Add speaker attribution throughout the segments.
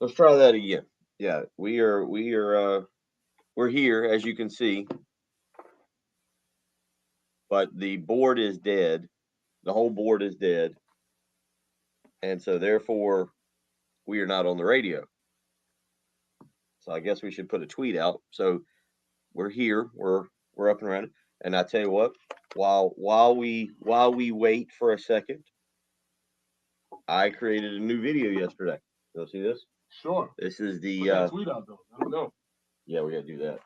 Speaker 1: Let's try that again. Yeah, we're here, as you can see, but the board is dead. The whole board is dead, and so therefore we are not on the radio. So I guess we should put a tweet out. So we're here. We're up and running. And I tell you what, while we wait for a second, I created a new video yesterday. You'll see this?
Speaker 2: Sure.
Speaker 1: This is the
Speaker 2: Put that tweet out though. I don't know.
Speaker 1: Yeah, we gotta do that.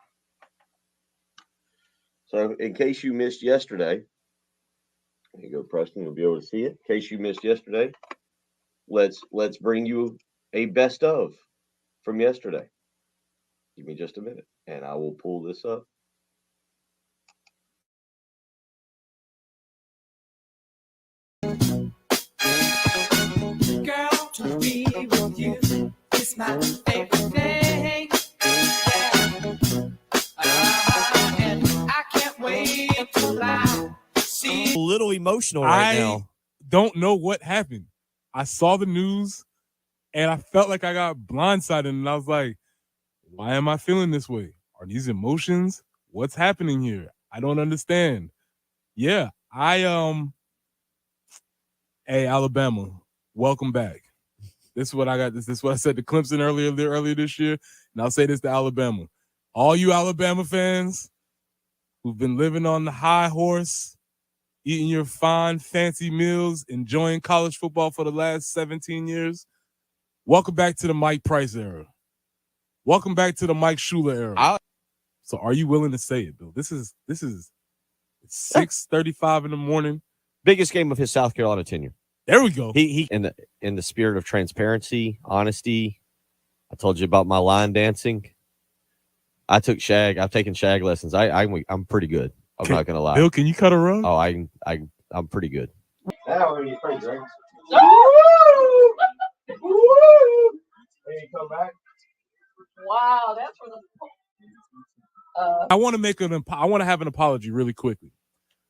Speaker 1: So in case you missed yesterday, there you go, Preston, you'll be able to see it. In case you missed yesterday, let's bring you a best of from yesterday. Give me just a minute and I will pull this up.
Speaker 3: Girl, to be with you is my favorite thing. And I can't wait till I see.
Speaker 4: A little emotional right now.
Speaker 2: I don't know what happened. I saw the news and I felt like I got blindsided and I was like, why am I feeling this way? Are these emotions? What's happening here? I don't understand. Yeah, hey, Alabama, welcome back. This is what I got. This is what I said to Clemson earlier this year, and I'll say this to Alabama. All you Alabama fans who've been living on the high horse, eating your fine, fancy meals, enjoying college football for the last 17 years, welcome back to the Mike Price era. Welcome back to the Mike Shula era. So are you willing to say it, Bill? This is 6:35 in the morning.
Speaker 4: Biggest game of his South Carolina tenure.
Speaker 2: There we go.
Speaker 4: He in the spirit of transparency, honesty. I told you about my line dancing. I've taken shag lessons. I'm pretty good. I'm not gonna lie.
Speaker 2: Bill, can you cut a rug?
Speaker 4: Oh, I'm pretty good.
Speaker 1: Now we're gonna get crazy, right? Hey, come back.
Speaker 5: Wow, that's for the.
Speaker 2: I want to have an apology really quickly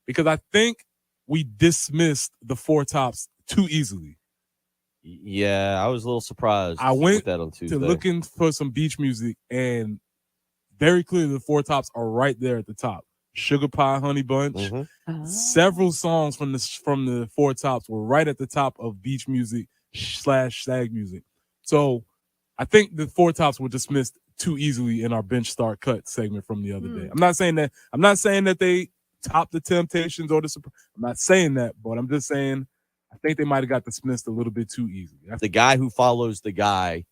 Speaker 2: because I think we dismissed the Four Tops too easily.
Speaker 4: Yeah, I was a little surprised.
Speaker 2: I went
Speaker 4: with that on Tuesday.
Speaker 2: to looking for some beach music, and very clearly the Four Tops are right there at the top. Sugar Pie Honey Bunch.
Speaker 4: Mm-hmm.
Speaker 2: Several songs from the Four Tops were right at the top of beach music / shag music. So I think the Four Tops were dismissed too easily in our bench start cut segment from the other day. I'm not saying that they topped the Temptations or I'm not saying that, but I'm just saying I think they might have got dismissed a little bit too easily.
Speaker 4: The guy who follows the guy.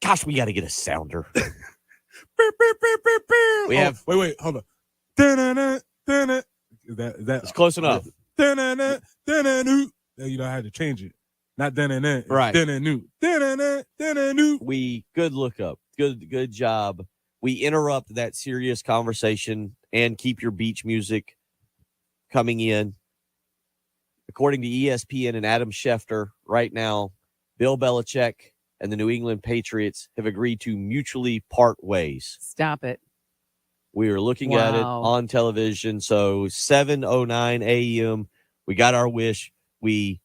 Speaker 4: Gosh, we got to get a sounder. We have.
Speaker 2: Wait, hold on. Is that
Speaker 4: it's close enough.
Speaker 2: You know, I had to change it. Not
Speaker 4: right.
Speaker 2: We
Speaker 4: good look up. Good job. We interrupt that serious conversation and keep your beach music coming in. According to ESPN and Adam Schefter, right now, Bill Belichick and the New England Patriots have agreed to mutually part ways.
Speaker 5: Stop it.
Speaker 4: We are looking at it on television. So 7:09 a.m. We got our wish. We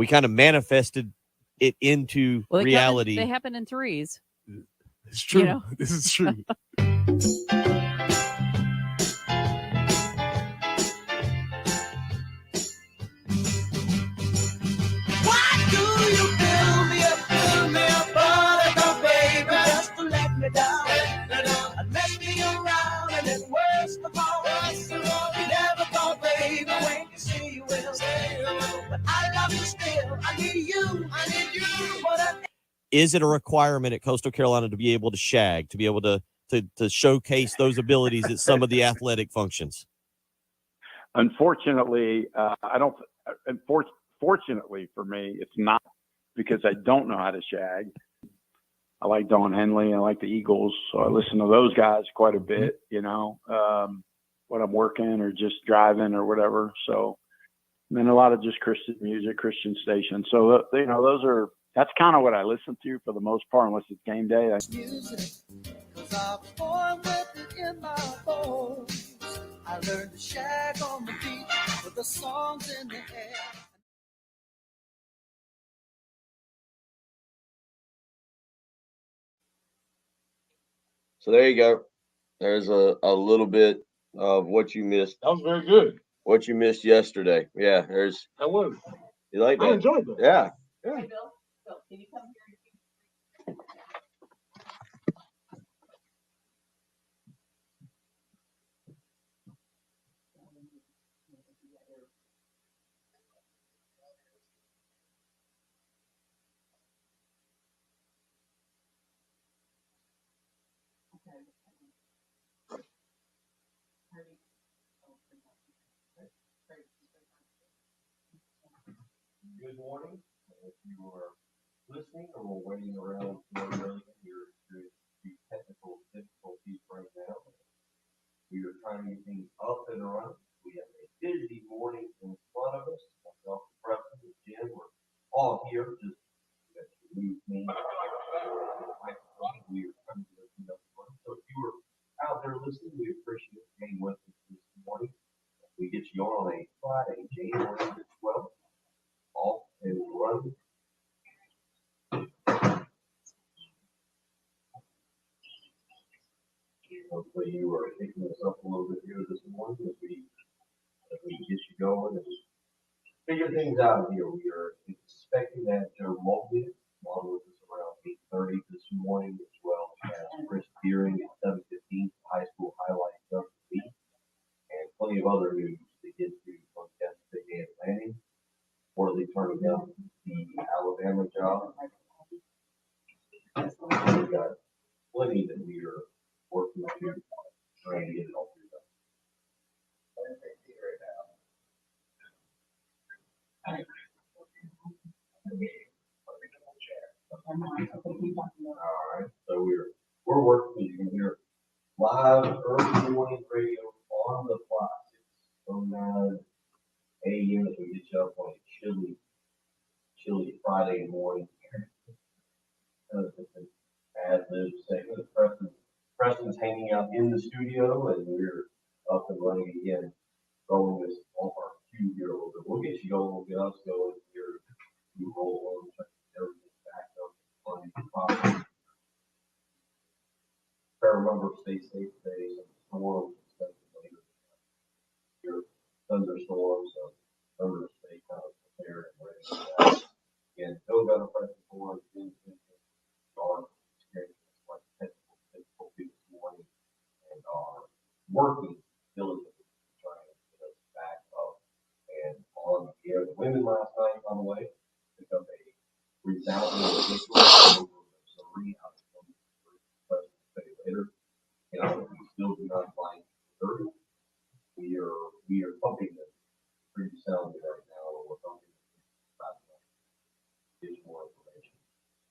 Speaker 4: kind of manifested it into reality.
Speaker 5: They happen in threes.
Speaker 2: It's true.
Speaker 5: You know?
Speaker 2: This is true.
Speaker 4: Is it a requirement at Coastal Carolina to be able to shag, to be able to showcase those abilities at some of the athletic functions?
Speaker 6: Unfortunately, I don't. Fortunately for me, it's not, because I don't know how to shag. I like Don Henley. I like the Eagles, so I listen to those guys quite a bit. You know, when I'm working or just driving or whatever. So, and then a lot of just Christian music, Christian stations. So you know, that's kind of what I listen to for the most part, unless it's game day.
Speaker 3: I learned to shag on the beach with the songs in the air.
Speaker 1: So there you go. There's a little bit of what you missed.
Speaker 2: That was very good.
Speaker 1: What you missed yesterday. Yeah, there's.
Speaker 2: That was.
Speaker 1: You like that?
Speaker 2: I enjoyed that.
Speaker 1: Yeah.
Speaker 5: Hey, Bill, can you come here?
Speaker 1: Good morning. If you are listening or waiting around for you're experiencing technical difficulties right now. We are trying to get things up and running. We have a busy morning in front of us. Myself, Preston, and Jim, we're all here. Just move me. We are trying to get things up and running. So if you were out there listening, we appreciate being with us this morning. We get you on a Friday, January 12th. Off and running. Hopefully you are picking us up a little bit here this morning as we get you going and figure things out here. We are expecting that Joe Moglia along with us around 8:30 this morning, as well as Chris Deering at 7:15 high school highlights of the week, and plenty of other news to get to from yesterday and Lanning. Worley turning down the Alabama job. We've got plenty that we are working to trying to get it all through. All right, so we're working. We're live early morning radio on the fly. 6:09 a.m. as we get you up on a chilly Friday morning. As the segment, Preston's hanging out in the studio, and we're up and running again, rolling this on our cue here a little bit. We'll get you going, we'll get us going here. You roll on, check everything back up on the property. Try to remember, stay safe today. Some storms expected later. Your thunderstorms, so remember to stay kind of prepared and ready for that. Again, Bill got a present for us. Our experience like technical difficulty this morning and are working diligently to try and get us back up and on the air. The women last night, by the way, picked up a resounding victory over Missouri out of later. You know, we still do not like 30. We are pumping them pretty soundly right now, and we're pumping about get more information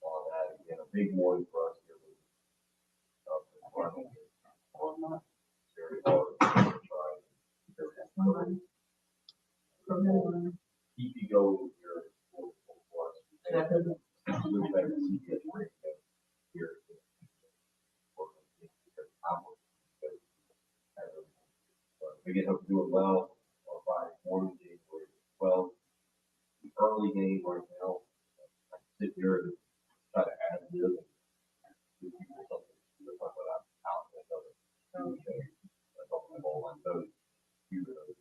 Speaker 1: on that. Again, a big morning for us here. Very hard to try and keep you going with your for us. Look back at CBS radio here. Again, hope you're doing well on Friday morning, January 12th. The early game right now. I can sit here and try to add this and give people something to talk about out and other. That's all the whole line vote. We will get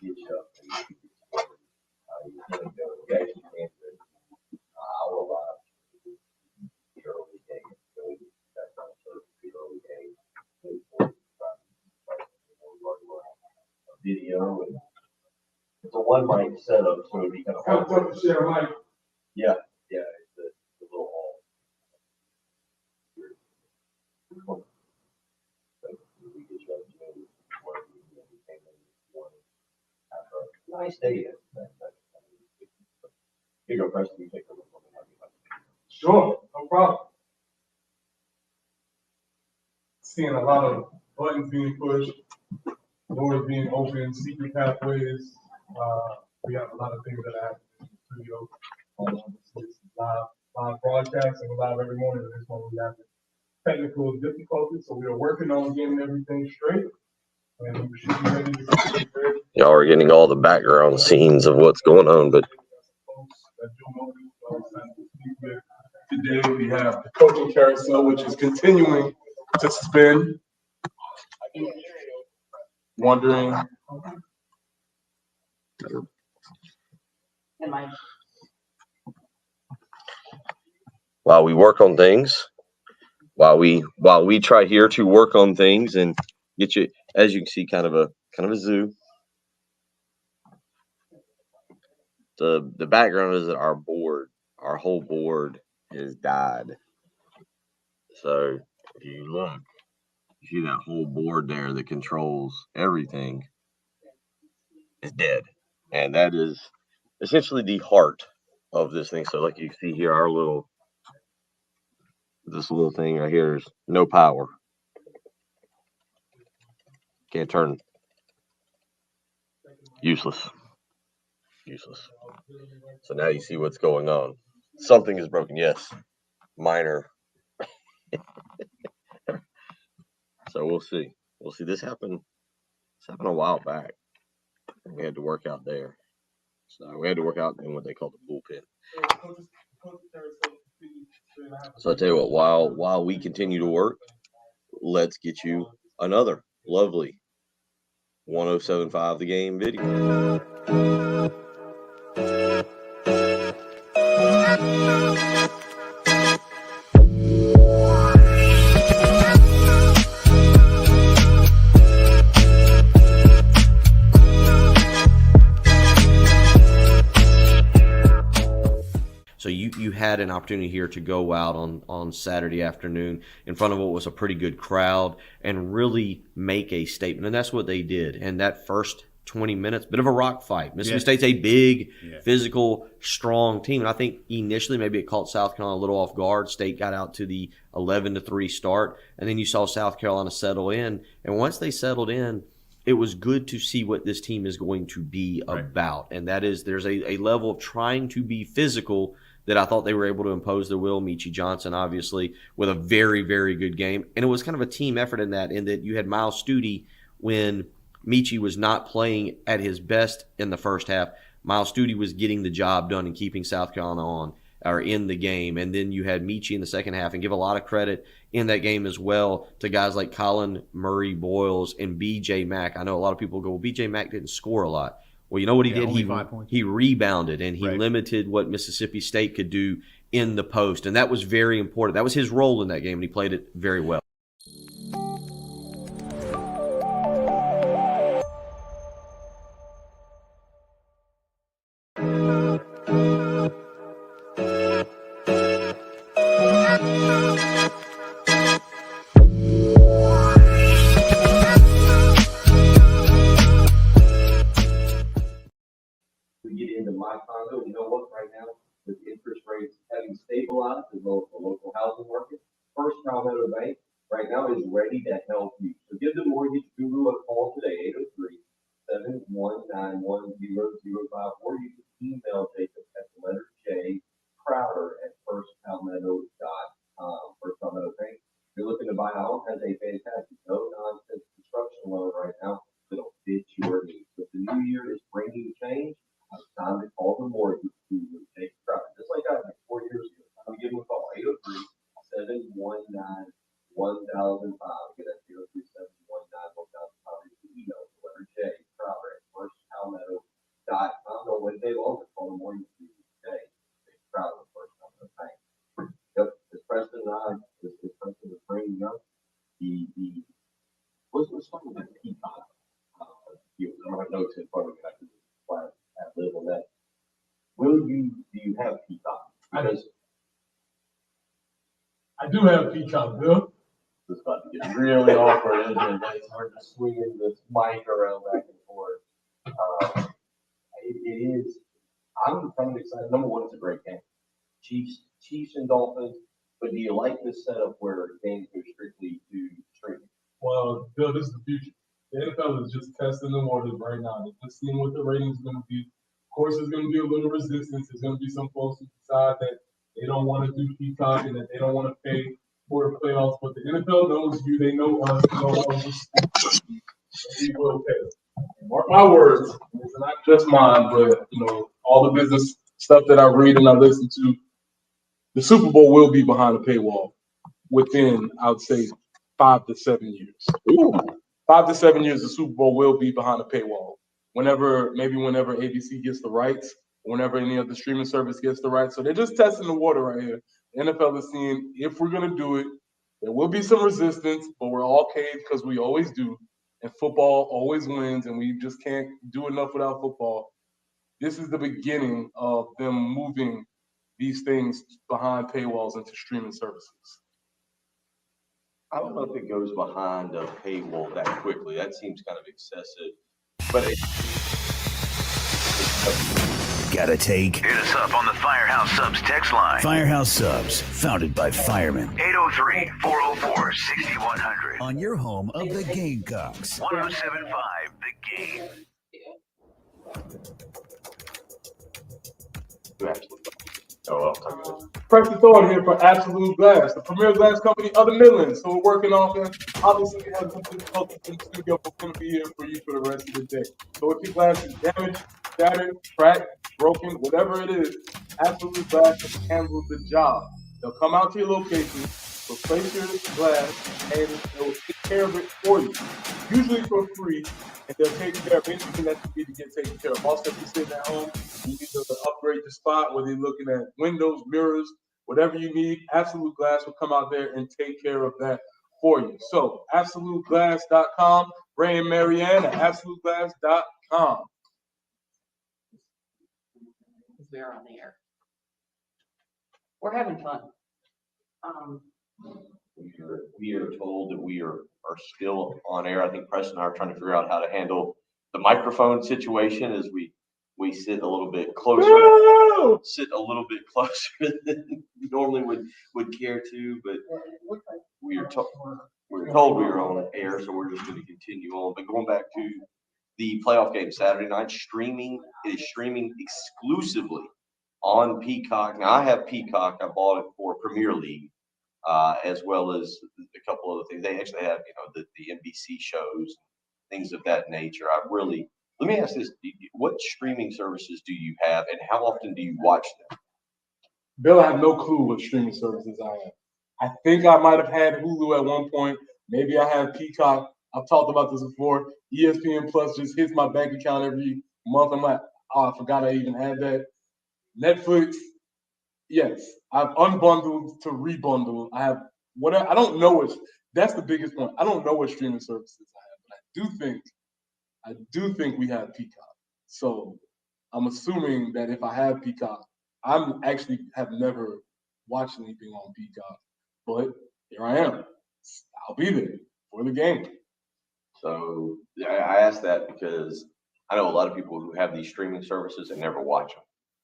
Speaker 1: you up and we actually can't do our lives. The early game. That kind of stuff, the early game. A video and it's a one mic setup, so it'd be kind of hard to share a mic. Yeah, it's a little hall. Nice day. Here you go, Preston. You take a look.
Speaker 2: Sure, no problem. Seeing a lot of buttons being pushed, doors being opened, secret pathways. We have a lot of things that happen in the studio. It's live broadcast and live every morning. This one we have technical difficulties, so we are working on getting everything straight. And we should be ready to go.
Speaker 1: Y'all are getting all the background scenes of what's going on, but
Speaker 2: Joe Moglia, Today we have the coaching carousel, which is continuing to spin. Wondering.
Speaker 1: While we work on things, while we try here to work on things and get you, as you can see, kind of a zoo. The background is that our whole board has died. So if you look, you see that whole board there that controls everything is dead. And that is essentially the heart of this thing. So like you see here, this little thing right here is no power. Can't turn. Useless. So now you see what's going on. Something is broken. Yes. Minor. So we'll see. This happened a while back. We had to work out there. So we had to work out in what they call the bullpen. So I tell you what, while we continue to work, let's get you another lovely 107.5 The Game video.
Speaker 4: So you had an opportunity here to go out on Saturday afternoon in front of what was a pretty good crowd and really make a statement. And that's what they did. And that first 20 minutes, bit of a rock fight. Mississippi State's a big, physical, strong team. And I think initially maybe it caught South Carolina a little off guard. State got out to the 11-3 start. And then you saw South Carolina settle in. And once they settled in, it was good to see what this team is going to be about. And that is there's a level of trying to be physical that I thought they were able to impose their will. Michie Johnson, obviously, with a very, very good game. And it was kind of a team effort in that you had Miles Stute when Michie was not playing at his best in the first half. Miles Stute was getting the job done and keeping South Carolina on or in the game. And then you had Michie in the second half, and give a lot of credit in that game as well to guys like Colin Murray Boyles and B.J. Mack. I know a lot of people go, well, B.J. Mack didn't score a lot. Well, you know what he did? He rebounded, and he limited what Mississippi State could do in the post, and that was very important. That was his role in that game, and he played it very well.
Speaker 1: Get into my condo, you know what, right now, with interest rates having stabilized as well as the local housing market, First Palmetto Bank right now is ready to help you. So give the mortgage guru a call today, 803-719-1005, or you can email Jacob at the letter J, Crowder at firstpalmetto.com. First Palmetto Bank, if you're looking to buy a home, has a fantastic no-nonsense construction loan right now that'll fit your needs. But the new year is bringing change. It's time to call the mortgage guru, Jake Crowder. Just like I did 4 years ago. Time to give him a call, 803-719-1005. Get that 803-719-1005. Email the letter J, Crowder at firstpalmetto.com. Don't wait day longer. Call the mortgage guru today. Jake Crowder at First Palmetto Bank. Yep, this Preston is bringing up let's talk about Peacock. I don't have notes in front of me. I can just live on that. Do you have Peacock? Because
Speaker 2: I do have Peacock, Bill.
Speaker 1: This is about to get really awkward, isn't it? It's hard to swing this mic around back and forth. It is. I'm kind of excited. Number one, it's a great game. Chiefs and Dolphins. But do you like this setup where games go strictly to streaming?
Speaker 2: Well, Bill, this is the future. The NFL is just testing the waters right now. They're just seeing what the ratings are going to be. Of course, there's going to be a little resistance. There's going to be some folks who decide that they don't want to do Peacock and that they don't want to pay for the playoffs. But the NFL knows you. They know us. They know us. We will pay. Mark my words. It's not just mine, but all the business stuff that I read and I listen to. the Super Bowl will be behind a paywall within, I would say, 5 to 7 years.
Speaker 1: Ooh.
Speaker 2: 5 to 7 years, the Super Bowl will be behind a paywall. Whenever ABC gets the rights, whenever any of the streaming service gets the rights. So they're just testing the water right here. The NFL is seeing if we're going to do it. There will be some resistance, but we're all caved because we always do. And football always wins, and we just can't do enough without football. This is the beginning of them moving these things behind paywalls into streaming services.
Speaker 1: I don't know if it goes behind a paywall that quickly. That seems kind of excessive. But
Speaker 7: Gotta take.
Speaker 8: Hit us up on the Firehouse Subs text line.
Speaker 7: Firehouse Subs, founded by firemen.
Speaker 8: 803-404-6100.
Speaker 7: On your home of the Gamecocks.
Speaker 8: 1075 The Game.
Speaker 1: I'll talk about it.
Speaker 2: Preston Thorne here for Absolute Glass, the premier glass company of the Midlands. So we're working off it. Obviously, we have some difficulties in the studio, but we're going to be here for you for the rest of the day. So if your glass is damaged, shattered, cracked, broken, whatever it is, Absolute Glass can handle the job. They'll come out to your location, replace your glass, and they'll take care of it for you, usually for free. And they'll take care of anything that you need to get taken care of. Also, if you're sitting at home, you need to upgrade your spot, whether you're looking at windows, mirrors, whatever you need, Absolute Glass will come out there and take care of that for you. So, AbsoluteGlass.com, Ray and Marianne at AbsoluteGlass.com.
Speaker 5: We are on the air. We're having fun.
Speaker 1: We are told that we are still on air. I think Preston and I are trying to figure out how to handle the microphone situation as we sit a little bit closer.
Speaker 2: Woo!
Speaker 1: Sit a little bit closer than we normally would care to, but we are told we are on air, so we're just going to continue on. But going back to the playoff game Saturday night, it is streaming exclusively on Peacock. Now I have Peacock. I bought it for Premier League. As well as a couple other things. They actually have, the NBC shows, things of that nature. Let me ask this: what streaming services do you have, and how often do you watch them?
Speaker 2: Bill, I have no clue what streaming services I have. I think I might have had Hulu at one point. Maybe I had Peacock. I've talked about this before. ESPN Plus just hits my bank account every month. I'm like, oh, I forgot I even had that. Netflix. Yes, I've unbundled to rebundle. I have whatever. I don't know what. That's the biggest point. I don't know what streaming services I have, but I do think we have Peacock. So I'm assuming that if I have Peacock, I'm actually have never watched anything on Peacock, but here I am. I'll be there for the game.
Speaker 1: So I asked that because I know a lot of people who have these streaming services and never watch them.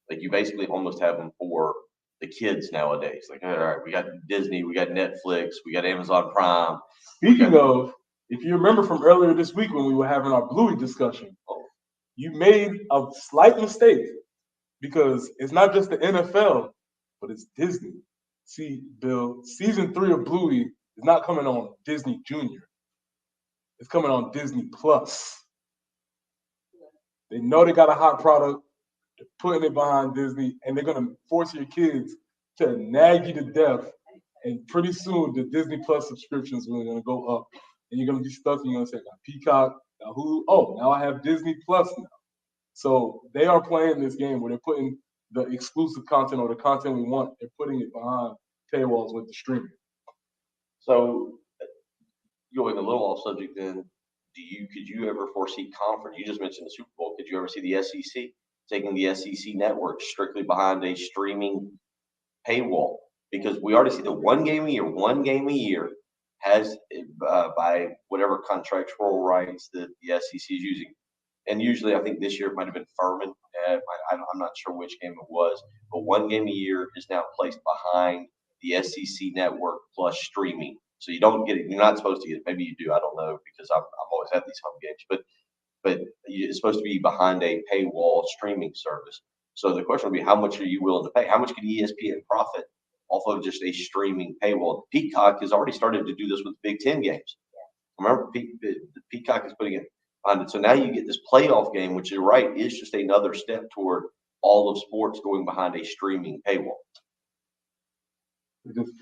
Speaker 1: Like you basically almost have them for the kids nowadays. Like, all right, we got Disney, we got Netflix, we got Amazon Prime.
Speaker 2: Speaking of, if you remember from earlier this week when we were having our Bluey discussion, you made a slight mistake because it's not just the NFL, but it's Disney. See, Bill, season 3 of Bluey is not coming on Disney Junior. It's coming on Disney Plus. They know they got a hot product. They're putting it behind Disney, and they're going to force your kids to nag you to death. And pretty soon, the Disney Plus subscriptions are going to go up. And you're going to be stuck, and you're going to say, now Peacock, now Hulu. Oh, now I have Disney Plus now. So they are playing this game where they're putting the exclusive content or the content we want, they're putting it behind paywalls with the streaming.
Speaker 1: So going a little off subject then, could you ever foresee conference? You just mentioned the Super Bowl. Could you ever see the SEC taking the SEC network strictly behind a streaming paywall? Because we already see the one game a year has by whatever contractual rights that the SEC is using. And usually I think this year it might have been Furman. I'm not sure which game it was, but one game a year is now placed behind the SEC network plus streaming. So you don't get it. You're not supposed to get it. Maybe you do. I don't know because I've always had these home games, but it's supposed to be behind a paywall streaming service. So the question would be, how much are you willing to pay? How much could ESPN profit off of just a streaming paywall? Peacock has already started to do this with Big Ten games. Remember, Peacock is putting it behind it. So now you get this playoff game, which you're right, is just another step toward all of sports going behind a streaming paywall.
Speaker 9: You just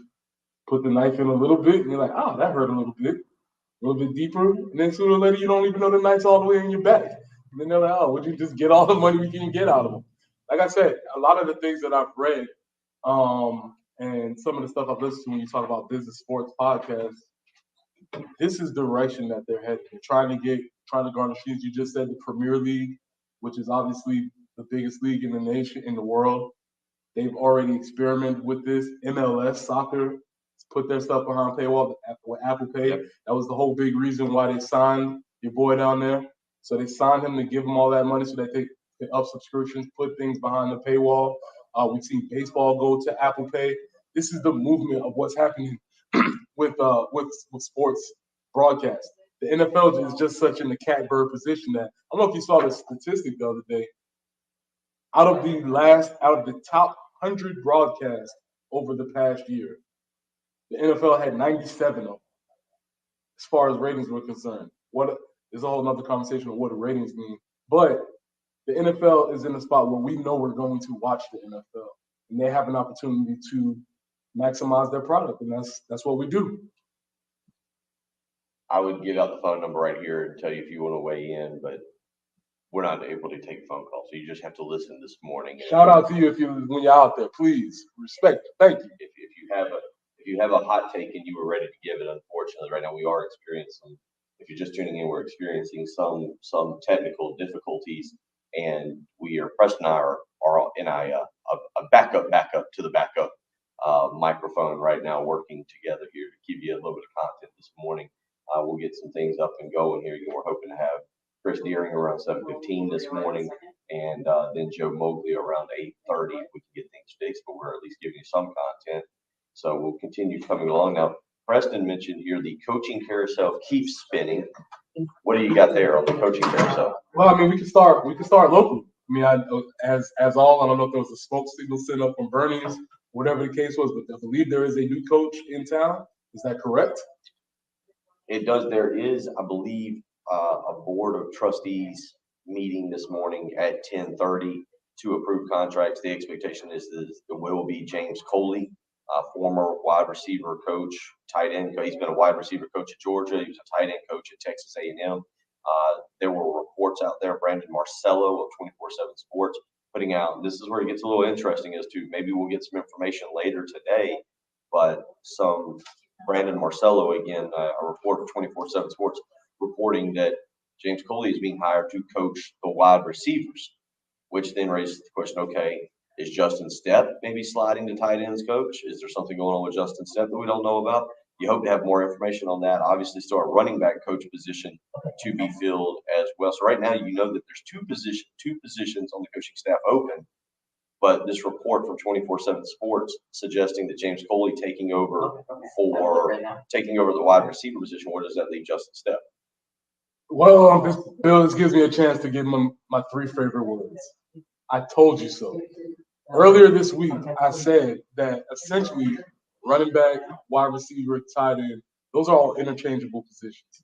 Speaker 9: put the knife in a little bit, and you're like, oh, that hurt a little bit deeper. And then sooner or later, you don't even know the knife's all the way in your back. And then they're like, oh, would you just get all the money we can get out of them? Like I said, a lot of the things that I've read and some of the stuff I've listened to when you talk about business sports podcasts, this is the direction that they're heading. They're trying to garner streams. You just said the Premier League, which is obviously the biggest league in the nation, in the world. They've already experimented with this. MLS soccer put their stuff behind paywall with Apple Pay. Yep. That was the whole big reason why they signed your boy down there. So they signed him to give him all that money so that they can up subscriptions, put things behind the paywall. We've seen baseball go to Apple Pay. This is the movement of what's happening with sports broadcast. The NFL is just such in the catbird position that I don't know if you saw the statistic the other day. Out of the top 100 broadcasts over the past year, the NFL had 97 of them as far as ratings were concerned. There's a whole other conversation of what the ratings mean. But the NFL is in a spot where we know we're going to watch the NFL. And they have an opportunity to maximize their product. And that's what we do.
Speaker 1: I would give out the phone number right here and tell you if you want to weigh in, but we're not able to take phone calls. So you just have to listen this morning.
Speaker 9: Shout out to you when you're out there. Please respect it. Thank you.
Speaker 1: If you have a hot take and you were ready to give it, unfortunately, right now we are experiencing. If you're just tuning in, we're experiencing some technical difficulties, and Preston and I are in a backup to the backup microphone right now, working together here to give you a little bit of content this morning. We'll get some things up and going here. We're hoping to have Chris Deering around 7:15 this morning, and then Joe Moglia around 8:30 if we can get things fixed. But we're at least giving you some content, so we'll continue coming along. Now, Preston mentioned here the coaching carousel keeps spinning. What do you got there on the coaching carousel?
Speaker 9: Well, I mean, we can start locally. I mean, I don't know if there was a smoke signal sent up from Bernie's, whatever the case was, but I believe there is a new coach in town. Is that correct?
Speaker 1: It does. There is, I believe, a board of trustees meeting this morning at 10:30 to approve contracts. The expectation is that it will be James Coley, former wide receiver coach, tight end. He's been a wide receiver coach at Georgia. He was a tight end coach at Texas A&M. There were reports out there. Brandon Marcello of 24/7 Sports putting out. This is where it gets a little interesting as to maybe we'll get some information later today, but Brandon Marcello, again, a reporter of 24/7 Sports, reporting that James Coley is being hired to coach the wide receivers, which then raises the question, okay, is Justin Stepp maybe sliding to tight ends coach? Is there something going on with Justin Stepp that we don't know about? You hope to have more information on that. Obviously, still a running back coach position to be filled as well. So right now, you know that there's two positions on the coaching staff open. But this report from 24/7 Sports suggesting that James Coley taking over the wide receiver position, where does that leave Justin Stepp?
Speaker 9: Well, this gives me a chance to give my three favorite words. I told you so. Earlier this week, I said that essentially running back, wide receiver, tight end, those are all interchangeable positions.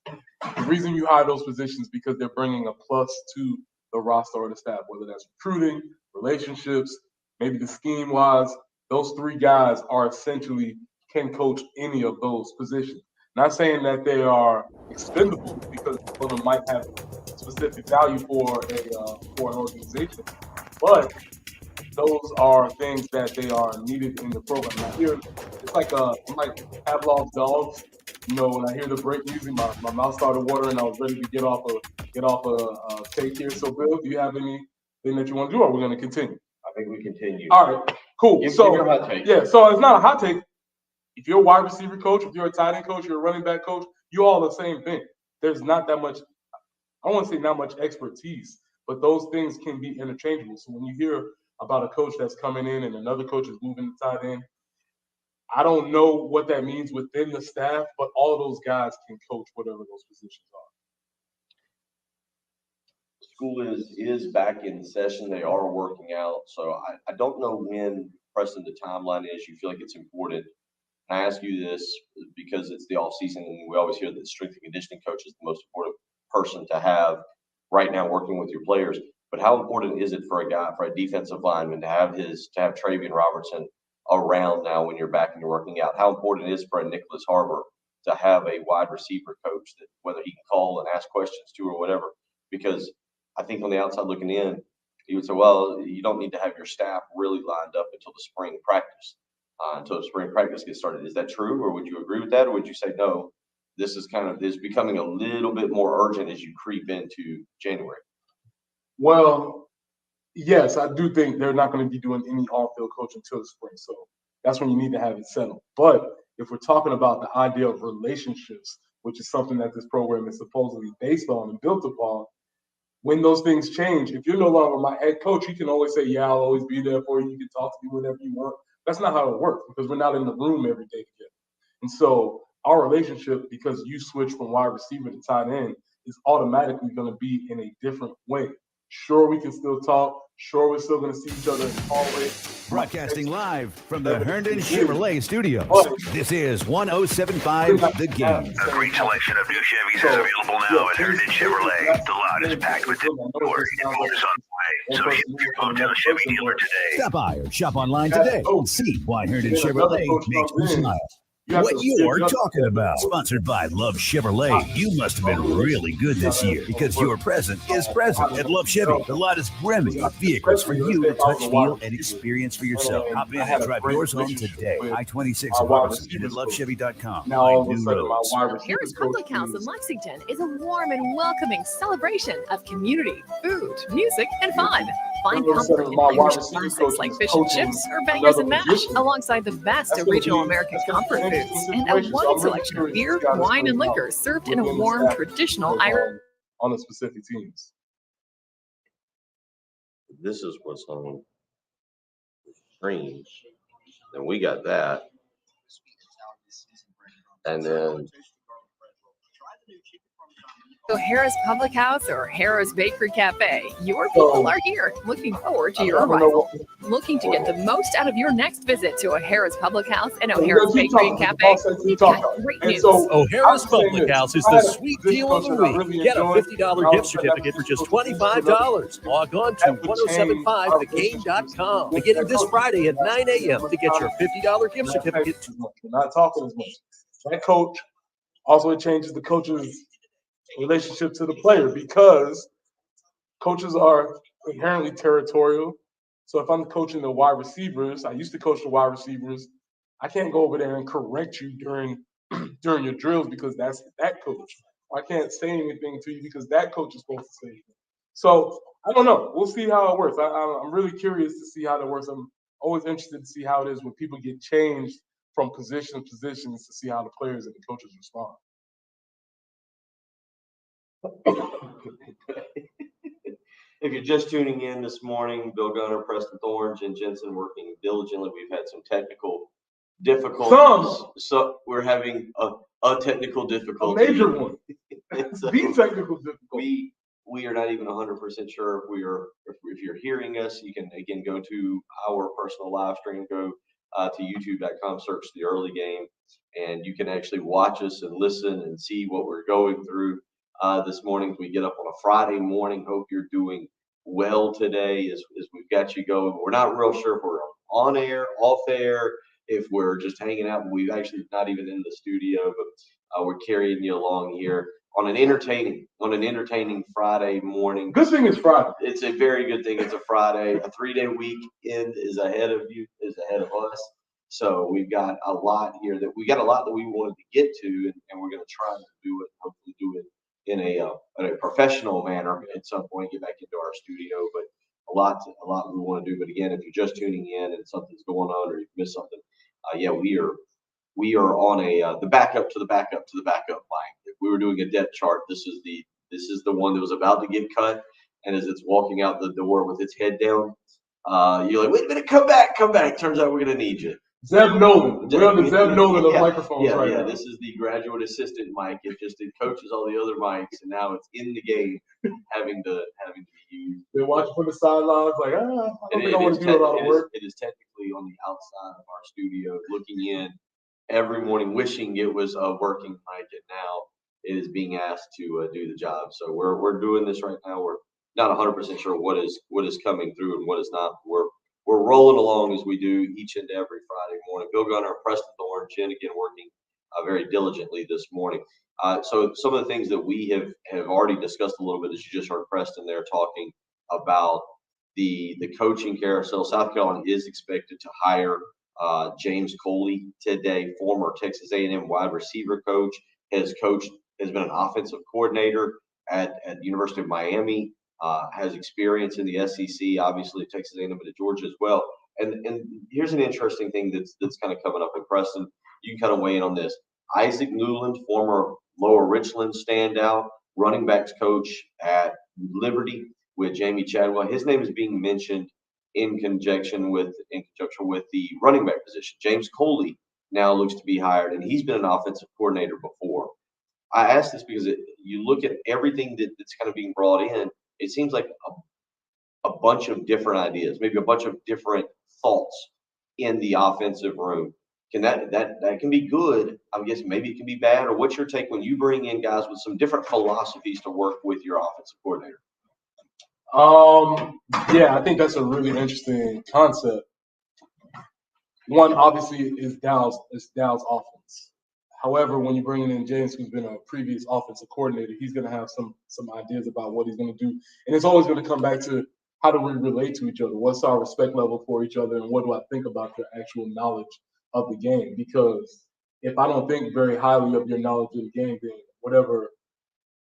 Speaker 9: The reason you hire those positions is because they're bringing a plus to the roster or the staff, whether that's recruiting, relationships, maybe the scheme-wise. Those three guys are essentially can coach any of those positions. Not saying that they are expendable because one of them might have specific value for an organization, but those are things that they are needed in the program. Now here, it's like Pavlov's dogs. You know, when I hear the break music, my mouth started watering. I was ready to get off a take here. So, Bill, do you have anything that you want to do, or are we going to continue?
Speaker 1: I think we continue.
Speaker 9: All right, cool.
Speaker 1: Give your hot take.
Speaker 9: Yeah, so it's not a hot take. If you're a wide receiver coach, if you're a tight end coach, you're a running back coach, you all the same thing. There's not that much, I don't want to say not much expertise, but those things can be interchangeable. So when you hear about a coach that's coming in and another coach is moving to tight end, I don't know what that means within the staff, but all of those guys can coach whatever those positions are.
Speaker 1: School is back in session. They are working out. So I don't know when, Preston, the timeline is. You feel like it's important. And I ask you this because it's the off season, and we always hear that the strength and conditioning coach is the most important person to have right now working with your players. But how important is it for a defensive lineman to have Travian Robertson around now when you're back into working out. How important it is for a Nicholas Harbor to have a wide receiver coach that whether he can call and ask questions to or whatever. Because I think on the outside looking in, he would say, well, you don't need to have your staff really lined up until the spring practice, until the spring practice gets started. Is that true, or would you agree with that, or would you say no? This is becoming a little bit more urgent as you creep into January.
Speaker 9: Well, yes, I do think they're not going to be doing any on-field coaching until the spring. So that's when you need to have it settled. But if we're talking about the idea of relationships, which is something that this program is supposedly based on and built upon, when those things change, if you're no longer my head coach, you can always say, yeah, I'll always be there for you. You can talk to me whenever you want. That's not how it works because we're not in the room every day together. And so our relationship, because you switch from wide receiver to tight end, is automatically going to be in a different way. Sure, we can still talk. Sure, we're still going to see each other in the hallway.
Speaker 7: Broadcasting live from the Herndon Chevrolet Studios. This is 107.5 The Game.
Speaker 8: A great selection of new Chevys is available now at Herndon Chevrolet. The lot is packed with inventory and more is on the way. So hit your hometown Chevy dealer today.
Speaker 7: Stop by or shop online today and see why Herndon Chevrolet makes you smile. What you're talking about. Sponsored by Love Chevrolet. You must have been really good this year because your present is present at Love Chevy. The lot is brimming with vehicles for you to touch, feel, and experience for yourself. Hop in and drive yours home today. I-26 in Harbison and at lovechevy.com.
Speaker 9: Now,
Speaker 7: Find new roads.
Speaker 10: Harris Public House in Lexington is a warm and welcoming celebration of community, food, music, and fun. Find comfort in language classics like fish and chips or bangers and mash, alongside the best of regional American comfort foods and a wide selection of beer, wine, and liquor served in a warm, traditional Irish.
Speaker 9: On the specific teams.
Speaker 1: This is what's on the screen, and we got that. And then
Speaker 10: So Harris Public House or Harris Bakery Cafe, your people are here. Looking forward to your arrival. Looking to get the most out of your next visit to a Harris Public House and O'Harris Bakery and Cafe? We've got great news.
Speaker 4: O'Harris Public House is the sweet deal of the week. Get a $50 gift certificate for just $25. Log on to 1075thegame.com. Beginning this Friday at 9 a.m. to get your $50 gift certificate.
Speaker 9: We're not talking as much. That coach also changes the coach's relationship to the player because coaches are inherently territorial. So if I'm coaching the wide receivers, I used to coach the wide receivers. I can't go over there and correct you during your drills because that's that coach. I can't say anything to you because that coach is supposed to say anything. So I don't know. We'll see how it works. I'm really curious to see how that works. I'm always interested to see how it is when people get changed from position to positions to see how the players and the coaches respond.
Speaker 1: if you're just tuning in this morning, Bill Gunner, Preston Thorne, Jen Jensen working diligently. We've had some technical difficulties. So we're having a technical difficulty.
Speaker 9: A major one. The technical difficulty.
Speaker 1: We are not even 100% sure if you're hearing us. You can again go to our personal live stream, go to youtube.com, search the early game, and you can actually watch us and listen and see what we're going through this morning. We get up on a Friday morning. Hope you're doing well today as we've got you going. We're not real sure if we're on air, off air, if we're just hanging out. We've actually not even in the studio, but we're carrying you along here on an entertaining Friday morning.
Speaker 9: Good thing it's Friday.
Speaker 1: It's a very good thing. It's a Friday. A 3-day weekend is ahead of you, is ahead of us. So we've got a lot here that we wanted to get to, and we're going to try to do it. Hopefully, do it in a professional manner at some point. Get back into our studio, but a lot we want to do. But again, if you're just tuning in and something's going on or you've missed something, we are on the backup to the backup to the backup line. If we were doing a depth chart, this is the one that was about to get cut, and as it's walking out the door with its head down, you're like, wait a minute, come back. Turns out we're gonna need you.
Speaker 9: Zeb Nolan. We're on the Zeb Nolan of microphones right now.
Speaker 1: This is the graduate assistant mic. It coaches all the other mics, and now it's in the game, having to be used.
Speaker 9: They're watching from the sidelines, like, I don't think I want to do a lot of work.
Speaker 1: It is technically on the outside of our studio, looking in every morning, wishing it was a working mic, and now it is being asked to do the job. So we're doing this right now. We're not 100% sure what is coming through and what is not. We're we're rolling along as we do each and every Friday morning. Bill Gunner and Preston Thorne, Jen again working very diligently this morning. So some of the things that we have already discussed a little bit, as you just heard Preston there talking about the coaching carousel. South Carolina is expected to hire James Coley today, former Texas A&M wide receiver coach, has been an offensive coordinator at the University of Miami, has experience in the SEC, obviously at Texas A&M, but at Georgia as well. And here's an interesting thing that's kind of coming up in Preston. You can kind of weigh in on this. Isaac Newland, former Lower Richland standout, running backs coach at Liberty with Jamie Chadwell. His name is being mentioned in conjunction with the running back position. James Coley now looks to be hired, and he's been an offensive coordinator before. I ask this because you look at everything that's kind of being brought in, it seems like a bunch of different ideas, maybe a bunch of different thoughts in the offensive room. Can that can be good? I guess maybe it can be bad. Or what's your take when you bring in guys with some different philosophies to work with your offensive coordinator?
Speaker 9: Yeah, I think that's a really interesting concept. One obviously is Dow's offense. However, when you're bringing in James, who's been a previous offensive coordinator, he's going to have some ideas about what he's going to do, and it's always going to come back to how do we relate to each other? What's our respect level for each other, and what do I think about your actual knowledge of the game? Because if I don't think very highly of your knowledge of the game, then whatever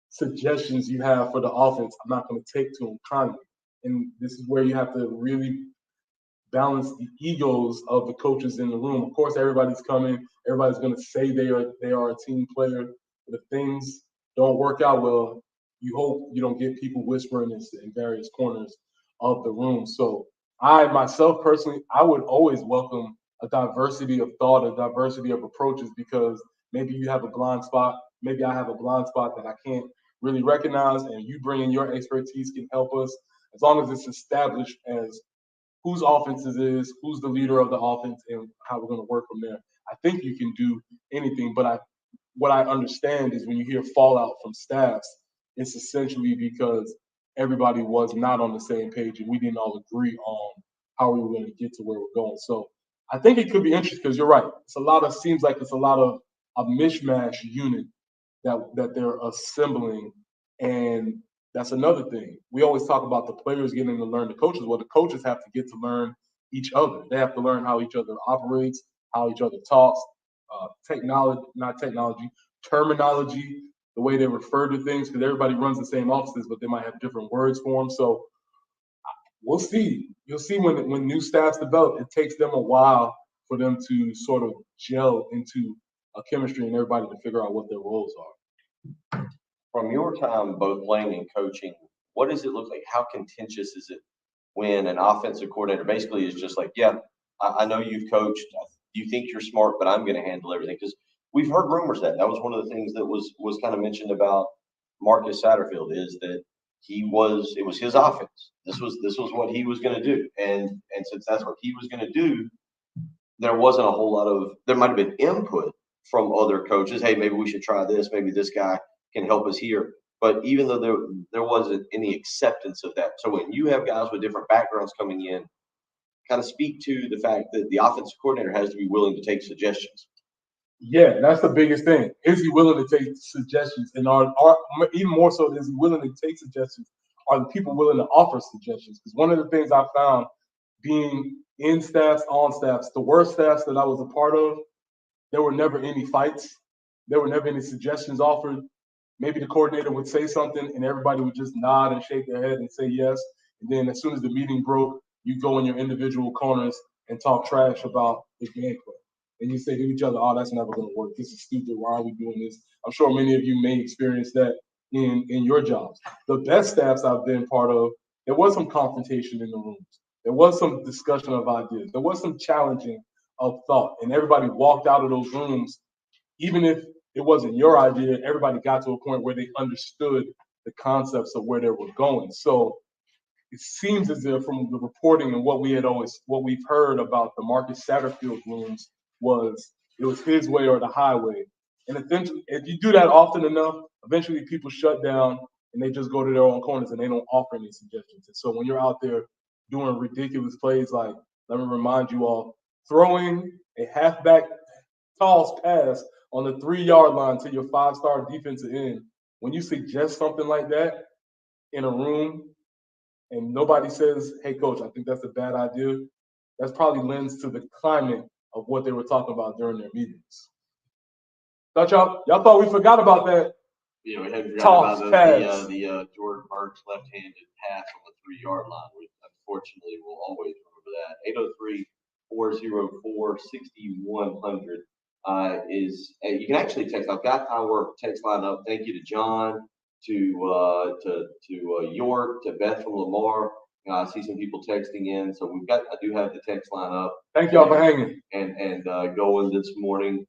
Speaker 9: suggestions you have for the offense, I'm not going to take to them kindly. And this is where you have to really balance the egos of the coaches in the room. Of course, everybody's coming. Everybody's going to say they are a team player. But if things don't work out well, you hope you don't get people whispering in various corners of the room. So I myself personally, I would always welcome a diversity of thought, a diversity of approaches, because maybe you have a blind spot. Maybe I have a blind spot that I can't really recognize, and you bringing your expertise can help us, as long as it's established as whose offense it is, who's the leader of the offense, and how we're going to work from there. I think you can do anything, but what I understand is when you hear fallout from staffs, it's essentially because everybody was not on the same page and we didn't all agree on how we were going to get to where we're going. So I think it could be interesting because you're right. Seems like it's a lot of a mishmash unit that they're assembling, and that's another thing. We always talk about the players getting to learn the coaches. Well, the coaches have to get to learn each other. They have to learn how each other operates, how each other talks, terminology, the way they refer to things, because everybody runs the same offices, but they might have different words for them. So we'll see. You'll see when new staffs develop, it takes them a while for them to sort of gel into a chemistry and everybody to figure out what their roles are.
Speaker 1: From your time both playing and coaching, what does it look like? How contentious is it when an offensive coordinator basically is just like, yeah, I know you've coached. You think you're smart, but I'm going to handle everything? Because we've heard rumors that was one of the things that was kind of mentioned about Marcus Satterfield, is that it was his offense. This was what he was going to do. And since that's what he was going to do, there wasn't a whole lot of, there might have been input from other coaches. Hey, maybe we should try this. Maybe this guy can help us here. But even though there wasn't any acceptance of that. So when you have guys with different backgrounds coming in, kind of speak to the fact that the offensive coordinator has to be willing to take suggestions.
Speaker 9: Yeah, that's the biggest thing. Is he willing to take suggestions? And are even more so, is he willing to take suggestions? Are the people willing to offer suggestions? Because one of the things I found being in staffs, on staffs, the worst staffs that I was a part of, there were never any fights. There were never any suggestions offered. Maybe the coordinator would say something and everybody would just nod and shake their head and say yes. And then as soon as the meeting broke, you go in your individual corners and talk trash about the game plan. And you say to each other, oh, that's never going to work. This is stupid. Why are we doing this? I'm sure many of you may experience that in your jobs. The best staffs I've been part of, there was some confrontation in the rooms. There was some discussion of ideas. There was some challenging of thought. And everybody walked out of those rooms, even if it wasn't your idea, everybody got to a point where they understood the concepts of where they were going. So it seems as if from the reporting and what we've heard about the Marcus Satterfield rooms was it was his way or the highway. And eventually, if you do that often enough, eventually people shut down and they just go to their own corners and they don't offer any suggestions. And so when you're out there doing ridiculous plays like let me remind you all, throwing a halfback toss pass on the 3-yard line to your 5-star defensive end, when you suggest something like that in a room and nobody says, hey, coach, I think that's a bad idea, that's probably lends to the climate of what they were talking about during their meetings. Thought y'all thought we forgot about that.
Speaker 1: You know, we haven't
Speaker 9: Toss
Speaker 1: forgotten about
Speaker 9: pass.
Speaker 1: the Jordan Burks left-handed pass on the 3-yard line. We unfortunately will always remember that. 803-404-6100 is you can actually text. I've got our text line up. Thank you to John, to York, to Beth from Lamar. I see some people texting in, so I do have the text line up.
Speaker 9: Thank y'all for hanging
Speaker 1: and going this morning.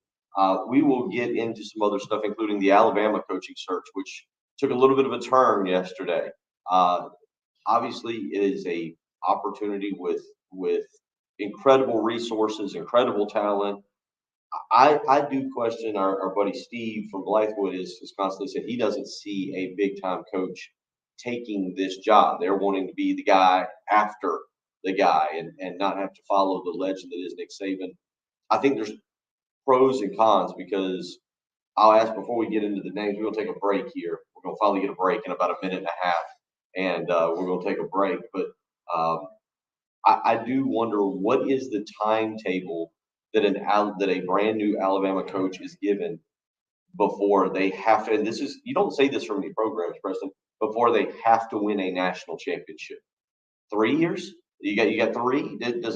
Speaker 1: We will get into some other stuff, including the Alabama coaching search, which took a little bit of a turn yesterday. Obviously, it is a opportunity with incredible resources, incredible talent. I do question our buddy Steve from Blythewood is constantly said he doesn't see a big time coach taking this job. They're wanting to be the guy after the guy and not have to follow the legend that is Nick Saban. I think there's pros and cons because I'll ask before we get into the names. We're going to take a break here. We're going to finally get a break in about a minute and a half, and we're going to take a break. But I do wonder what is the timetable that a brand new Alabama coach is given before they have to. And this is, you don't say this from any programs, Preston. Before they have to win a national championship. 3 years? You got 3? Does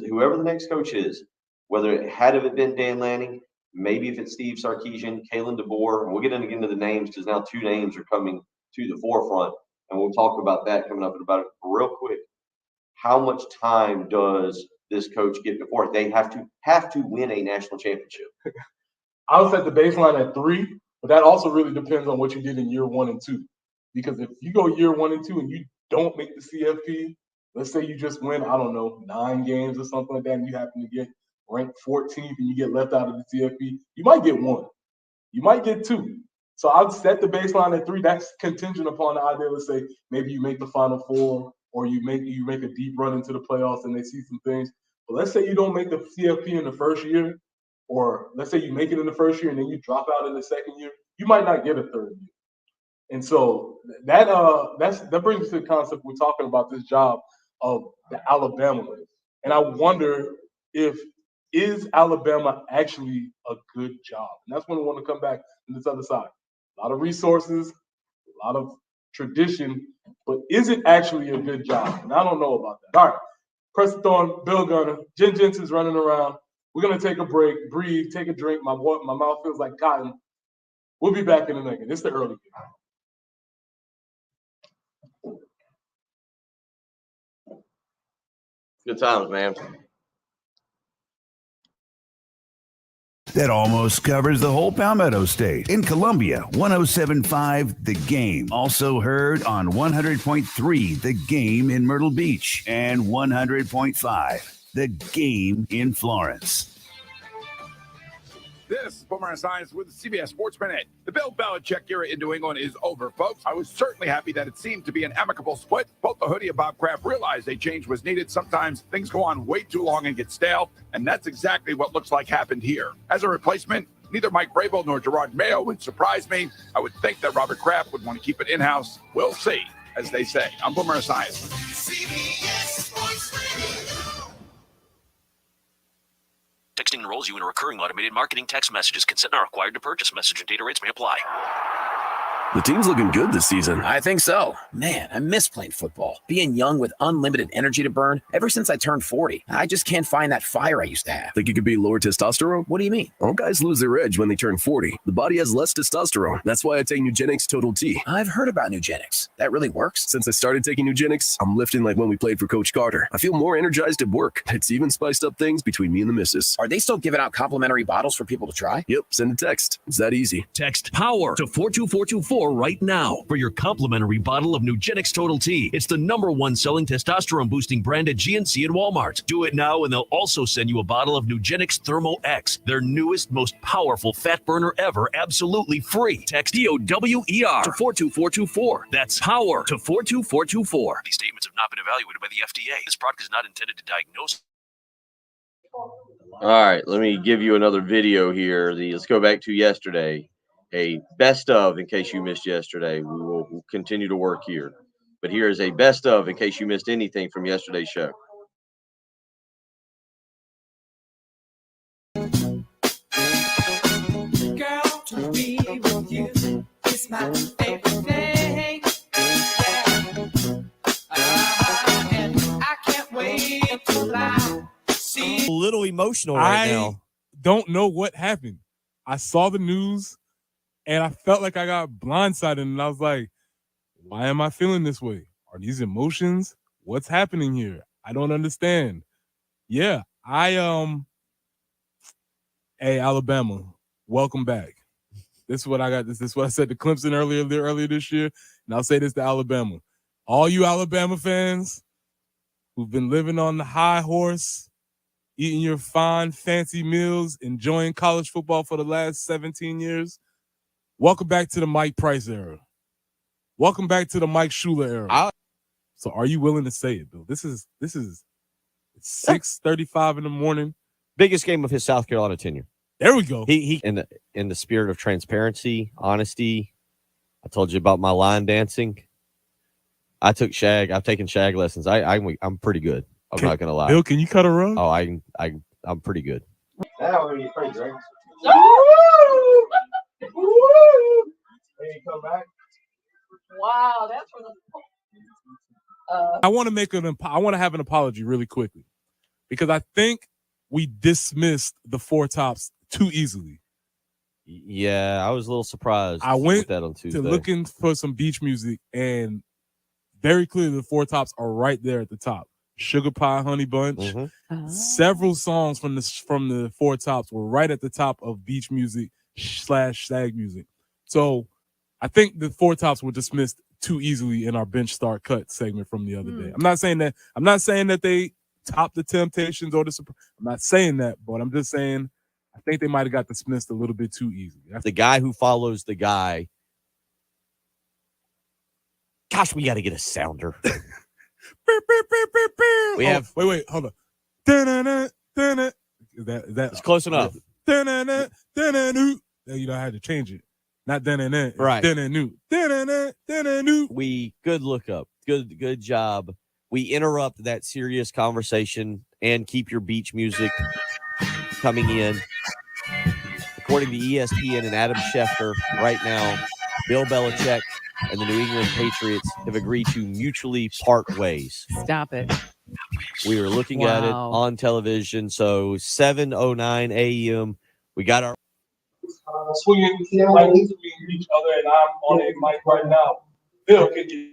Speaker 1: whoever the next coach is, whether it had it been Dan Lanning, maybe if it's Steve Sarkisian, Kalen DeBoer, and we'll get into the names because now 2 names are coming to the forefront, and we'll talk about that coming up in about real quick. How much time does this coach get before they have to win a national championship?
Speaker 9: I'll set the baseline at 3, but that also really depends on what you did in year 1 and 2. Because if you go year 1 and 2 and you don't make the CFP, let's say you just win, 9 games or something like that, and you happen to get ranked 14th and you get left out of the CFP, you might get 1. You might get 2. So I'd set the baseline at 3. That's contingent upon the idea, let's say maybe you make the Final Four or you make a deep run into the playoffs and they see some things. But let's say you don't make the CFP in the first year, or let's say you make it in the first year and then you drop out in the second year, you might not get a third year. And so that brings us to the concept we're talking about, this job of the Alabama way. And I wonder is Alabama actually a good job? And that's when we want to come back to this other side. A lot of resources, a lot of tradition, but is it actually a good job? And I don't know about that. All right, Preston Thorne, Bill Gunner, Jen Jensen's running around. We're going to take a break, breathe, take a drink. My mouth feels like cotton. We'll be back in a minute. It's the early game.
Speaker 1: Good times, man.
Speaker 7: That almost covers the whole Palmetto State. In Columbia, 107.5 The Game. Also heard on 100.3 The Game in Myrtle Beach and 100.5 The Game in Florence.
Speaker 11: This is Boomer Science with CBS Sports Minute. The Bill Belichick era in New England is over, folks. I was certainly happy that it seemed to be an amicable split. Both the Hoodie and Bob Kraft realized a change was needed. Sometimes things go on way too long and get stale, and that's exactly what looks like happened here. As a replacement, neither Mike Vrabel nor Gerard Mayo would surprise me. I would think that Robert Kraft would want to keep it in-house. We'll see, as they say. I'm Boomer Science. CBS Sports Radio.
Speaker 12: Texting enrolls you in a recurring automated marketing text messages. Consent not required to purchase. Message and data rates may apply.
Speaker 13: The team's looking good this season.
Speaker 14: I think so. Man, I miss playing football. Being young with unlimited energy to burn. Ever since I turned 40, I just can't find that fire I used to have.
Speaker 13: Think it could be lower testosterone?
Speaker 14: What do you mean?
Speaker 13: All guys lose their edge when they turn 40. The body has less testosterone. That's why I take Nugenix Total T.
Speaker 14: I've heard about Nugenix. That really works?
Speaker 13: Since I started taking Nugenix, I'm lifting like when we played for Coach Carter. I feel more energized at work. It's even spiced up things between me and the missus.
Speaker 14: Are they still giving out complimentary bottles for people to try?
Speaker 13: Yep, send a text. It's that easy.
Speaker 15: Text POWER to 42424 store right now for your complimentary bottle of Nugenix Total T. It's the #1 selling testosterone boosting brand at GNC and Walmart. Do it now and they'll also send you a bottle of Nugenix Thermo X, their newest, most powerful fat burner ever, absolutely free. Text DOWER to 42424. That's power to 42424.
Speaker 12: These statements have not been evaluated by the FDA. This product is not intended to diagnose.
Speaker 1: All right, let me give you another video here. Let's go back to yesterday. A best of, in case you missed yesterday. We'll continue to work here. But here is a best of, in case you missed anything from yesterday's show.
Speaker 3: Girl, to be with you is my favorite thing. Yeah. And I can't wait till I see.
Speaker 4: A little emotional
Speaker 2: I
Speaker 4: now.
Speaker 2: don't know what happened. I saw the news and I felt like I got blindsided, and I was like, why am I feeling this way? Are these emotions? What's happening here? I don't understand. Yeah, hey, Alabama, welcome back. This is what I got. This is what I said to Clemson earlier this year, and I'll say this to Alabama. All you Alabama fans who've been living on the high horse, eating your fine, fancy meals, enjoying college football for the last 17 years, welcome back to the Mike Price era. Welcome back to the Mike Shula era. So are you willing to say it, Bill? This is 6:35 in the morning.
Speaker 4: Biggest game of his South Carolina tenure.
Speaker 2: There we go.
Speaker 4: He in the spirit of transparency, honesty. I told you about my line dancing. I've taken Shag lessons. I'm pretty good. I'm not gonna lie.
Speaker 2: Bill, can you cut a rug?
Speaker 4: Oh, I'm pretty good.
Speaker 9: Now we're crazy, right? Come back.
Speaker 5: Wow, that's for the.
Speaker 2: I want to have an apology really quickly, because I think we dismissed the Four Tops too easily.
Speaker 4: Yeah, I was a little surprised.
Speaker 2: I went
Speaker 4: with that on Tuesday.
Speaker 2: to looking for some beach music, and very clearly the Four Tops are right there at the top. Sugar Pie Honey Bunch.
Speaker 4: Mm-hmm.
Speaker 2: Several songs from the Four Tops were right at the top of beach music / stag music. So I think the Four Tops were dismissed too easily in our bench start cut segment from the other day. I'm not saying that they topped the Temptations or I'm not saying that, but I'm just saying I think they might have got dismissed a little bit too easily.
Speaker 4: The guy who follows the guy. Gosh, we got to get a sounder. We have.
Speaker 2: Wait, hold on. Is that
Speaker 4: it's close enough.
Speaker 2: You know, I had to change it. Not
Speaker 4: right.
Speaker 2: We
Speaker 4: good look up. Good job. We interrupt that serious conversation and keep your beach music coming in. According to ESPN and Adam Schefter, right now, Bill Belichick and the New England Patriots have agreed to mutually part ways.
Speaker 16: Stop it.
Speaker 4: We were looking at it on television. So 7:09 a.m. We got our
Speaker 9: Swinging right into each other, and I'm on a mic right now. Bill, can you?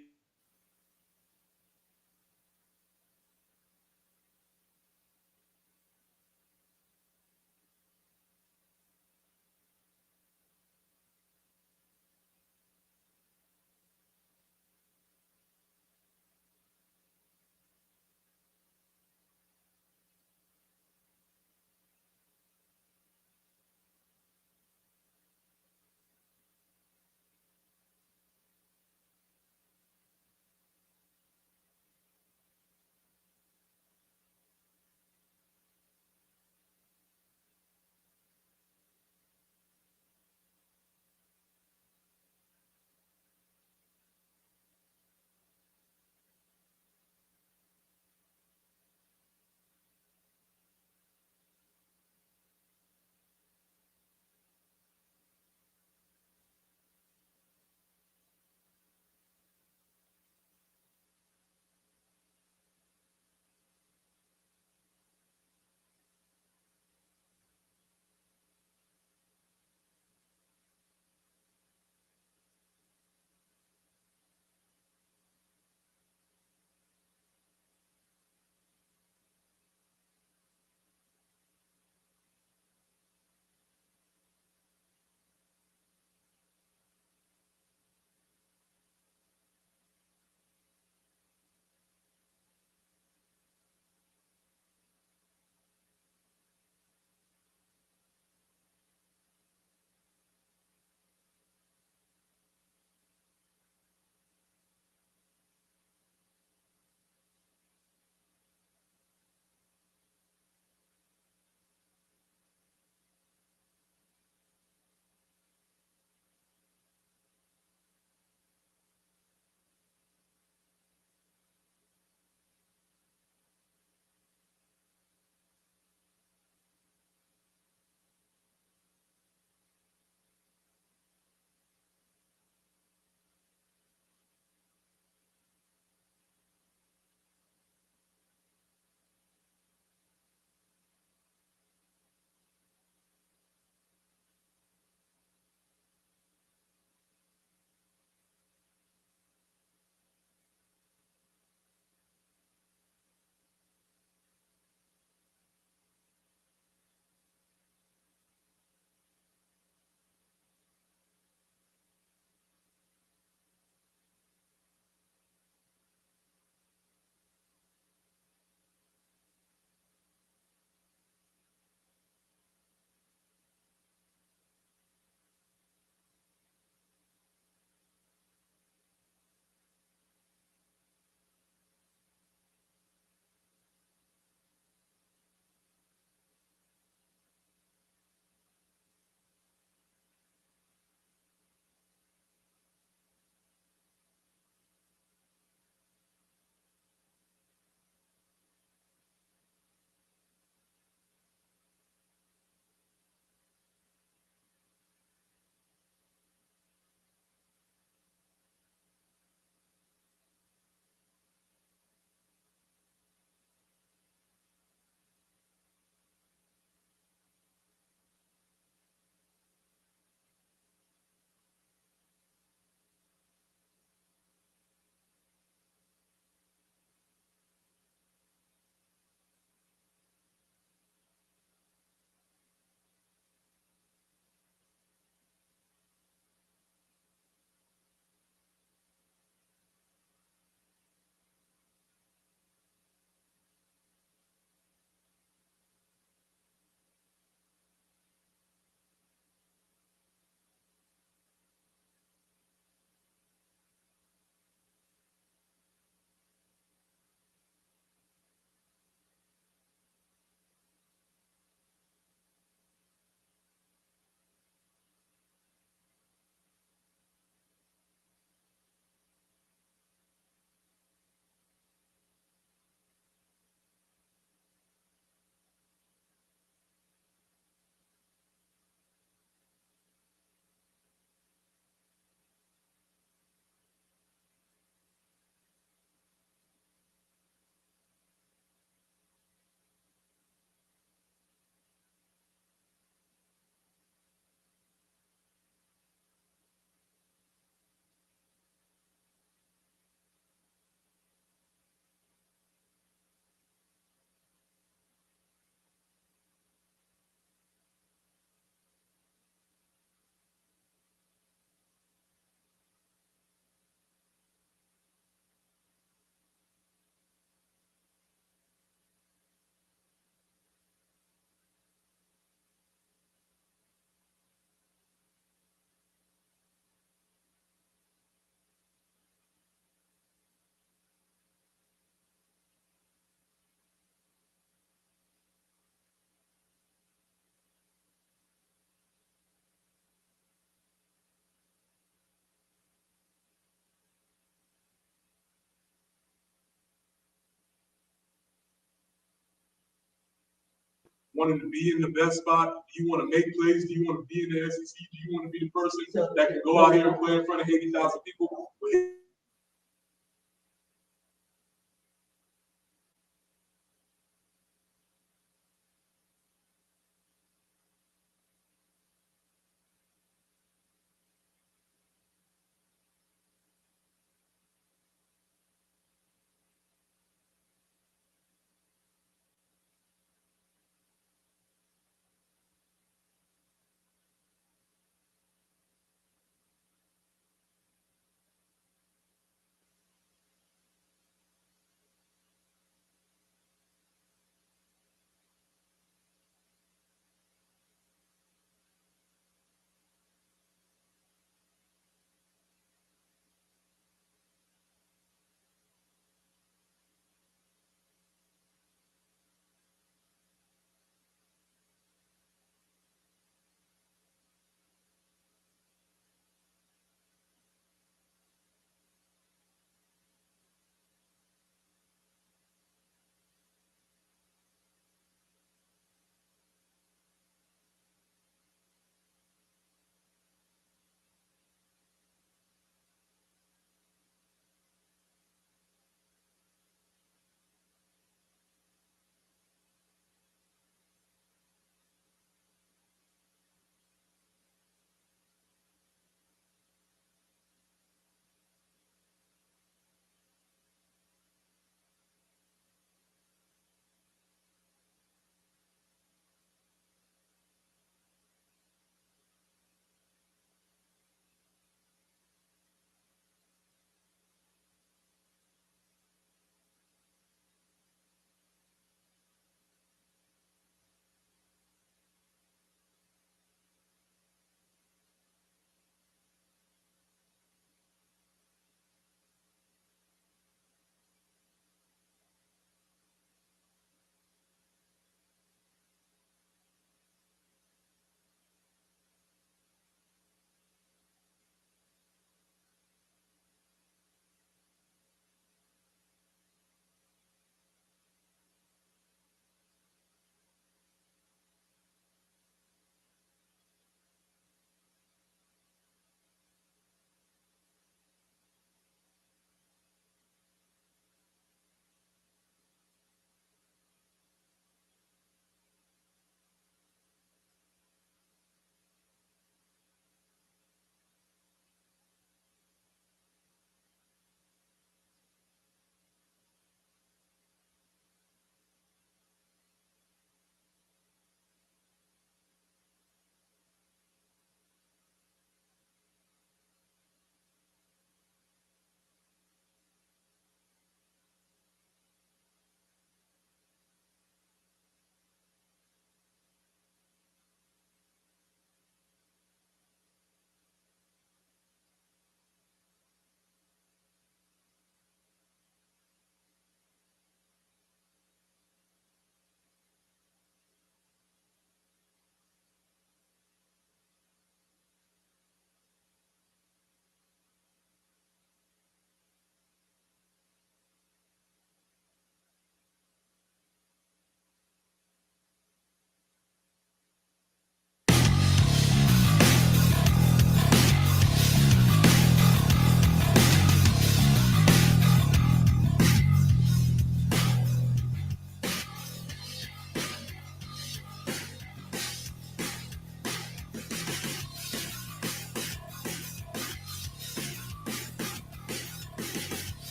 Speaker 9: wanting to be in the best spot? Do you want to make plays? Do you want to be in the SEC? Do you want to be the person that can go out here and play in front of 80,000 people?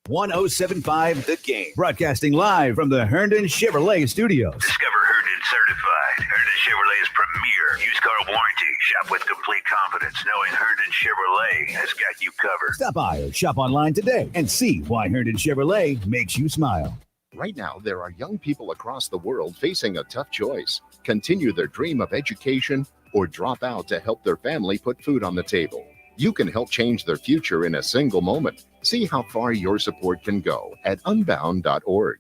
Speaker 7: 1075 The Game. Broadcasting live from the Herndon Chevrolet Studios.
Speaker 8: Discover Herndon Certified, Herndon Chevrolet's premier used car warranty. Shop with complete confidence knowing Herndon Chevrolet has got you covered.
Speaker 7: Stop by or shop online today and see why Herndon Chevrolet makes you smile.
Speaker 16: Right now, there are young people across the world facing a tough choice. Continue their dream of education or drop out to help their family put food on the table. You can help change their future in a single moment. See how far your support can go at unbound.org.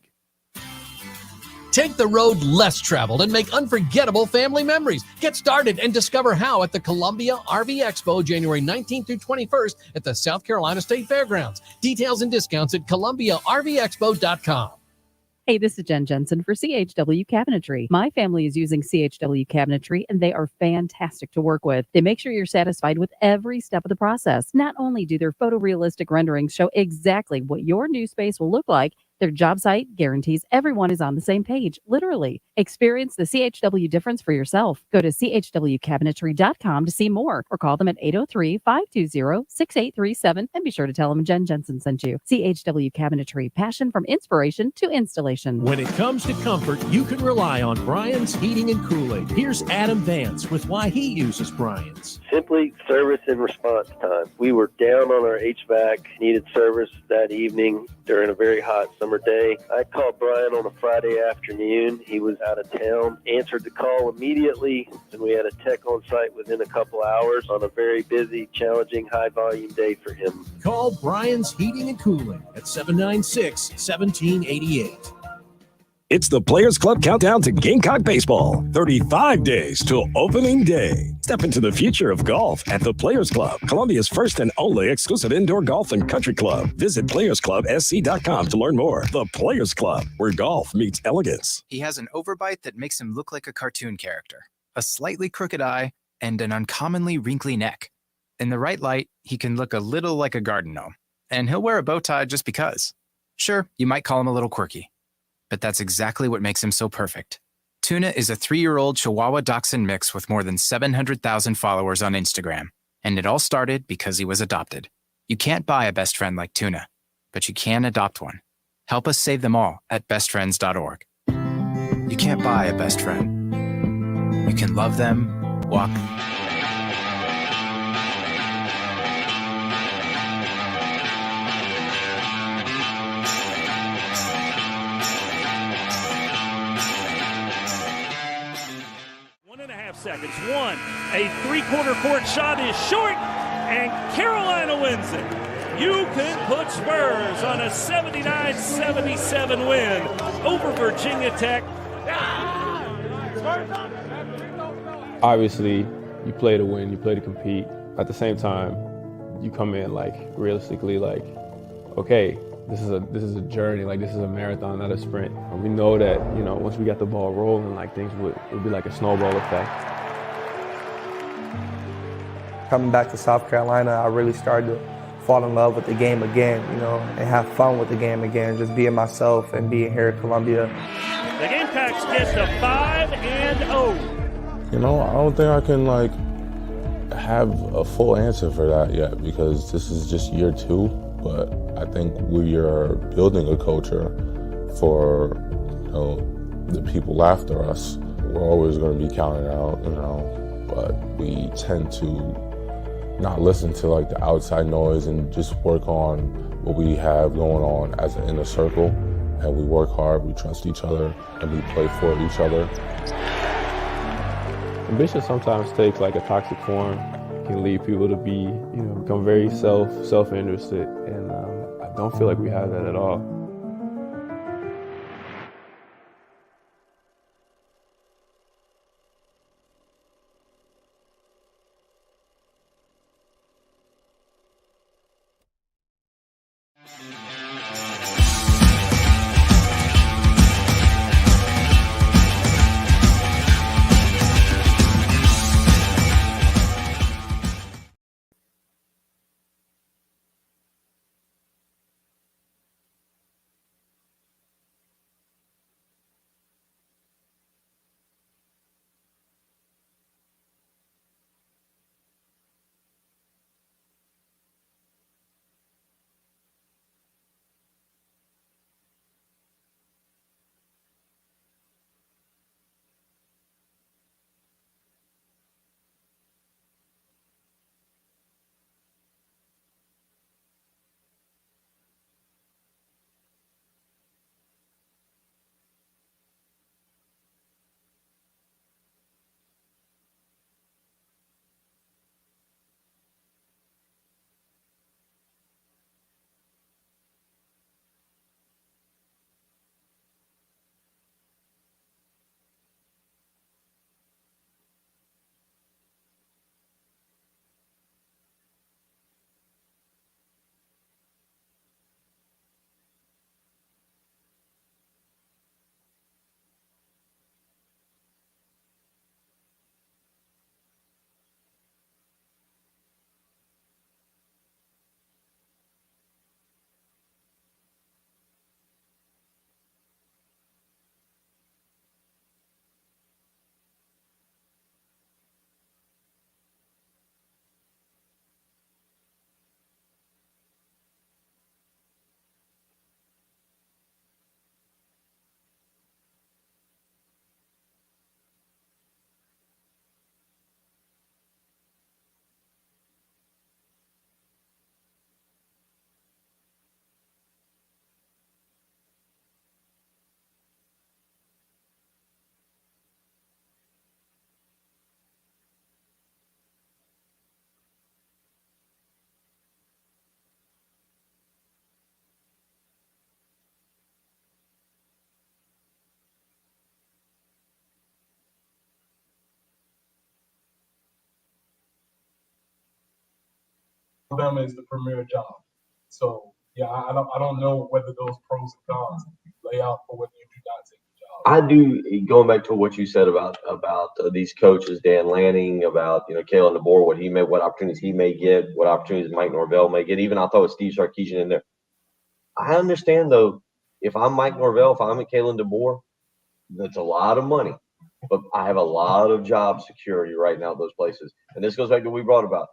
Speaker 17: Take the road less traveled and make unforgettable family memories. Get started and discover how at the Columbia RV Expo, January 19th through 21st at the South Carolina State Fairgrounds. Details and discounts at ColumbiaRVExpo.com.
Speaker 18: Hey, this is Jen Jensen for CHW Cabinetry. My family is using CHW Cabinetry, and they are fantastic to work with. They make sure you're satisfied with every step of the process. Not only do their photorealistic renderings show exactly what your new space will look like, their job site guarantees everyone is on the same page, literally. Experience the CHW difference for yourself. Go to chwcabinetry.com to see more or call them at 803-520-6837 and be sure to tell them Jen Jensen sent you. CHW Cabinetry, passion from inspiration to installation.
Speaker 15: When it comes to comfort, you can rely on Brian's Heating and Cooling. Here's Adam Vance with why he uses Brian's.
Speaker 19: Simply service and response time. We were down on our HVAC, needed service that evening during a very hot summer day. I called Brian on a Friday afternoon. He was out of town, answered the call immediately, and we had a tech on site within a couple hours on a very busy, challenging, high-volume day for him.
Speaker 15: Call Brian's Heating and Cooling at 796-1788.
Speaker 20: It's the Players Club countdown to Gamecock baseball. 35 days till opening day. Step into the future of golf at the Players Club, Columbia's first and only exclusive indoor golf and country club. Visit playersclubsc.com to learn more. The Players Club, where golf meets elegance.
Speaker 21: He has an overbite that makes him look like a cartoon character, a slightly crooked eye, and an uncommonly wrinkly neck. In the right light, he can look a little like a garden gnome, and he'll wear a bow tie just because. Sure, you might call him a little quirky, but that's exactly what makes him so perfect. Tuna is a 3-year-old Chihuahua Dachshund mix with more than 700,000 followers on Instagram, and it all started because he was adopted. You can't buy a best friend like Tuna, but you can adopt one. Help us save them all at bestfriends.org. You can't buy a best friend. You can love them, walk.
Speaker 22: Seconds. One, a three-quarter court shot is short, and Carolina wins it. You can put Spurs on a 79-77 win over Virginia Tech.
Speaker 23: Obviously, you play to win, you play to compete. At the same time, you come in like realistically like, okay, this is a journey, like this is a marathon, not a sprint. And we know that, you know, once we got the ball rolling, like things would be like a snowball effect.
Speaker 24: Coming back to South Carolina, I really started to fall in love with the game again, you know, and have fun with the game again, just being myself and being here at Columbia.
Speaker 22: The Gamecocks get to 5-0.
Speaker 25: You know, I don't think I can like have a full answer for that yet because this is just year 2. But I think we are building a culture for, you know, the people after us. We're always going to be counted out, you know, but we tend to not listen to like the outside noise and just work on what we have going on as an inner circle. And we work hard, we trust each other, and we play for each other.
Speaker 23: Ambition sometimes takes like a toxic form. It can lead people to be, you know, become very self-interested, and I don't feel like we have that at all.
Speaker 9: Alabama is the premier job. So yeah, I don't know whether those pros and cons lay out for whether you do not take the job.
Speaker 1: I do. Going back to what you said about these coaches, Dan Lanning, about Kalen DeBoer, what opportunities he may get, what opportunities Mike Norvell may get. Even I thought with Steve Sarkisian in there. I understand though, if I'm Mike Norvell, if I'm at Kalen DeBoer, that's a lot of money, but I have a lot of job security right now at those places. And this goes back to what we brought about.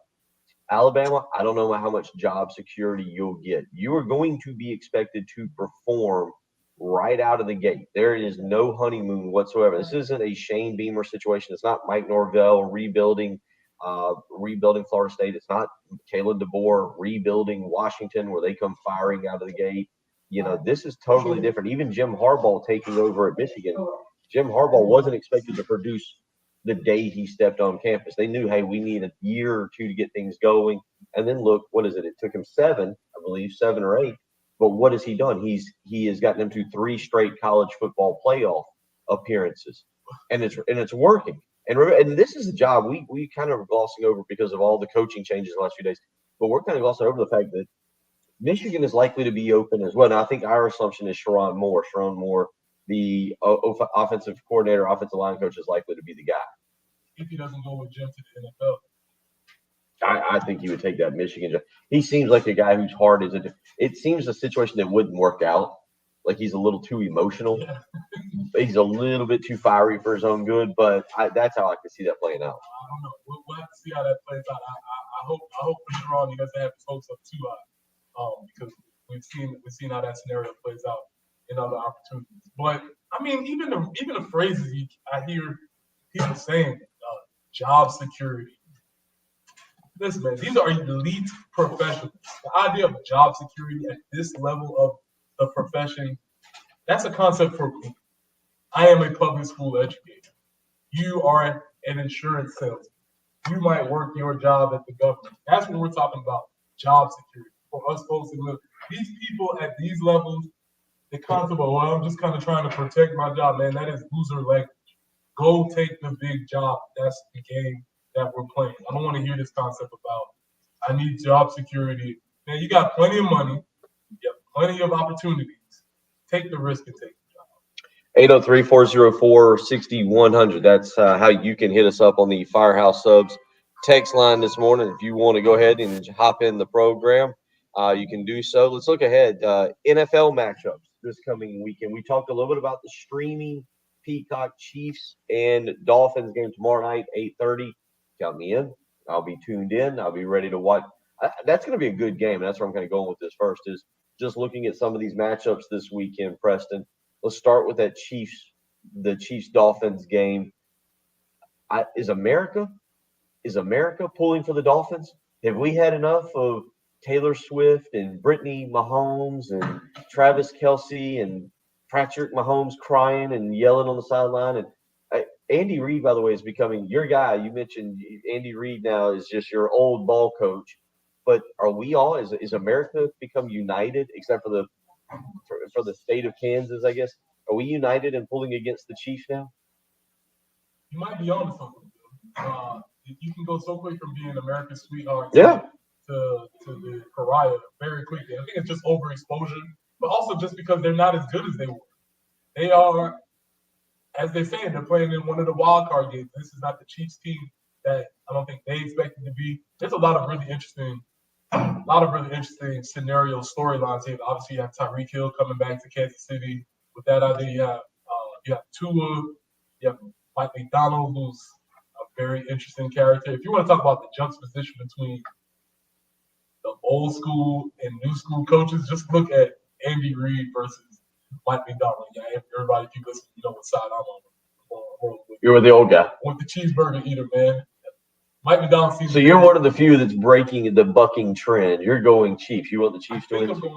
Speaker 1: Alabama, I don't know how much job security you'll get. You are going to be expected to perform right out of the gate. There is no honeymoon whatsoever. This isn't a Shane Beamer situation. It's not Mike Norvell rebuilding Florida State. It's not Kalen DeBoer rebuilding Washington where they come firing out of the gate. This is totally different. Even Jim Harbaugh taking over at Michigan, Jim Harbaugh wasn't expected to produce the day he stepped on campus. They knew, hey, we need a year or two to get things going. And then look, what is it? It took him 7 or 8. But what has he done? He has gotten them to 3 straight college football playoff appearances, and it's working. And this is a job we kind of are glossing over because of all the coaching changes in the last few days. But we're kind of glossing over the fact that Michigan is likely to be open as well. Now, I think our assumption is Sharon Moore, the offensive coordinator, offensive line coach, is likely to be the guy.
Speaker 9: If he doesn't go with Jim to the NFL.
Speaker 1: I think he would take that Michigan job. He seems like a guy whose heart is it seems a situation that wouldn't work out. Like he's a little too emotional. Yeah. He's a little bit too fiery for his own good, but that's how I can see that playing out.
Speaker 9: I don't know. We'll have to see how that plays out. I hope later on he doesn't have his hopes up too high, because we've seen how that scenario plays out in other opportunities. But I mean, even the phrases I hear people saying, job security. Listen, man, these are elite professionals. The idea of job security at this level of the profession, that's a concept for me. I am a public school educator. You are an insurance salesman. You might work your job at the government. That's what we're talking about, job security. For us folks that live, these people at these levels, the concept of, well, I'm just kind of trying to protect my job, man, that is loser language. Go take the big job. That's the game that we're playing. I don't want to hear this concept about, I need job security. Man, you got plenty of money. You have plenty of opportunities. Take the risk and take the job.
Speaker 1: 803-404-6100. That's how you can hit us up on the Firehouse Subs text line this morning. If you want to go ahead and hop in the program, you can do so. Let's look ahead. NFL matchups this coming weekend. We talked a little bit about the streaming Peacock Chiefs and Dolphins game tomorrow night, 8:30. Count me in. I'll be tuned in. I'll be ready to watch. That's going to be a good game. And that's where I'm kind of going with this first, is just looking at some of these matchups this weekend, Preston. Let's start with that the Chiefs-Dolphins game. Is America pulling for the Dolphins? Have we had enough of Taylor Swift and Brittany Mahomes and Travis Kelce and Patrick Mahomes crying and yelling on the sideline? And Andy Reid, by the way, is becoming your guy. You mentioned Andy Reid now is just your old ball coach. But are we all, is America become united, except for the state of Kansas, I guess? Are we united in pulling against the Chiefs now?
Speaker 9: You might be on to something. You can go so quick from being America's sweetheart
Speaker 1: to
Speaker 9: the pariah very quickly. I think it's just overexposure, but also just because they're not as good as they were. They are, as they're saying, they're playing in one of the wild card games. This is not the Chiefs team that I don't think they expected to be. There's a lot of really interesting scenario storylines here. Obviously, you have Tyreek Hill coming back to Kansas City. With that idea, you have Tua, you have Mike McDonald, who's a very interesting character. If you want to talk about the juxtaposition between the old school and new school coaches, just look at Andy Reid versus Mike McDonald. Yeah, everybody, if you listen, you know what side I'm on.
Speaker 1: You're with the old guy.
Speaker 9: With the cheeseburger eater, man. Mike McDonald seems.
Speaker 1: So you're one of the few that's breaking the bucking trend. You're going Chiefs. You want the Chiefs to win?
Speaker 9: I think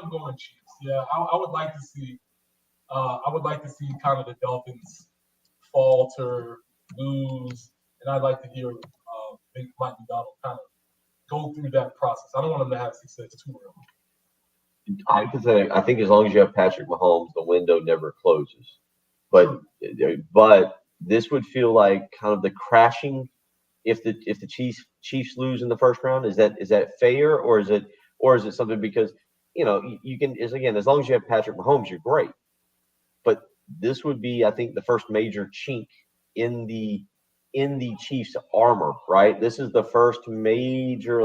Speaker 9: I'm going Chiefs. Yeah, I would like to see. I would like to see kind of the Dolphins falter, lose, and I'd like to hear Mike McDonald kind of go through that process. I don't want him to have success too early.
Speaker 1: I think as long as you have Patrick Mahomes, the window never closes. But this would feel like kind of the crashing if the Chiefs lose in the first round? Is that fair, or is it something because you can as long as you have Patrick Mahomes, you're great. But this would be, I think, the first major chink in the Chiefs' armor, right? This is the first major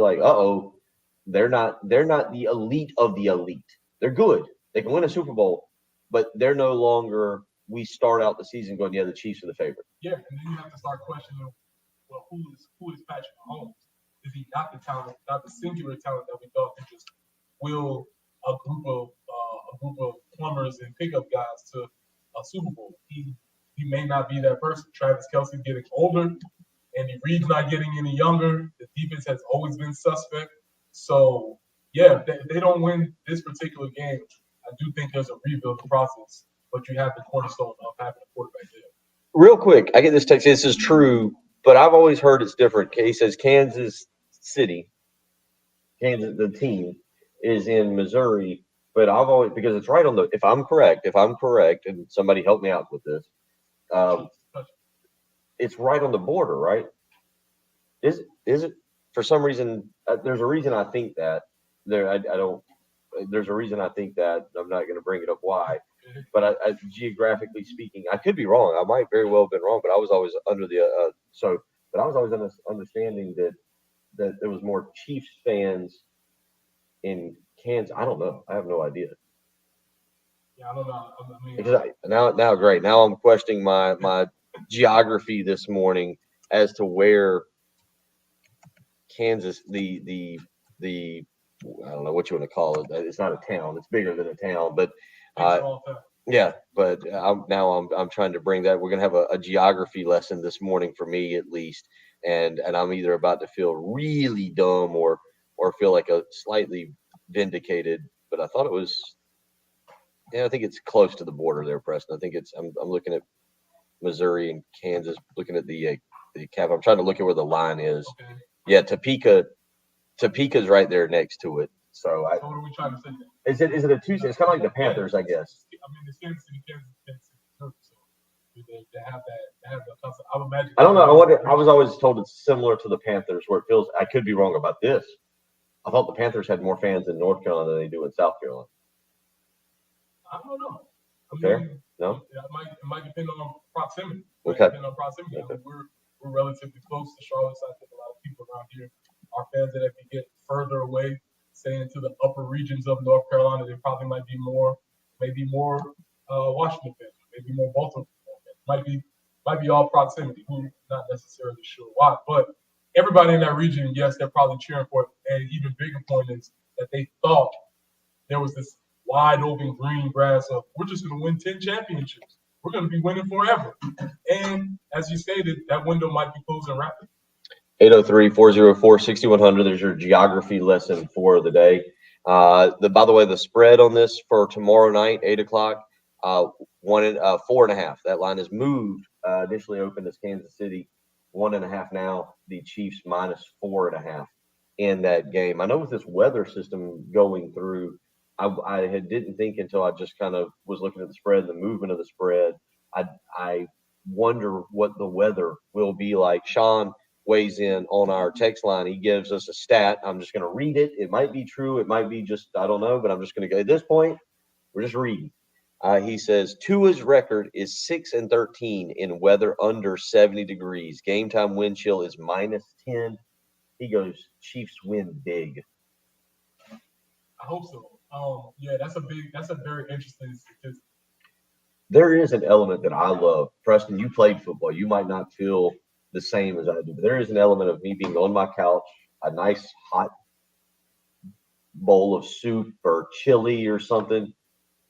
Speaker 1: they're not the elite of the elite. They're good. They can win a Super Bowl, but they're no longer. We start out the season going, the Chiefs are the favorite.
Speaker 9: Yeah, and then you have to start questioning, well, who is Patrick Mahomes? Is he not the talent, not the singular talent that we thought could just will a group of plumbers and pickup guys to a Super Bowl? He may not be that person. Travis Kelce getting older, Andy Reid's not getting any younger. The defense has always been suspect. So yeah, if they don't win this particular game, I do think there's a rebuild process. But you have the cornerstone of having a quarterback there.
Speaker 1: Real quick, I get this text. This is true, but I've always heard it's different. He says Kansas City, the team is in Missouri, but I've always, because it's right on the. If I'm correct, and somebody help me out with this, it's right on the border, right? Is it? For some reason, there's a reason I think that. I don't. There's a reason I think that. I'm not going to bring it up why. But I, geographically speaking, I could be wrong. I might very well have been wrong, but I was always under the But I was always understanding that there was more Chiefs fans in Kansas. I don't know. I have no idea.
Speaker 9: Yeah, I don't know. I mean,
Speaker 1: Because now, great. Now I'm questioning my geography this morning as to where Kansas, the I don't know what you want to call it. It's not a town. It's bigger than a town, but. Yeah, but I'm trying to bring that. We're gonna have a geography lesson this morning for me at least, and I'm either about to feel really dumb or feel like a slightly vindicated. But I thought it was. Yeah, I think it's close to the border there, Preston. I think it's. I'm looking at Missouri and Kansas, looking at the cap. I'm trying to look at where the line is. Okay. Yeah, Topeka's right there next to it. So
Speaker 9: what are we trying to say?
Speaker 1: Is it a Tuesday? It's kind of like the Panthers, I guess.
Speaker 9: I mean, it's Kansas City, so they have that. They have the concept. I would imagine.
Speaker 1: I don't know. I was always told it's similar to the Panthers, where it feels. I could be wrong about this. I thought the Panthers had more fans in North Carolina than they do in South Carolina.
Speaker 9: I don't know.
Speaker 1: Fair? No.
Speaker 9: It might depend on proximity.
Speaker 1: Okay.
Speaker 9: Depend on proximity. Okay. I mean, we're relatively close to Charlotte, so I think a lot of people around here are fans that if you get further away, say into the upper regions of North Carolina, there probably might be more Washington fans, maybe more Baltimore fans. Might be all proximity. We're not necessarily sure why, but everybody in that region, yes, they're probably cheering for it. And even bigger point is that they thought there was this wide open green grass of we're just going to win 10 championships. We're going to be winning forever. And as you stated, that window might be closing rapidly. 803-404-6100. There's your geography lesson for the day. By the way, the spread on this for tomorrow night, 8:00, 4.5. That line is moved. Initially opened as Kansas City, 1.5 now. The Chiefs -4.5 in that game. I know with this weather system going through, I didn't think until I just kind of was looking at the spread, the movement of the spread. I wonder what the weather will be like. Sean weighs in on our text line. He gives us a stat. I'm just going to read it. It might be true. It might be just, I don't know, but I'm just going to go at this point. We're just reading. He says Tua's record is 6-13 in weather under 70 degrees. Game time wind chill is -10. He goes, Chiefs win big. I hope so. Yeah, that's a very interesting statistic.
Speaker 1: There is an element that I love. Preston, you played football. You might not feel the same as I do, but there is an element of me being on my couch, a nice hot bowl of soup or chili or something,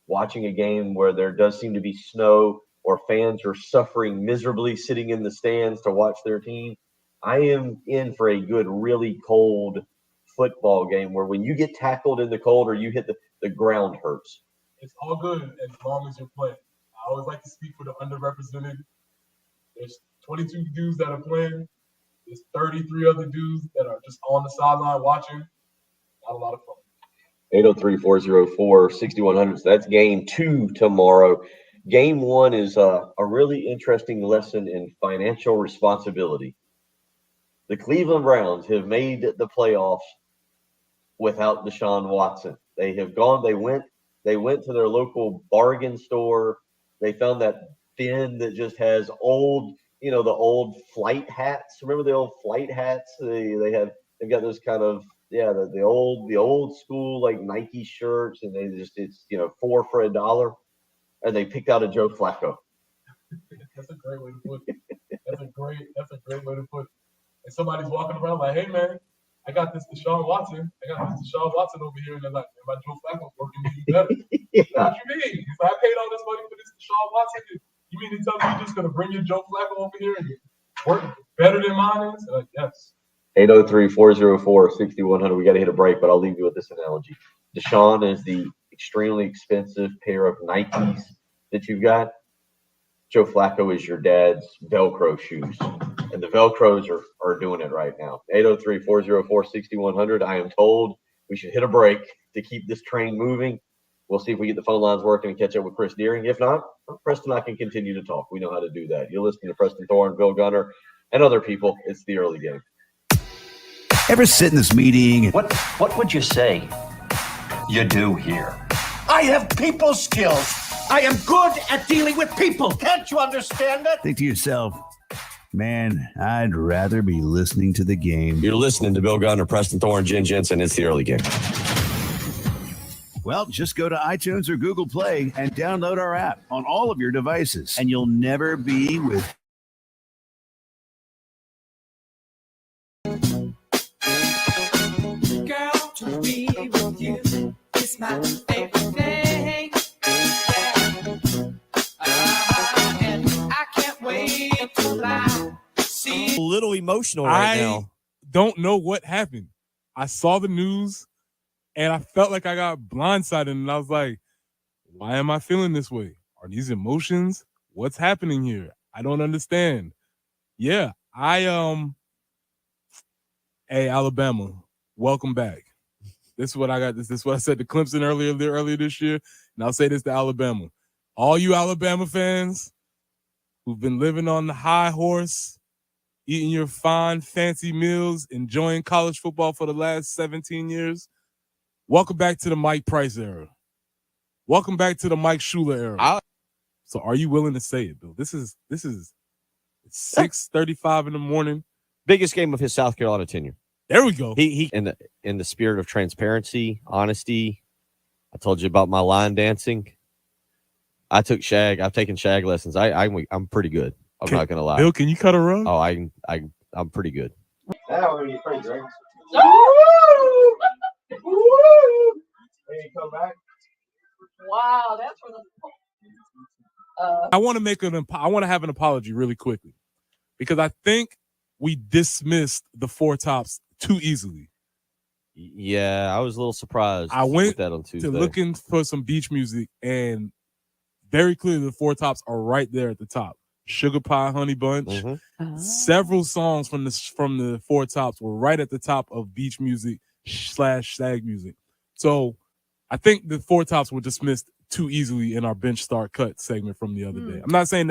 Speaker 1: watching a game where there does seem to be snow or fans are suffering miserably sitting in the stands to watch their team. I am in for a good, really cold football game where when you get tackled in the cold or you hit the ground hurts.
Speaker 9: It's all good as long as you're playing. I always like to speak for the underrepresented. There's 22 dudes that are playing. There's 33 other dudes that are just on the sideline watching. Not a lot of fun.
Speaker 1: 803-404-6100. So that's game 2 tomorrow. Game 1 is a really interesting lesson in financial responsibility. The Cleveland Browns have made the playoffs without Deshaun Watson. They have gone. They went to their local bargain store. They found that bin that just has old, the old flight hats. Remember the old flight hats? They've got those kind of the old school like Nike shirts, and it's $4 for $1, and they picked out a Joe Flacco.
Speaker 9: That's a great way to put it. That's a great way to put it. And somebody's walking around like, hey man, I got this Deshaun Watson over here, and they're like, my Joe Flacco's working even better.
Speaker 1: Yeah.
Speaker 9: What you mean? He's like, I paid all this money for this Deshaun Watson. You mean to tell me you're just gonna bring your Joe Flacco over here and work better than mine is? Like, yes.
Speaker 1: 803-404-6100. We got to hit a break, but I'll leave you with this analogy. Deshaun is the extremely expensive pair of Nikes that you've got. Joe Flacco is your dad's Velcro shoes, and the Velcros are doing it right now. 803-404-6100. I am told we should hit a break to keep this train moving. We'll see if we get the phone lines working and catch up with Chris Deering. If not, Preston and I can continue to talk. We know how to do that. You're listening to Preston Thorne, Bill Gunner, and other people. It's the early game.
Speaker 7: Ever sit in this meeting?
Speaker 6: What would you say you do here? I have people skills. I am good at dealing with people. Can't you understand it?
Speaker 7: Think to yourself, man, I'd rather be listening to the game.
Speaker 4: You're listening to Bill Gunner, Preston Thorne, Jen Jensen. It's the early game.
Speaker 7: Well, just go to iTunes or Google Play and download our app on all of your devices, and you'll never be with.
Speaker 3: Girl, to be with you is my favorite thing. And I can't wait till I see.
Speaker 4: A little emotional right now.
Speaker 2: I don't know what happened. I saw the news and I felt like I got blindsided, and I was like, why am I feeling this way? Are these emotions? What's happening here? I don't understand. Yeah, hey, Alabama, welcome back. This is what I got. This is what I said to Clemson earlier this year, and I'll say this to Alabama. All you Alabama fans who've been living on the high horse, eating your fine, fancy meals, enjoying college football for the last 17 years, welcome back to the Mike Price era. Welcome back to the Mike Shula era. So are you willing to say it, Bill? This is 6:35 in the morning.
Speaker 4: Biggest game of his South Carolina tenure.
Speaker 2: There we go.
Speaker 4: He in the spirit of transparency, honesty. I told you about my line dancing. I've taken shag lessons. I'm pretty good. I'm not gonna lie.
Speaker 2: Bill, can you cut a rug?
Speaker 4: Oh, I'm pretty good.
Speaker 1: Now we're going to get crazy, right?
Speaker 9: Come back.
Speaker 5: Wow, that's for the.
Speaker 2: I want to have an apology really quickly, because I think we dismissed the Four Tops too easily.
Speaker 4: Yeah, I was a little surprised.
Speaker 2: I went
Speaker 4: with that on Tuesday.
Speaker 2: to looking for some beach music, and very clearly the Four Tops are right there at the top. Sugar Pie Honey Bunch.
Speaker 4: Mm-hmm.
Speaker 2: Several songs from the Four Tops were right at the top of beach music / shag music. So I think the Four Tops were dismissed too easily in our bench start cut segment from the other day. I'm not saying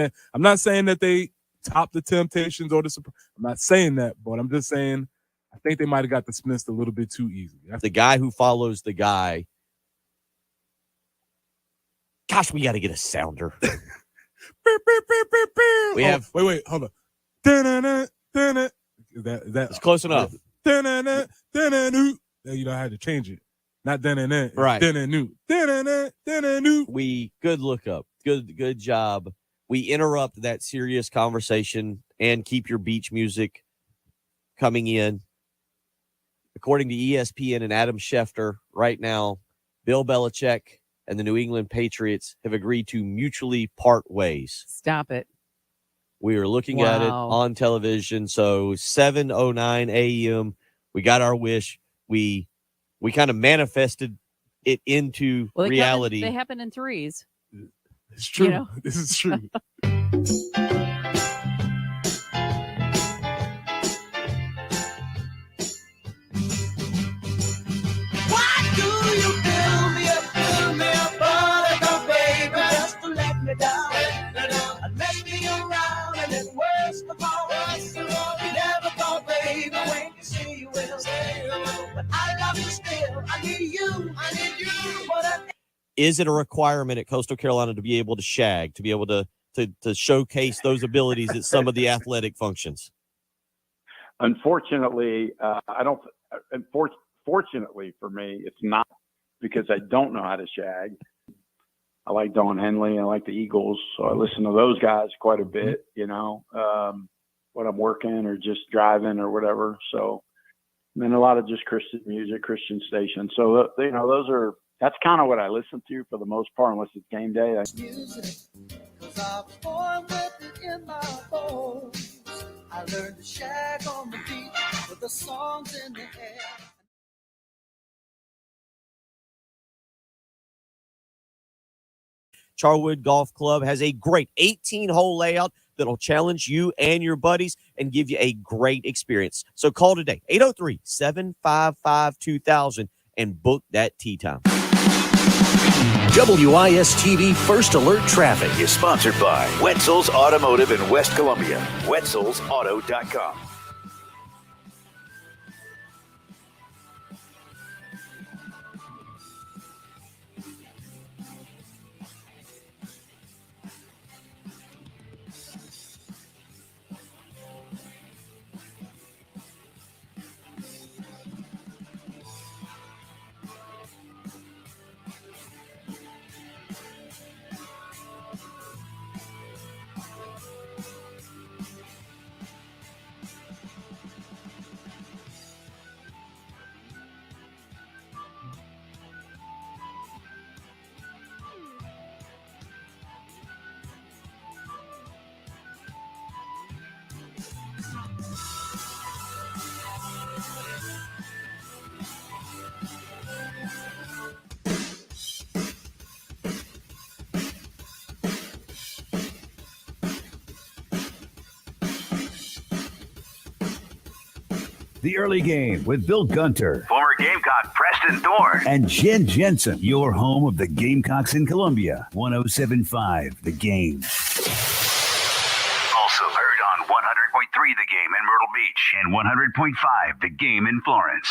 Speaker 2: that they topped the Temptations or I'm not saying that, but I'm just saying I think they might have got dismissed a little bit too easily.
Speaker 4: The guy who follows the guy. Gosh, we got to get a sounder. We have.
Speaker 2: Wait, hold on. Is that?
Speaker 4: It's close enough.
Speaker 2: You know, I had to change it. Not then
Speaker 4: right.
Speaker 2: Then
Speaker 4: We good look up. Good job. We interrupt that serious conversation and keep your beach music coming in. According to ESPN and Adam Schefter, right now, Bill Belichick and the New England Patriots have agreed to mutually part ways.
Speaker 18: Stop it.
Speaker 4: We are looking at it on television. So 7:09 a.m. We got our wish. We kind of manifested it into reality.
Speaker 18: They happen in threes.
Speaker 2: It's true.
Speaker 18: You know?
Speaker 2: This is true.
Speaker 3: Why do you fill me up, buttercup, baby, just to let me down? And mess me around, and then worst of all, you never thought, baby,
Speaker 4: Is it a requirement at Coastal Carolina to be able to shag, to be able to showcase those abilities at some of the athletic functions?
Speaker 10: Unfortunately, I don't. Fortunately for me, it's not, because I don't know how to shag. I like Don Henley. I like the Eagles, so I listen to those guys quite a bit. When I'm working or just driving or whatever. So, and then a lot of just Christian music, Christian stations. So that's kind of what I listen to for the most part, unless it's game day.
Speaker 3: Music, 'cause I was born with it in my bones. I learned to shag on the beach with the songs in the air.
Speaker 4: Charwood Golf Club has a great 18-hole layout that'll challenge you and your buddies and give you a great experience. So call today, 803-755-2000, and book that tee time.
Speaker 7: WIS-TV First Alert Traffic is sponsored by Wetzel's Automotive in West Columbia. Wetzel'sAuto.com. The Early Game with Bill Gunter.
Speaker 8: Former Gamecock Preston Thorne.
Speaker 7: And Jen Jensen, your home of the Gamecocks in Columbia. 107.5 The Game.
Speaker 8: Also heard on 100.3 The Game in Myrtle Beach and 100.5 The Game in Florence.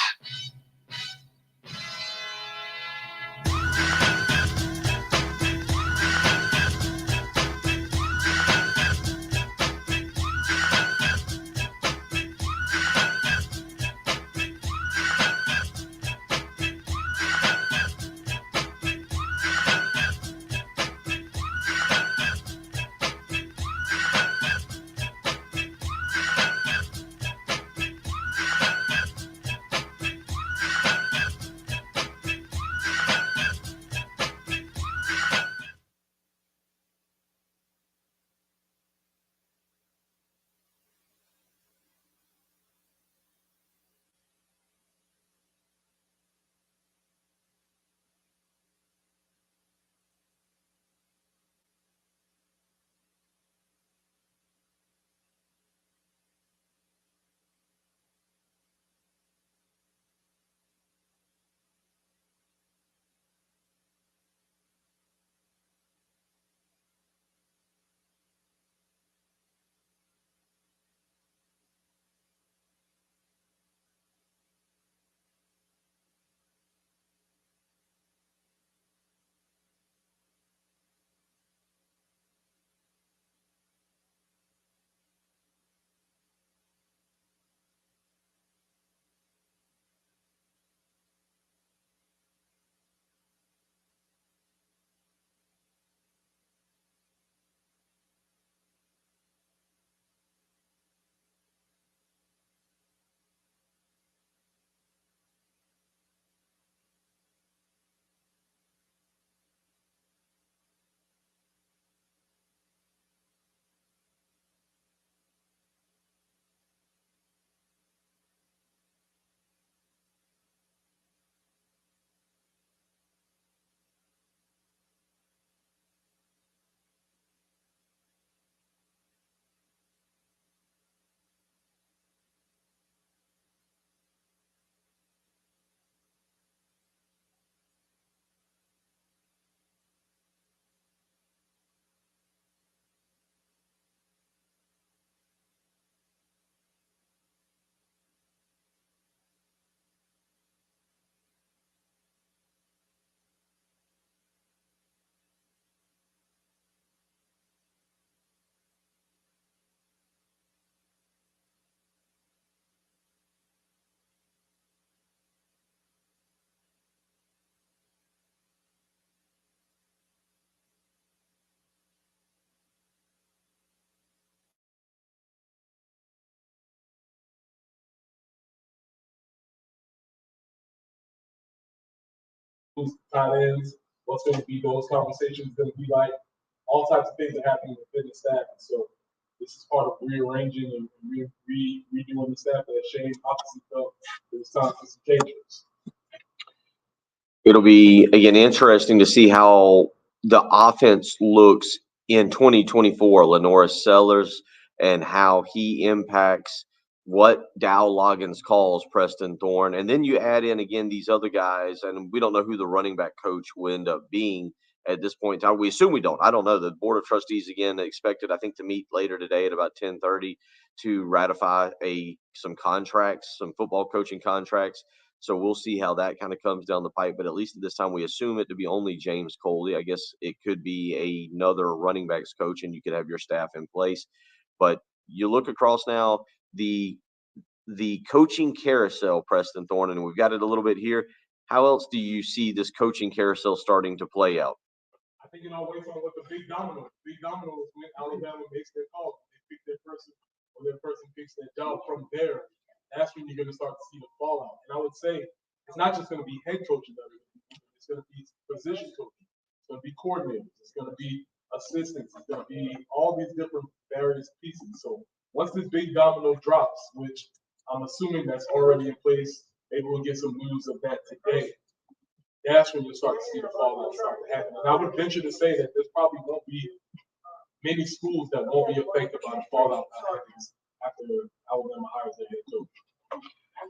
Speaker 9: who's tight ends, what's going to be those conversations going to be like, all types of things are happening within the staff. And so this is part of rearranging and redoing the staff that Shane obviously felt it was time for some changes.
Speaker 1: It'll be, again, interesting to see how the offense looks in 2024, Lenora Sellers, and how he impacts what Dow Loggins calls Preston Thorne. And then you add in, again, these other guys, and we don't know who the running back coach will end up being at this point in time. We assume we don't. I don't know. The Board of Trustees, again, expected, I think, to meet later today at about 10:30 to ratify some contracts, some football coaching contracts. So we'll see how that kind of comes down the pipe. But at least at this time, we assume it to be only James Coley. I guess it could be another running backs coach, and you could have your staff in place. But you look across now, the coaching carousel, Preston Thorne, and we've got it a little bit here. How else do you see this coaching carousel starting to play out?
Speaker 9: I think it all waits on what the big domino is when Alabama makes their call. They pick their person, or their person picks their job. From there, that's when you're going to start to see the fallout. And I would say it's not just going to be head coaches that are going to be moving. It's going to be position coaches. It's going to be coordinators. It's going to be assistants. It's going to be all these different various pieces. So once this big domino drops, which I'm assuming that's already in place, maybe we'll get some news of that today. That's when you'll start to see the fallout start to happen. And I would venture to say that there probably won't be many schools that won't be affected by the fallout after Alabama hires their head coach.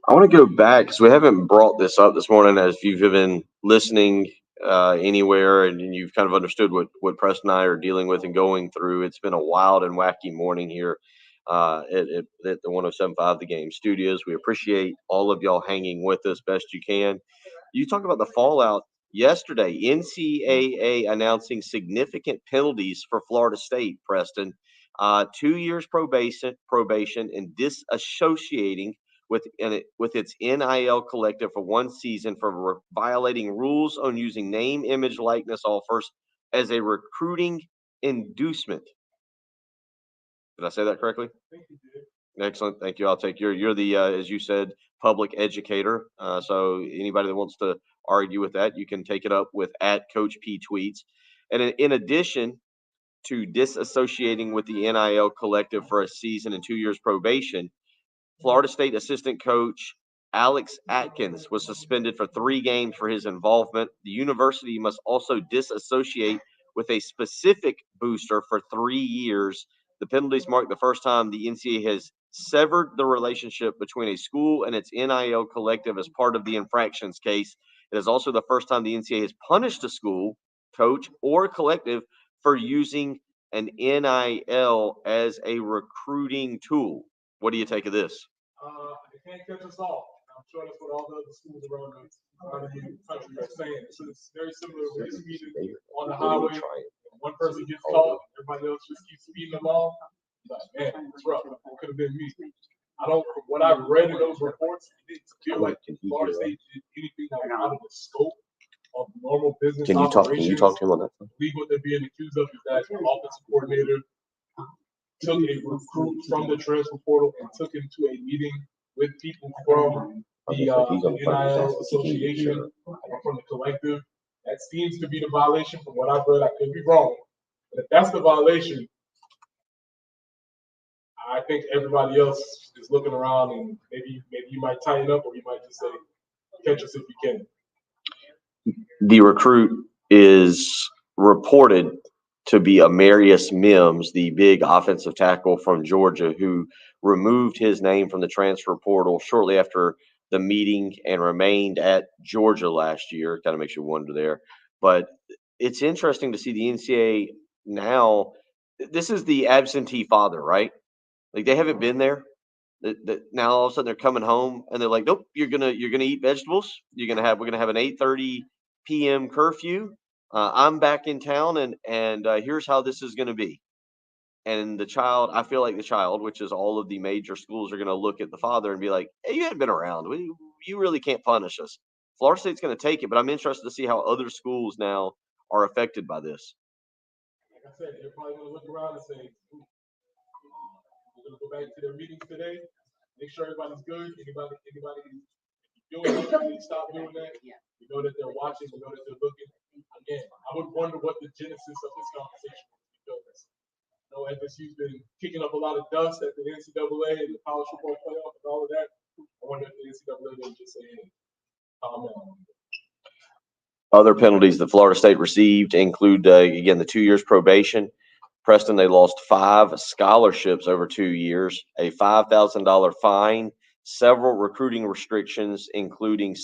Speaker 1: I want to go back because we haven't brought this up this morning. As you've been listening anywhere and you've kind of understood what Preston and I are dealing with and going through, it's been a wild and wacky morning here at the 107.5 The Game studios. We appreciate all of y'all hanging with us best you can. You talk about the fallout yesterday. NCAA announcing significant penalties for Florida State, Preston. 2 years probation and disassociating with its NIL collective for 1 season for violating rules on using name, image, likeness offers as a recruiting inducement. Did I say that correctly?
Speaker 9: I think you did.
Speaker 1: Excellent. Thank you. I'll take you're the, as you said, public educator. So anybody that wants to argue with that, you can take it up with @CoachPTweets. And in addition to disassociating with the NIL collective for a season and 2 years probation, Florida State assistant coach Alex Atkins was suspended for 3 games for his involvement. The university must also disassociate with a specific booster for 3 years. The penalties mark the first time the NCAA has severed the relationship between a school and its NIL collective as part of the infractions case. It is also the first time the NCAA has punished a school, coach, or collective for using an NIL as a recruiting tool. What do you take of this?
Speaker 9: It can't catch us all. I'm sure that's what all the other schools around the country are saying. So it's very similar to race speeding on the highway. One person gets caught, everybody else just keeps speeding along. Like, man, it's rough. It could have been me. From what I've read in those reports, it didn't feel like Florida State did anything that was out of the scope of normal business operations.
Speaker 1: Can you talk to him on that?
Speaker 9: I believe what they're being accused of is that the offensive coordinator took a recruit from the transfer portal and took him to a meeting with people from the NIL association, from the collective. That seems to be the violation from what I've read. I could be wrong. But if that's the violation, I think everybody else is looking around and maybe you might tighten up or you might just say, catch us if you can.
Speaker 1: The recruit is reported to be Amarius Mims, the big offensive tackle from Georgia, who removed his name from the transfer portal shortly after the meeting and remained at Georgia last year. Kind of makes you wonder there. But it's interesting to see the NCAA now. This is the absentee father, right? Like they haven't been there. Now all of a sudden they're coming home and they're like, nope, you're gonna eat vegetables. We're gonna have an 8:30 p.m. curfew. I'm back in town, and here's how this is going to be. And the child, I feel like the child, which is all of the major schools, are going to look at the father and be like, hey, you haven't been around. You really can't punish us. Florida State's going to take it, but I'm interested to see how other schools now are affected by this.
Speaker 9: Like I said, they're probably going to look around and say, we're going to go back to their meetings today, make sure everybody's good. Anybody You know, when stop doing that. You know that they're watching. You know that they're looking. Again, I would wonder what the genesis of this conversation is, because you know FSU's been kicking up a lot of dust at the NCAA and the college football playoff and all of that. I wonder if the NCAA didn't just say, "Hey, calm down."
Speaker 1: Other penalties that Florida State received include, again, the 2 years probation. Preston, they lost 5 scholarships over 2 years, a $5,000 fine, several recruiting restrictions, including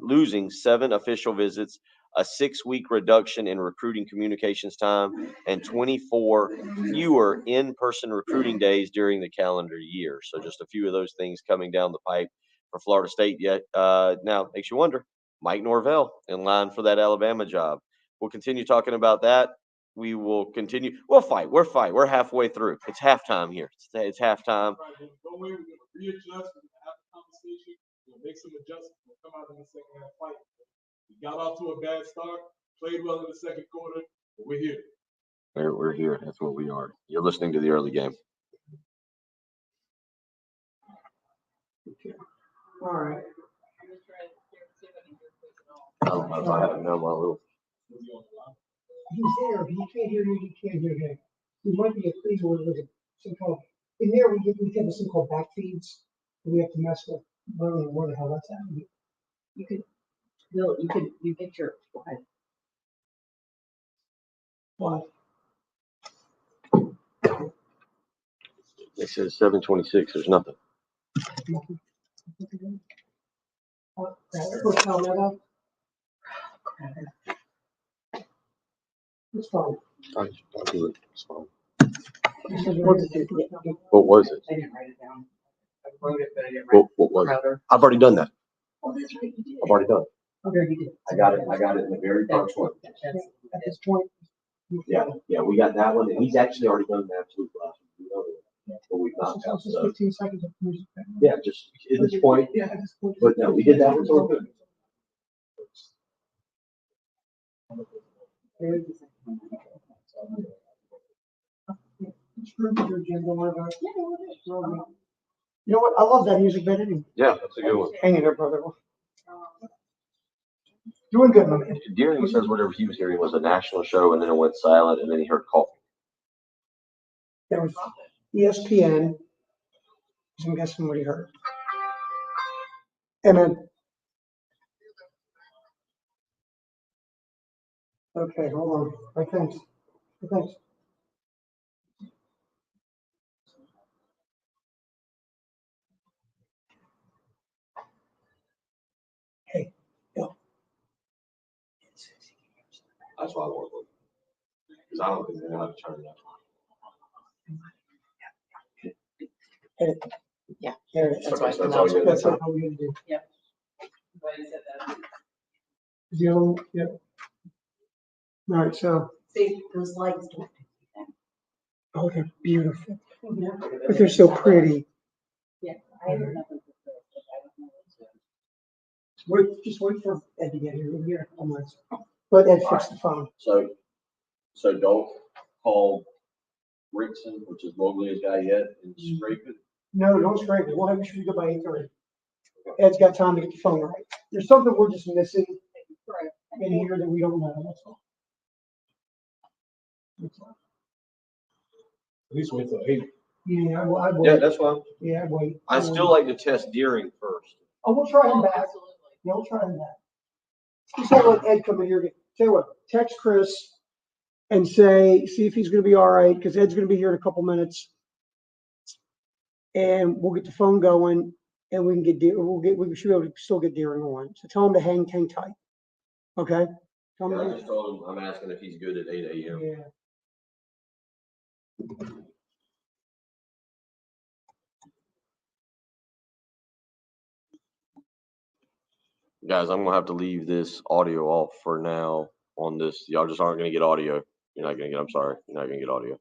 Speaker 1: losing 7 official visits, a 6-week reduction in recruiting communications time, and 24 fewer in-person recruiting days during the calendar year. So just a few of those things coming down the pipe for Florida State. Yet now makes you wonder, Mike Norvell in line for that Alabama job. We'll continue talking about that. We will continue. We'll fight. We're halfway through. It's halftime here. It's halftime.
Speaker 9: Go in, we're going to readjust, we're going to have a conversation, we'll make some adjustments, we'll come out in the second half fight. We got off to a bad start, played well in the second quarter, but we're here.
Speaker 1: We're here. That's what we are. You're listening to the early game.
Speaker 11: All right.
Speaker 1: I don't know if I have my little.
Speaker 11: He's there, but he can't hear you, you can't hear him. We might be a thing where there's some called, in there we have some called back feeds that we have to mess with. I don't know where the hell that's at.
Speaker 5: You could, Bill, you get your, go ahead.
Speaker 11: Why?
Speaker 1: It says 726. There's nothing.
Speaker 11: What's on that? It's fine.
Speaker 1: I'll do it. It's fine.
Speaker 11: What
Speaker 1: What was it?
Speaker 5: I didn't write it down. I wrote it, but I didn't write it.
Speaker 1: What was it?
Speaker 5: Crowder.
Speaker 1: I've already done that.
Speaker 5: Oh, that's right, you did.
Speaker 1: I've already done it.
Speaker 11: Okay, you did.
Speaker 1: I got it in the very first one.
Speaker 11: At this point.
Speaker 1: Yeah, we got that one, and he's actually already done that too. But we've not got
Speaker 11: It's 15 seconds of music.
Speaker 1: Yeah, just at this point.
Speaker 11: Yeah, at this point.
Speaker 1: But no, we did that one, so we're good.
Speaker 11: You know what? I love that music better than
Speaker 1: Yeah, that's a good one.
Speaker 11: hang in there, brother. Doing good, my man.
Speaker 1: Deering says whatever he was hearing was a national show, and then it went silent, and then he heard coughing.
Speaker 11: There was ESPN. I'm guessing what he heard. And then. Okay, hold on. I think. Hey, Bill.
Speaker 1: That's why I want one. Because I don't think they know how to turn it up.
Speaker 11: Hit it.
Speaker 5: Yeah.
Speaker 11: There it is.
Speaker 1: That's all you
Speaker 11: That's
Speaker 1: got.
Speaker 11: all we need to do.
Speaker 5: Yep. Glad you said that.
Speaker 11: Zero, yep. All right, so,
Speaker 5: See, those lights don't.
Speaker 11: oh, they're beautiful. But they're so pretty.
Speaker 5: Yeah, I have nothing to say, but I don't know what's
Speaker 11: Just wait for Ed to get here. We're here almost. But Ed fixed the phone.
Speaker 1: So don't call Rickson, which is Moglia's guy yet, and scrape it.
Speaker 11: No, don't scrape it. We'll have you should be good by 8:30. Ed's got time to get the phone right. There's something we're just missing in here that we don't know. That's all.
Speaker 9: At least wait till 8.
Speaker 11: Yeah, well, I'd wait.
Speaker 1: Yeah, that's fine.
Speaker 11: Yeah, I'd wait.
Speaker 1: I still like to test Deering first.
Speaker 11: Oh, we'll try him back. Yeah, we'll try him back. Just don't let Ed come in here. Tell you what, text Chris and see if he's going to be all right, because Ed's going to be here in a couple minutes. And we'll get the phone going, and we can get we should be able to still get Deering on. So tell him to hang tight. Okay? Tell him
Speaker 1: I
Speaker 11: to
Speaker 1: just told him I'm asking if he's good at 8 a.m.
Speaker 11: Yeah.
Speaker 1: Guys, I'm gonna have to leave this audio off for now on this. Y'all just aren't gonna get audio. You're not gonna get. I'm sorry. You're not gonna get audio.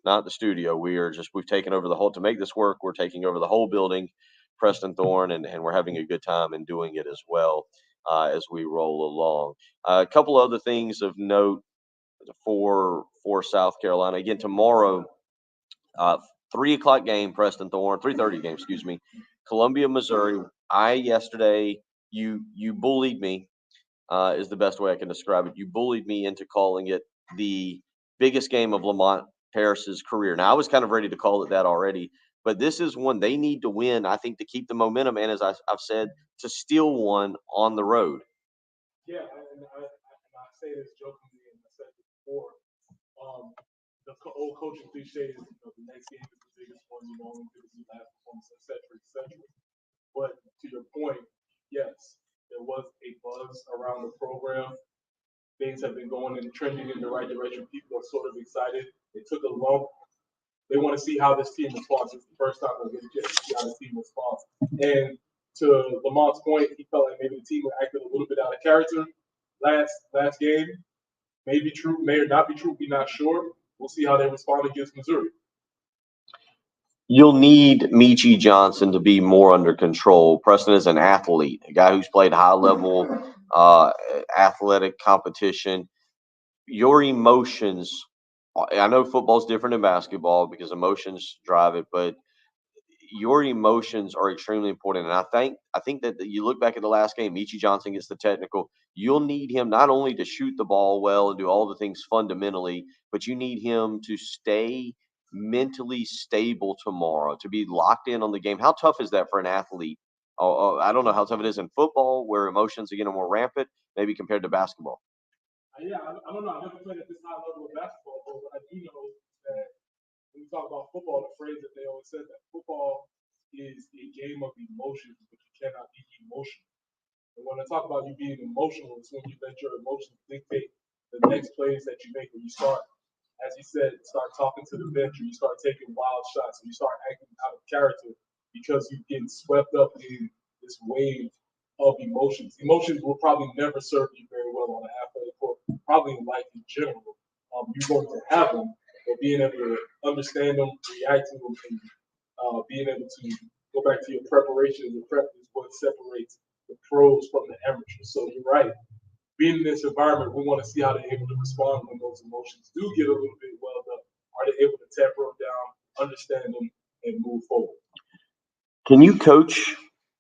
Speaker 1: not the studio. We've taken over the whole, to make this work, we're taking over the whole building, Preston Thorne, and we're having a good time and doing it as well as we roll along. A couple other things of note for South Carolina. Again, tomorrow, 3 o'clock game, Preston Thorne, 3:30 game, excuse me, Columbia, Missouri. You bullied me, is the best way I can describe it. You bullied me into calling it the biggest game of Lamont Paris's career. Now, I was kind of ready to call it that already, but this is one they need to win, I think, to keep the momentum, and as I've said, to steal one on the road.
Speaker 9: Yeah, and I say this jokingly, and I said it before. The old coaching cliche is, the next game is the biggest one, only because you last performance, et cetera, et cetera. But to your point, yes, there was a buzz around the program. Things have been going and trending in the right direction. People are sort of excited. They took a lump. They want to see how this team responds. It's the first time they're going to get to see how this team responds. And to Lamont's point, he felt like maybe the team acted a little bit out of character last game. May be true, may or not be true. We're not sure. We'll see how they respond against Missouri.
Speaker 1: You'll need Michi Johnson to be more under control. Preston is an athlete, a guy who's played high-level athletic competition. Your emotions, I know football's different than basketball because emotions drive it, but your emotions are extremely important. And I think that you look back at the last game, Michi Johnson gets the technical. You'll need him not only to shoot the ball well and do all the things fundamentally, but you need him to stay mentally stable tomorrow, to be locked in on the game. How tough is that for an athlete? I don't know how tough it is in football, where emotions again are more rampant, maybe compared to basketball.
Speaker 9: Yeah, I don't know. I never played at this high level of basketball, but what I do know is that when we talk about football, the phrase that they always said that football is a game of emotions, but you cannot be emotional. And when I talk about you being emotional, it's when you let your emotions dictate the next plays that you make. When you start, as you said, start talking to the bench, or you start taking wild shots, or you start acting out of character because you're getting swept up in this wave of emotions. Emotions will probably never serve you very well on an athletic court, probably in life in general. You're going to have them, but being able to understand them, react to them, and being able to go back to your preparation. The prep is what separates the pros from the amateurs. So you're right. Being in this environment, we want to see how they're able to respond when those emotions do get a little bit welled up. Are they able to temper them down, understand them, and move forward?
Speaker 1: Can you coach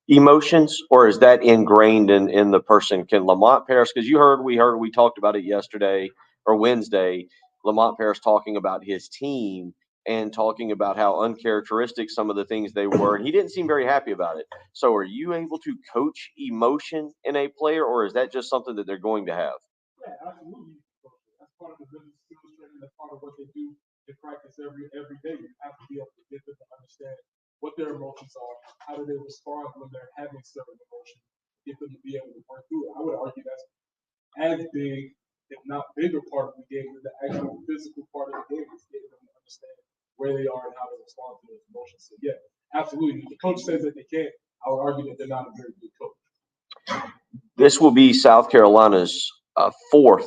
Speaker 1: emotions, or is that ingrained in the person? Can Lamont Paris, because we talked about it yesterday or Wednesday, Lamont Paris talking about his team and talking about how uncharacteristic some of the things they were, and he didn't seem very happy about it. So are you able to coach emotion in a player, or is that just something that they're going to have?
Speaker 9: Yeah, absolutely. That's part of the business skills training. That's part of what they do in practice every day. You have to be able to get them to understand what their emotions are, how do they respond when they're having certain emotions, get them to be able to work through it. I would argue that's as big, if not bigger, part of the game than the actual physical part of the game is getting them to understand where they are and how to respond to those emotions. So yeah, absolutely. If the coach says that they can't, I would argue that they're not a very good coach.
Speaker 1: This will be South Carolina's fourth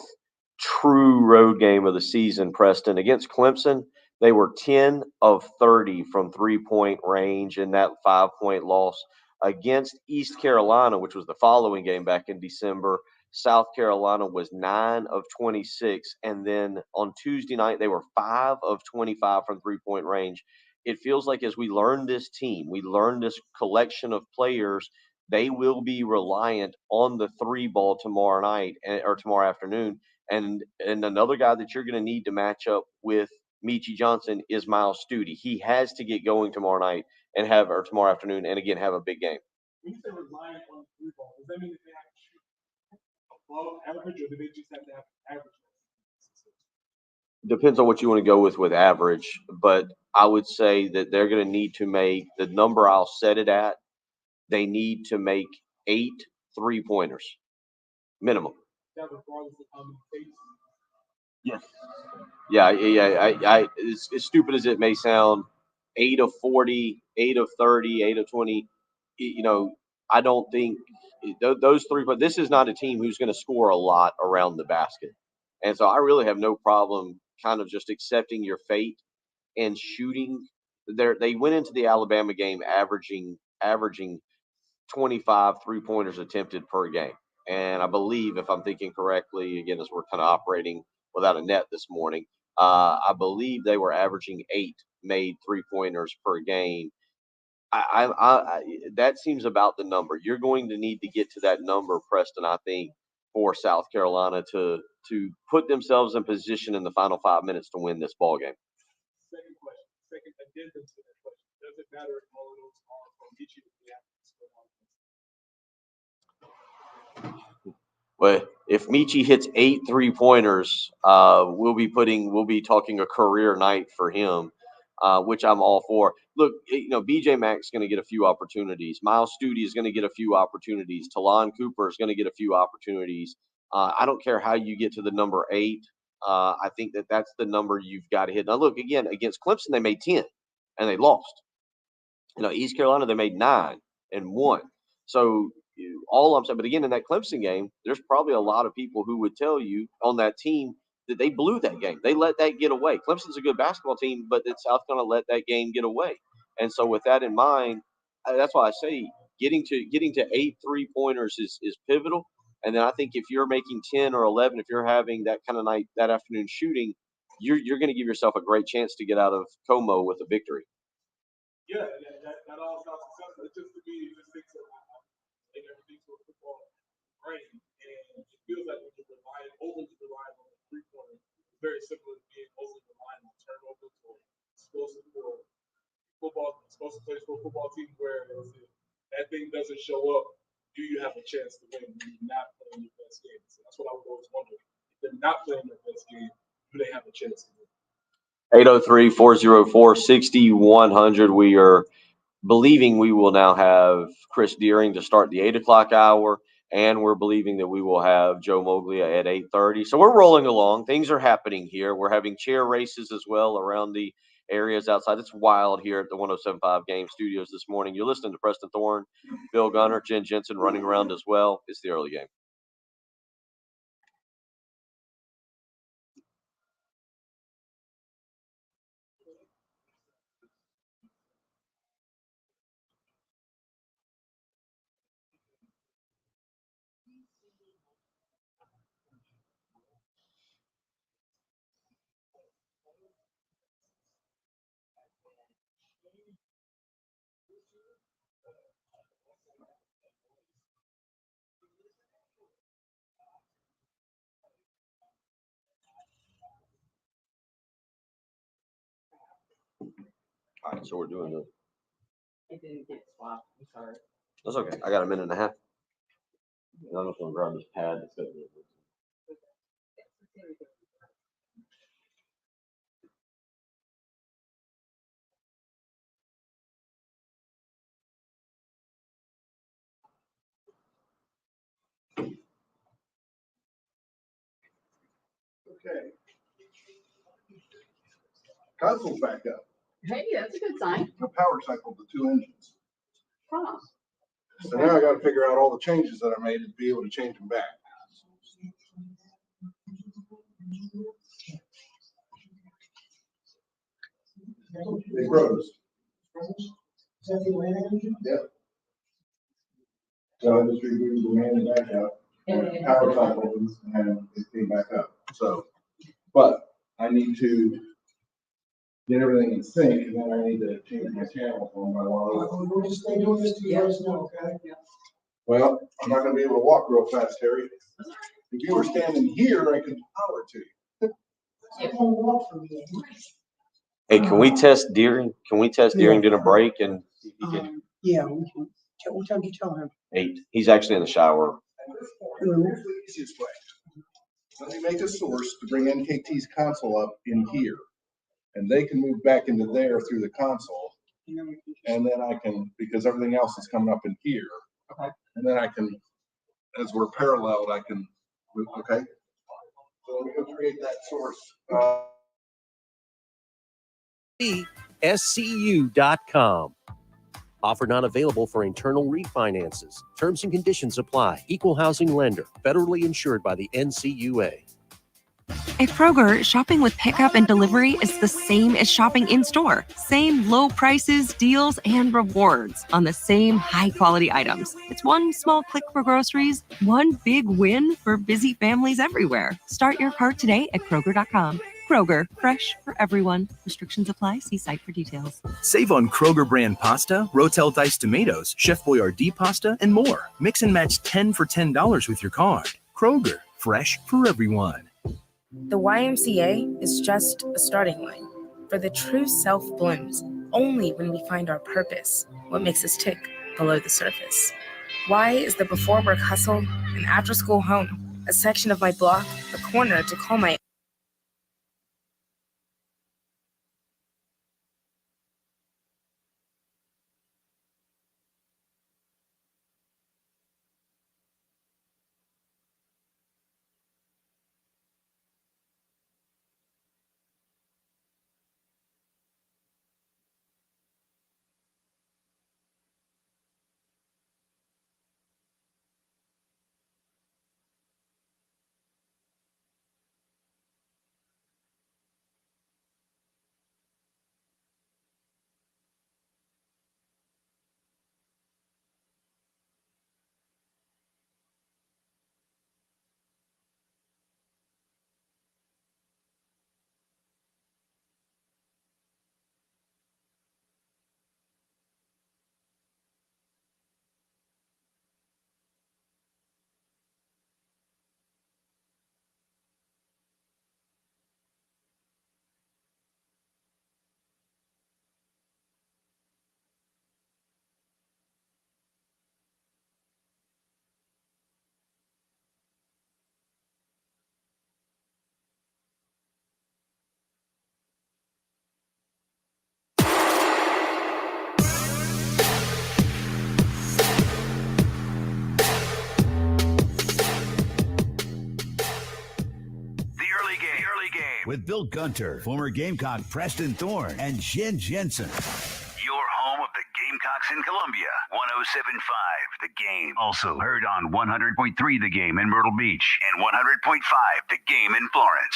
Speaker 1: true road game of the season, Preston. Against Clemson, they were 10 of 30 from three-point range in that 5-point loss. Against East Carolina, which was the following game back in December, South Carolina was 9 of 26. And then on Tuesday night, they were 5 of 25 from three-point range. It feels like as we learn this team, we learn this collection of players, they will be reliant on the three ball tomorrow night or tomorrow afternoon. And another guy that you're going to need to match up with Michi Johnson is Miles Studi. He has to get going tomorrow night or tomorrow afternoon, and again have a big game.
Speaker 9: When you say reliant on the three ball, does that mean that they have to shoot above average, or do they just have to have average?
Speaker 1: Depends on what you want to go with average, but I would say that they're going to need to make the number I'll set it at. They need to make 8 3-pointers minimum.
Speaker 9: That regardless of how many takes.
Speaker 1: Yes. Yeah. I as stupid as it may sound, 8 of 40, 8 of 30, 8 of 20. I don't think those three. But this is not a team who's going to score a lot around the basket, and so I really have no problem kind of just accepting your fate and shooting. They went into the Alabama game averaging 25 3-pointers attempted per game. And I believe, if I'm thinking correctly, again, as we're kind of operating without a net this morning, I believe they were averaging 8 made 3-pointers per game. That seems about the number. You're going to need to get to that number, Preston, I think, for South Carolina to put themselves in position in the final 5 minutes to win this ball game.
Speaker 9: Second question, second addendum to that question. Does it matter if all of those are from each of the athletes?
Speaker 1: Well, if Michi hits 8 3-pointers, we'll be talking a career night for him, which I'm all for. Look, BJ Mack's going to get a few opportunities. Miles Studi is going to get a few opportunities. Talon Cooper is going to get a few opportunities. I don't care how you get to the number 8. I think that's the number you've got to hit. Now, look, again, against Clemson, they made 10 and they lost. East Carolina, they made 9 and won. So all I'm saying, but again, in that Clemson game, there's probably a lot of people who would tell you on that team that they blew that game. They let that get away. Clemson's a good basketball team, but South Carolina let that game get away. And so with that in mind, that's why I say getting to 8 3-pointers is pivotal. And then I think if you're making 10 or 11, if you're having that kind of night, that afternoon shooting, you're going to give yourself a great chance to get out of Como with a victory.
Speaker 9: Yeah, that all sounds successful. It's just to me, it just thinks of everything to a football brain, and it feels like when you're overly relying on the 3-pointer, it's very similar to being overly relying on turnovers or explosive for football, explosive plays for a football team. Where if that thing doesn't show up, do you have a chance to win when you're not playing your best game? So that's what I was always wondering. If they're not playing their best game, do they have a chance to win?
Speaker 1: 803-404-6100. We are believing we will now have Chris Deering to start the 8 o'clock hour, and we're believing that we will have Joe Moglia at 8:30. So we're rolling along. Things are happening here. We're having chair races as well around the areas outside. It's wild here at the 107.5 Game Studios this morning. You're listening to Preston Thorne, Bill Gunner, Jen Jensen running around as well. It's the early game. All right, so we're doing the.
Speaker 5: It didn't get swapped. I'm sorry.
Speaker 1: That's okay. I got a minute and a half. I'm just going to grab this pad that's got it.
Speaker 12: Okay. Console's back up.
Speaker 5: Hey, that's a good sign.
Speaker 12: The power cycled the 2 engines.
Speaker 5: Huh.
Speaker 12: So now I got to figure out all the changes that I made to be able to change them back. They froze.
Speaker 11: Is that the Atlanta engine?
Speaker 12: Yep. So I just rebooted the main back out, power cycled and it came back up. So, but I need to get everything in sync, and then I need to change my channels on my wall.
Speaker 11: We'll just stay doing this till you guys know, okay?
Speaker 12: Well, I'm not gonna be able to walk real fast, Terry. If you were standing here, I could power to you.
Speaker 11: I can't walk from here.
Speaker 1: Hey, can we test Deering? Can we test Deering during a break and see if he can?
Speaker 11: Yeah, we can. What time do you tell him?
Speaker 1: 8. He's actually in the shower.
Speaker 12: Here's the easiest way. Let me make a source to bring NKT's console up in here. And they can move back into there through the console. And then I can, because everything else is coming up in here.
Speaker 11: Okay.
Speaker 12: And then I can, as we're paralleled, I can move, okay? So let me go create that source.
Speaker 13: SCU.com. Offer not available for internal refinances. Terms and conditions apply. Equal housing lender. Federally insured by the NCUA.
Speaker 14: At Kroger, shopping with pickup and delivery is the same as shopping in-store. Same low prices, deals, and rewards on the same high-quality items. It's one small click for groceries, one big win for busy families everywhere. Start your cart today at Kroger.com. Kroger, fresh for everyone. Restrictions apply. See site for details.
Speaker 15: Save on Kroger brand pasta, Rotel diced tomatoes, Chef Boyardee pasta, and more. Mix and match 10 for $10 with your card. Kroger, fresh for everyone.
Speaker 16: The YMCA is just a starting line, for the true self blooms only when we find our purpose, what makes us tick below the surface. Y is the before work hustle, an after school home, a section of my block, a corner to call my
Speaker 7: with Bill Gunter, former Gamecock Preston Thorne, and Jen Jensen.
Speaker 8: Your home of the Gamecocks in Columbia, 107.5 The Game. Also heard on 100.3 The Game in Myrtle Beach and 100.5 The Game in Florence.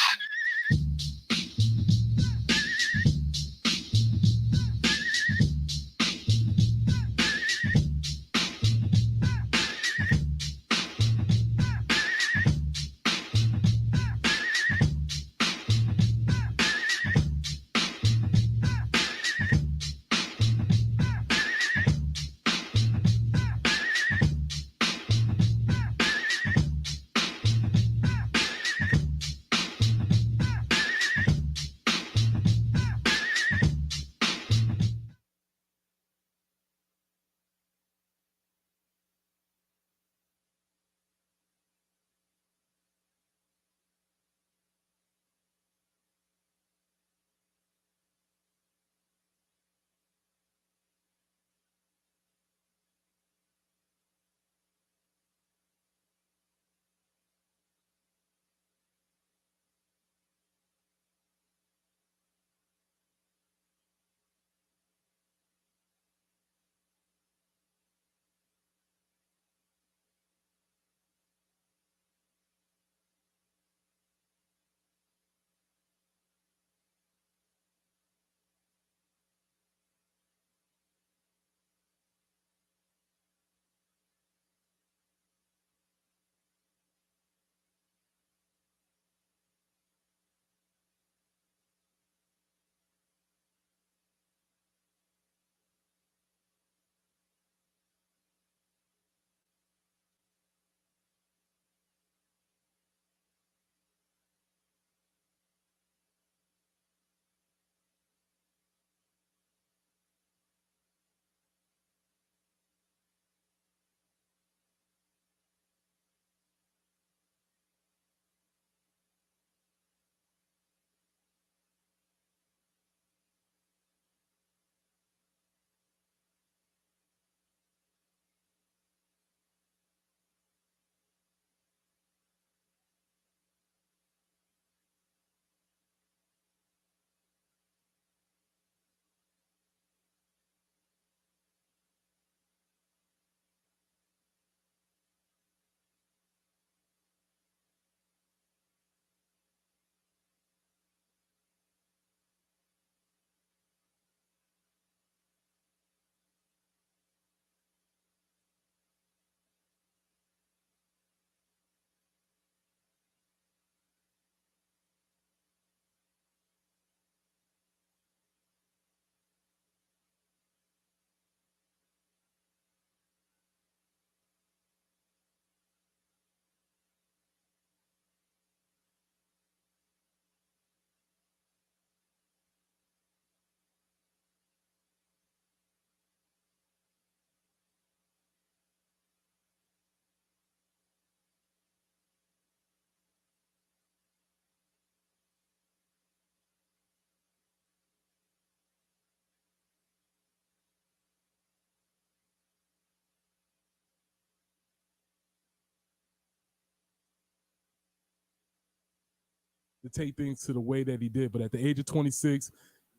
Speaker 2: to take things to the way that he did. But at the age of 26,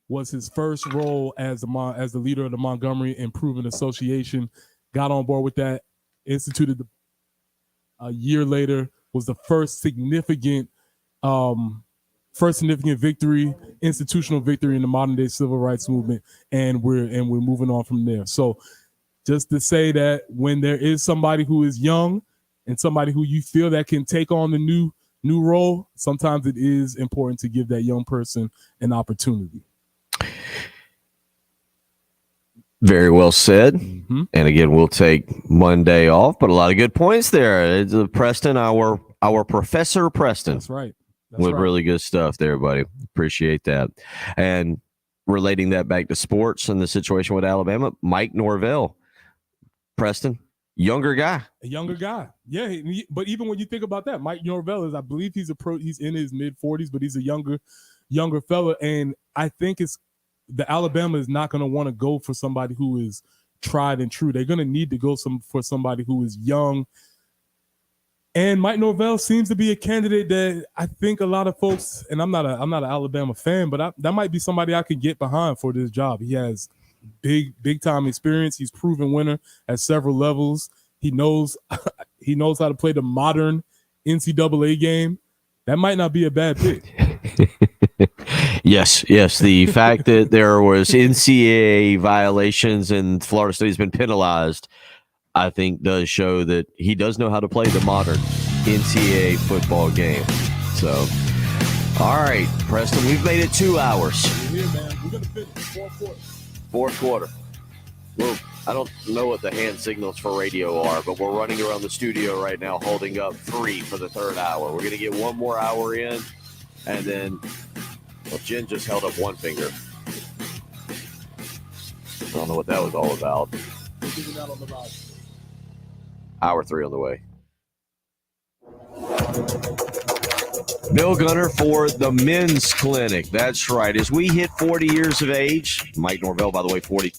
Speaker 2: was his first role as the leader of the Montgomery Improvement Association. Got on board with that, instituted a year later, was the first significant victory, institutional victory in the modern day civil rights movement, and we're moving on from there. So just to say that when there is somebody who is young and somebody who you feel that can take on the new role, sometimes it is important to give that young person an opportunity.
Speaker 4: Very well said. Mm-hmm. And again, we'll take Monday off, but a lot of good points there. It's Preston, our Professor Preston.
Speaker 2: That's right.
Speaker 4: With really good stuff there, buddy. Appreciate that. And relating that back to sports and the situation with Alabama, Mike Norvell. Preston, younger guy.
Speaker 2: A younger guy. Yeah, but even when you think about that, Mike Norvell is, I believe he's in his mid-40s, but he's a younger fella. And I think the Alabama is not going to want to go for somebody who is tried and true. They're going to need to go for somebody who is young. And Mike Norvell seems to be a candidate that I think a lot of folks, and I'm not an Alabama fan, but that might be somebody I could get behind for this job. He has big time experience. He's proven winner at several levels. He knows how to play the modern NCAA game. That might not be a bad pick.
Speaker 4: Yes. The fact that there was NCAA violations and Florida State has been penalized, I think does show that he does know how to play the modern NCAA football game. So, all right, Preston, we've made it 2 hours.
Speaker 2: We're here, man. We're going to finish
Speaker 4: fourth quarter. Well, I don't know what the hand signals for radio are, but we're running around the studio right now holding up 3 for the third hour. We're going to get one more hour in, and then, Jen just held up one finger. I don't know what that was all about. Hour 3 on the way. Bill Gunner for the men's clinic. That's right. As we hit 40 years of age, Mike Norvell, by the way, 40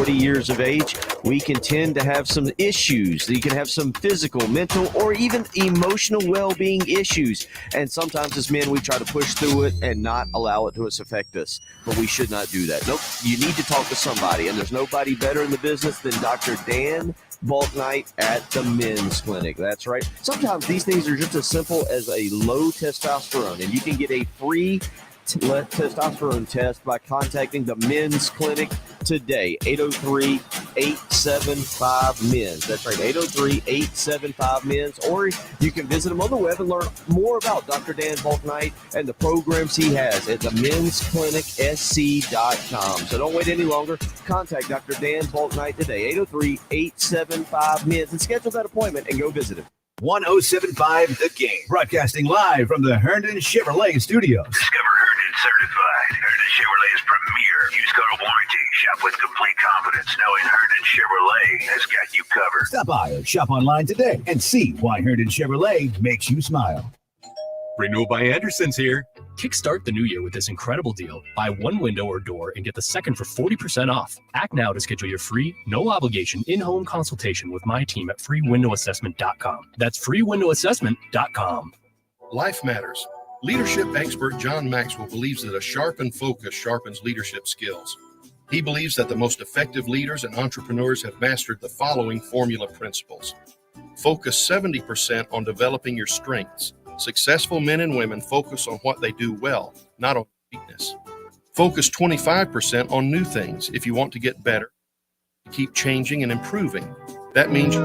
Speaker 4: years of age, we can tend to have some issues. You can have some physical, mental, or even emotional well-being issues. And sometimes as men, we try to push through it and not allow it to affect us. But we should not do that. Nope. You need to talk to somebody. And there's nobody better in the business than Dr. Dan Balknight at the men's clinic. That's right. Sometimes these things are just as simple as a low testosterone. And you can get a free testosterone test by contacting the men's clinic today. 803-875-MENS. That's right, 803-875-MENS. Or you can visit him on the web and learn more about Dr. Dan Balknight and the programs he has at themensclinicsc.com. So don't wait any longer. Contact Dr. Dan Balknight today, 803-875-MENS, and schedule that appointment and go visit him.
Speaker 7: 107.5 The Game, broadcasting live from the Herndon Chevrolet Studios.
Speaker 8: Discover Herndon Certified, Herndon Chevrolet's premier used car warranty. Shop with complete confidence knowing Herndon Chevrolet has got you covered.
Speaker 7: Stop by or shop online today and see why Herndon Chevrolet makes you smile.
Speaker 17: Renewal by Anderson's here. Kickstart the new year with this incredible deal. Buy one window or door and get the second for 40% off. Act now to schedule your free, no-obligation, in-home consultation with my team at freewindowassessment.com. That's freewindowassessment.com.
Speaker 12: Life matters. Leadership expert John Maxwell believes that a sharpened focus sharpens leadership skills. He believes that the most effective leaders and entrepreneurs have mastered the following formula principles. Focus 70% on developing your strengths. Successful men and women focus on what they do well, not on weakness. Focus 25% on new things if you want to get better. Keep changing and improving. That means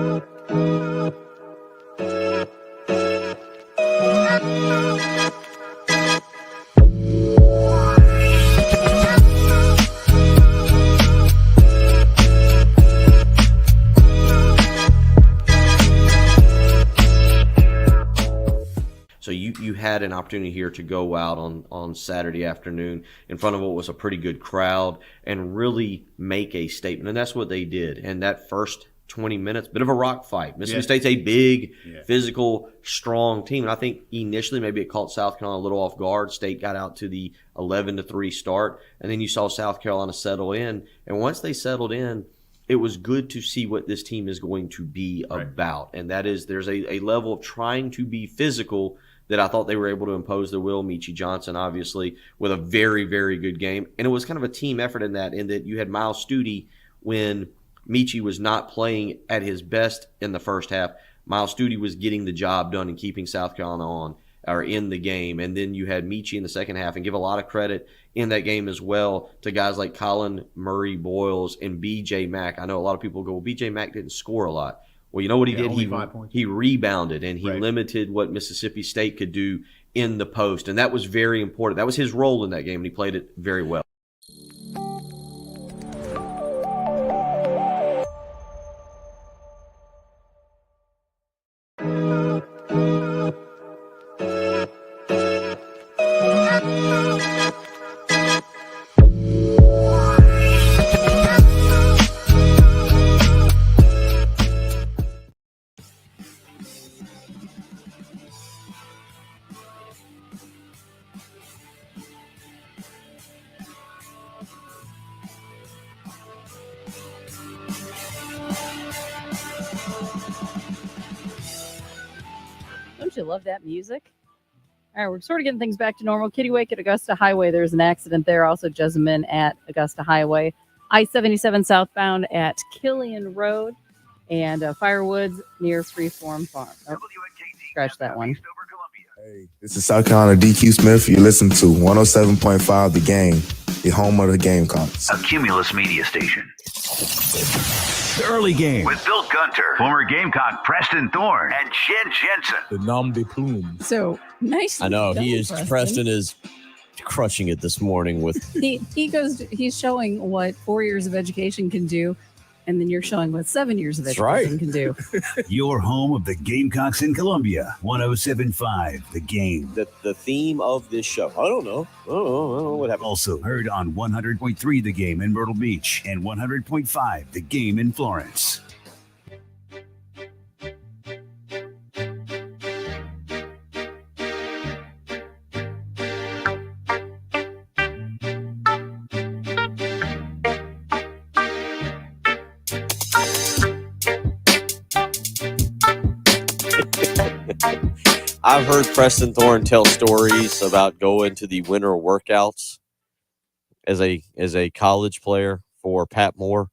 Speaker 4: So you had an opportunity here to go out on Saturday afternoon in front of what was a pretty good crowd and really make a statement. And that's what they did. And that first 20 minutes, bit of a rock fight. Mississippi State's a big, physical, strong team. And I think initially maybe it caught South Carolina a little off guard. State got out to the 11-3 start. And then you saw South Carolina settle in. And once they settled in, it was good to see what this team is going to be about. And that is there's a level of trying to be physical that I thought they were able to impose their will. Michi Johnson, obviously, with a very, very good game. And it was kind of a team effort in that you had Miles Stute when Michi was not playing at his best in the first half. Miles Stute was getting the job done and keeping South Carolina on or in the game. And then you had Michi in the second half, and give a lot of credit in that game as well to guys like Colin Murray Boyles and B.J. Mack. I know a lot of people go, well, B.J. Mack didn't score a lot. Well, you know what he did?
Speaker 19: Only 5 points.
Speaker 4: He rebounded, and he limited what Mississippi State could do in the post. And that was very important. That was his role in that game, and he played it very well.
Speaker 18: Don't you love that music? All right, we're sort of getting things back to normal. Kittiwake at Augusta Highway, there's an accident there. Also, Jessamine at Augusta Highway. I-77 southbound at Killian Road. And Firewoods near Freeform Farm. Oh, scratch that one.
Speaker 20: This is South Carolina DQ Smith. You listen to 107.5 The Game, the home of the Gamecocks.
Speaker 8: A Cumulus media station.
Speaker 7: The early game.
Speaker 8: With Bill Gunter, former Gamecock Preston Thorne, and Jen Jensen.
Speaker 2: The nom de plume.
Speaker 18: So nice.
Speaker 4: I know. He is.
Speaker 18: Preston.
Speaker 4: Preston is crushing it this morning with.
Speaker 18: He's showing what 4 years of education can do. And then you're showing what 7 years of education can do.
Speaker 7: Your home of the Gamecocks in Columbia. 107.5 The Game.
Speaker 4: The theme of this show. I don't know what happened.
Speaker 7: Also heard on 100.3 The Game in Myrtle Beach and 100.5 The Game in Florence.
Speaker 4: I've heard Preston Thorne tell stories about going to the winter workouts as a college player for Pat Moore,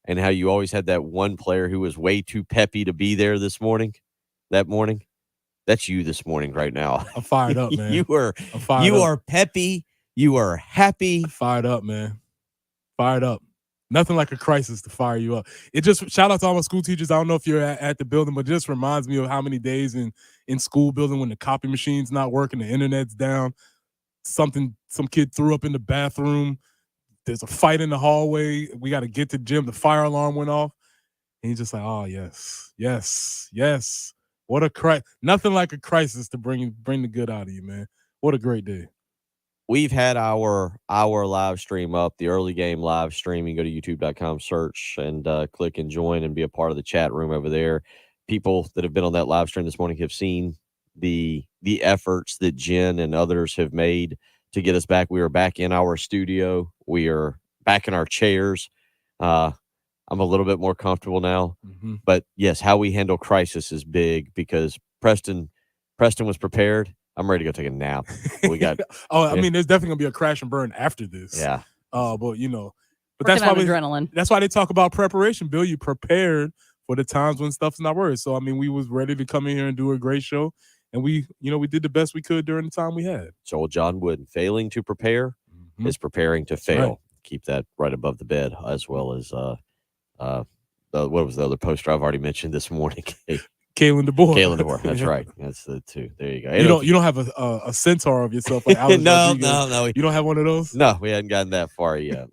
Speaker 4: and how you always had that one player who was way too peppy to be there that morning. That's you this morning right now.
Speaker 2: I'm fired up, man.
Speaker 4: You are peppy. You are happy.
Speaker 2: Fired up, man. Fired up. Nothing like a crisis to fire you up. It just, shout out to all my school teachers. I don't know if you're at the building, but it just reminds me of how many days in school building when the copy machine's not working, the internet's down, some kid threw up in the bathroom, there's a fight in the hallway, we got to get to the gym, the fire alarm went off, and you're just like, oh, yes. What a crisis. Nothing like a crisis to bring the good out of you, man. What a great day.
Speaker 4: We've had our live stream up, the early game live stream. You can go to youtube.com, search, and click and join and be a part of the chat room over there. People that have been on that live stream this morning have seen the efforts that Jen and others have made to get us back. We are back in our studio. We are back in our chairs. I'm a little bit more comfortable now. Mm-hmm. But, yes, how we handle crisis is big because Preston was prepared. I'm ready to go take a nap. We got.
Speaker 2: I mean, there's definitely gonna be a crash and burn after this.
Speaker 4: Yeah.
Speaker 2: But that's why
Speaker 18: adrenaline.
Speaker 2: That's why they talk about preparation. Bill, you prepared for the times when stuff's not working. So I mean, we was ready to come in here and do a great show, and we did the best we could during the time we had.
Speaker 4: So John Wooden, failing to prepare is preparing to fail. Right. Keep that right above the bed, as well as what was the other poster I've already mentioned this morning?
Speaker 2: Kalen
Speaker 4: DeBoer. That's right. That's the two. There you go.
Speaker 2: You don't have a centaur of yourself like Alex
Speaker 4: No.
Speaker 2: You don't have one of those?
Speaker 4: No, we hadn't gotten that far yet.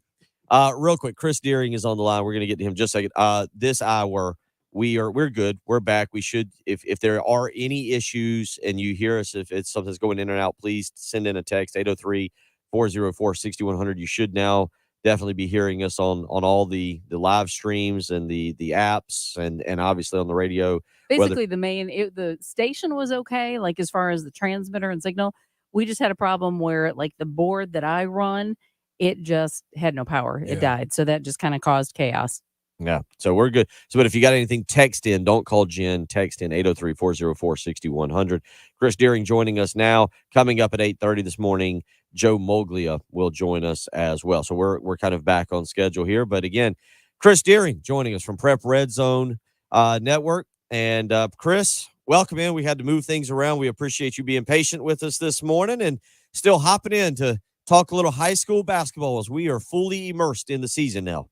Speaker 4: Real quick, Chris Deering is on the line. We're going to get to him just a second. This hour, we're good. We're back. We should, if there are any issues and you hear us, if it's something's going in and out, please send in a text, 803-404-6100. You should now definitely be hearing us on all the live streams and the apps and obviously on the radio.
Speaker 18: Basically, the station was okay, like as far as the transmitter and signal. We just had a problem where like the board that I run, it just had no power. It died. So that just kind of caused chaos.
Speaker 4: Yeah, so we're good. So, but if you got anything, text in. Don't call Jen. Text in 803-404-6100. Chris Deering joining us now. Coming up at 8:30 this morning, Joe Moglia will join us as well. So we're kind of back on schedule here. But again, Chris Deering joining us from Prep Red Zone Network. And Chris, welcome in. We had to move things around. We appreciate you being patient with us this morning and still hopping in to talk a little high school basketball as we are fully immersed in the season now.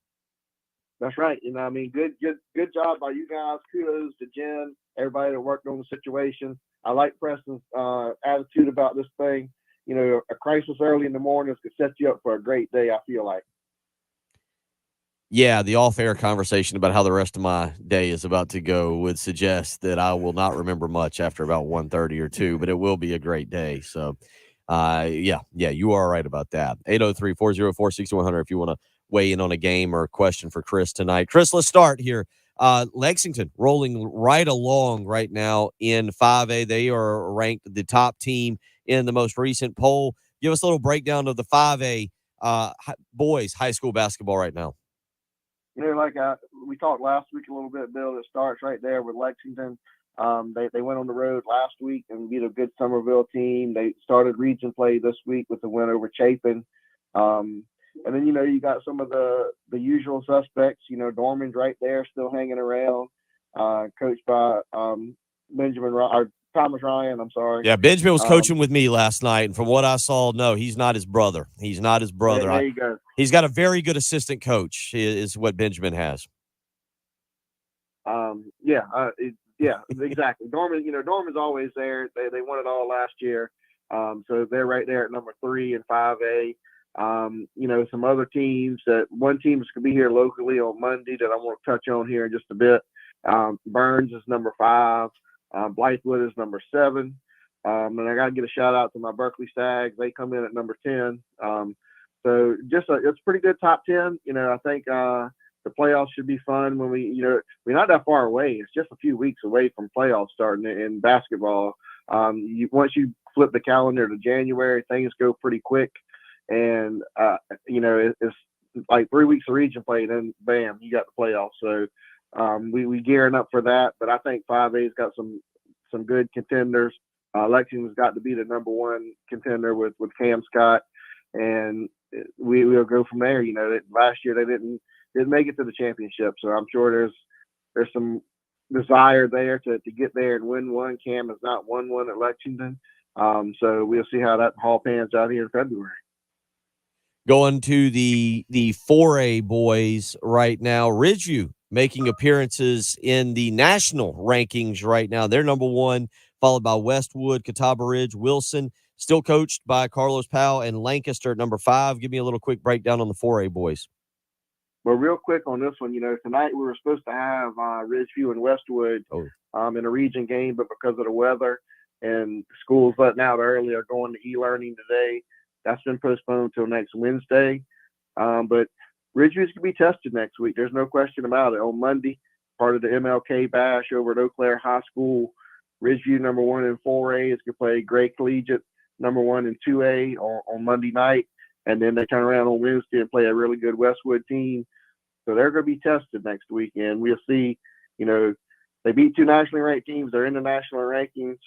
Speaker 19: That's right. You know, I mean, good job by you guys. Kudos to Jen, everybody that worked on the situation. I like Preston's attitude about this thing. You know, a crisis early in the mornings could set you up for a great day, I feel like.
Speaker 4: Yeah, the off-air conversation about how the rest of my day is about to go would suggest that I will not remember much after about 1:30 or 2, but it will be a great day. So, yeah, you are right about that. 803-404-6100 if you want to weigh in on a game or a question for Chris tonight. Chris, let's start here. Lexington rolling right along right now in 5A. They are ranked the top team in the most recent poll. Give us a little breakdown of the 5A boys high school basketball right now.
Speaker 19: You know, like we talked last week a little bit, Bill, it starts right there with Lexington. They went on the road last week and beat a good Somerville team. They started region play this week with the win over Chapin. And then, you know, you got some of the usual suspects. You know, Dorman's right there still hanging around, coached by Thomas Ryan, I'm sorry.
Speaker 4: Yeah, Benjamin was coaching with me last night, and from what I saw, no, he's not his brother. He's not his brother.
Speaker 19: There you go.
Speaker 4: He's got a very good assistant coach, is what Benjamin has.
Speaker 19: Yeah, exactly. Dorman's always there. They won it all last year. So they're right there at number 3 in 5A. You know, some other teams one team is going to be here locally on Monday that I want to touch on here in just a bit. Burns is number 5. Blythewood is number 7. And I got to give a shout out to my Berkeley Stags. They come in at number 10. So it's a pretty good top 10. You know, I think the playoffs should be fun when we're not that far away. It's just a few weeks away from playoffs starting in basketball. Once you flip the calendar to January, things go pretty quick. And, you know, it's like 3 weeks of region play, then bam, you got the playoffs. So we gearing up for that. But I think 5A's got some good contenders. Lexington's got to be the number 1 contender with Cam Scott. And we'll go from there. You know, last year they didn't make it to the championship. So I'm sure there's some desire there to get there and win one. Cam has not won one at Lexington. So we'll see how that all pans out here in February.
Speaker 4: Going to the 4A boys right now, Ridgeview making appearances in the national rankings right now. They're number 1, followed by Westwood, Catawba Ridge, Wilson, still coached by Carlos Powell, and Lancaster at number 5. Give me a little quick breakdown on the 4A boys.
Speaker 19: Well, real quick on this one, you know, tonight we were supposed to have Ridgeview and Westwood in a region game, but because of the weather and schools letting out early are going to e-learning today. That's been postponed until next Wednesday. But Ridgeview's going to be tested next week. There's no question about it. On Monday, part of the MLK Bash over at Eau Claire High School, Ridgeview number 1 in 4A is going to play Gray Collegiate number 1 in 2A on Monday night. And then they turn around on Wednesday and play a really good Westwood team. So they're going to be tested next weekend. We'll see, you know, they beat 2 nationally ranked teams. They're in the national rankings.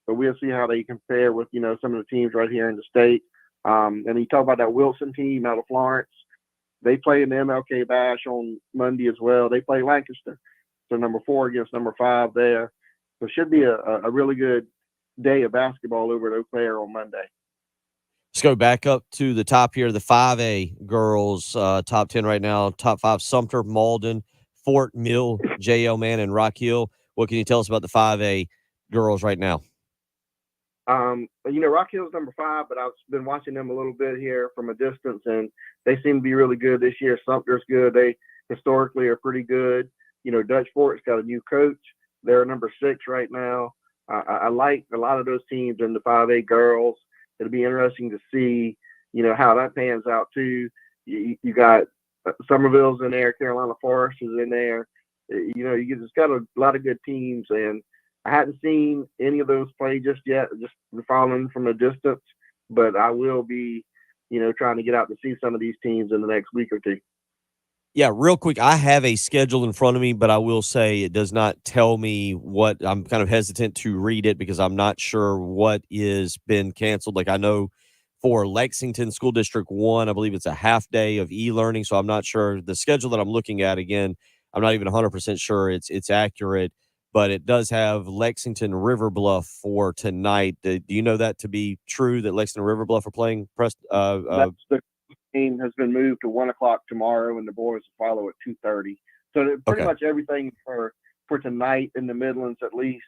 Speaker 19: So we'll see how they compare with, you know, some of the teams right here in the state. And you talk about that Wilson team out of Florence. They play in the MLK Bash on Monday as well. They play Lancaster. So number 4 against number 5 there. So it should be a really good day of basketball over at Eau Claire on Monday.
Speaker 4: Let's go back up to the top here. The 5A girls, top 10 right now. Top 5, Sumter, Malden, Fort Mill, J.L. Man, and Rock Hill. What can you tell us about the 5A girls right now?
Speaker 19: You know, Rock Hill's number 5, but I've been watching them a little bit here from a distance, and they seem to be really good this year. Sumter's good. They historically are pretty good. You know, Dutch Fort's got a new coach. They're number 6 right now. I like a lot of those teams in the 5A girls. It'll be interesting to see, you know, how that pans out too. You got Somerville's in there, Carolina Forest is in there. You know, you just got a lot of good teams, and I hadn't seen any of those play just yet, just following from a distance, but I will be, you know, trying to get out to see some of these teams in the next week or two.
Speaker 4: Yeah, real quick, I have a schedule in front of me, but I will say it does not tell me what. I'm kind of hesitant to read it because I'm not sure what is been canceled. Like I know for Lexington School District 1, I believe it's a half day of e-learning, so I'm not sure the schedule that I'm looking at. Again, I'm not even 100% sure it's accurate, but it does have Lexington River Bluff for tonight. Do you know that to be true that Lexington River Bluff are playing?
Speaker 19: That's the game has been moved to 1:00 tomorrow, and the boys will follow at 2:30. So pretty much everything for tonight in the Midlands, at least,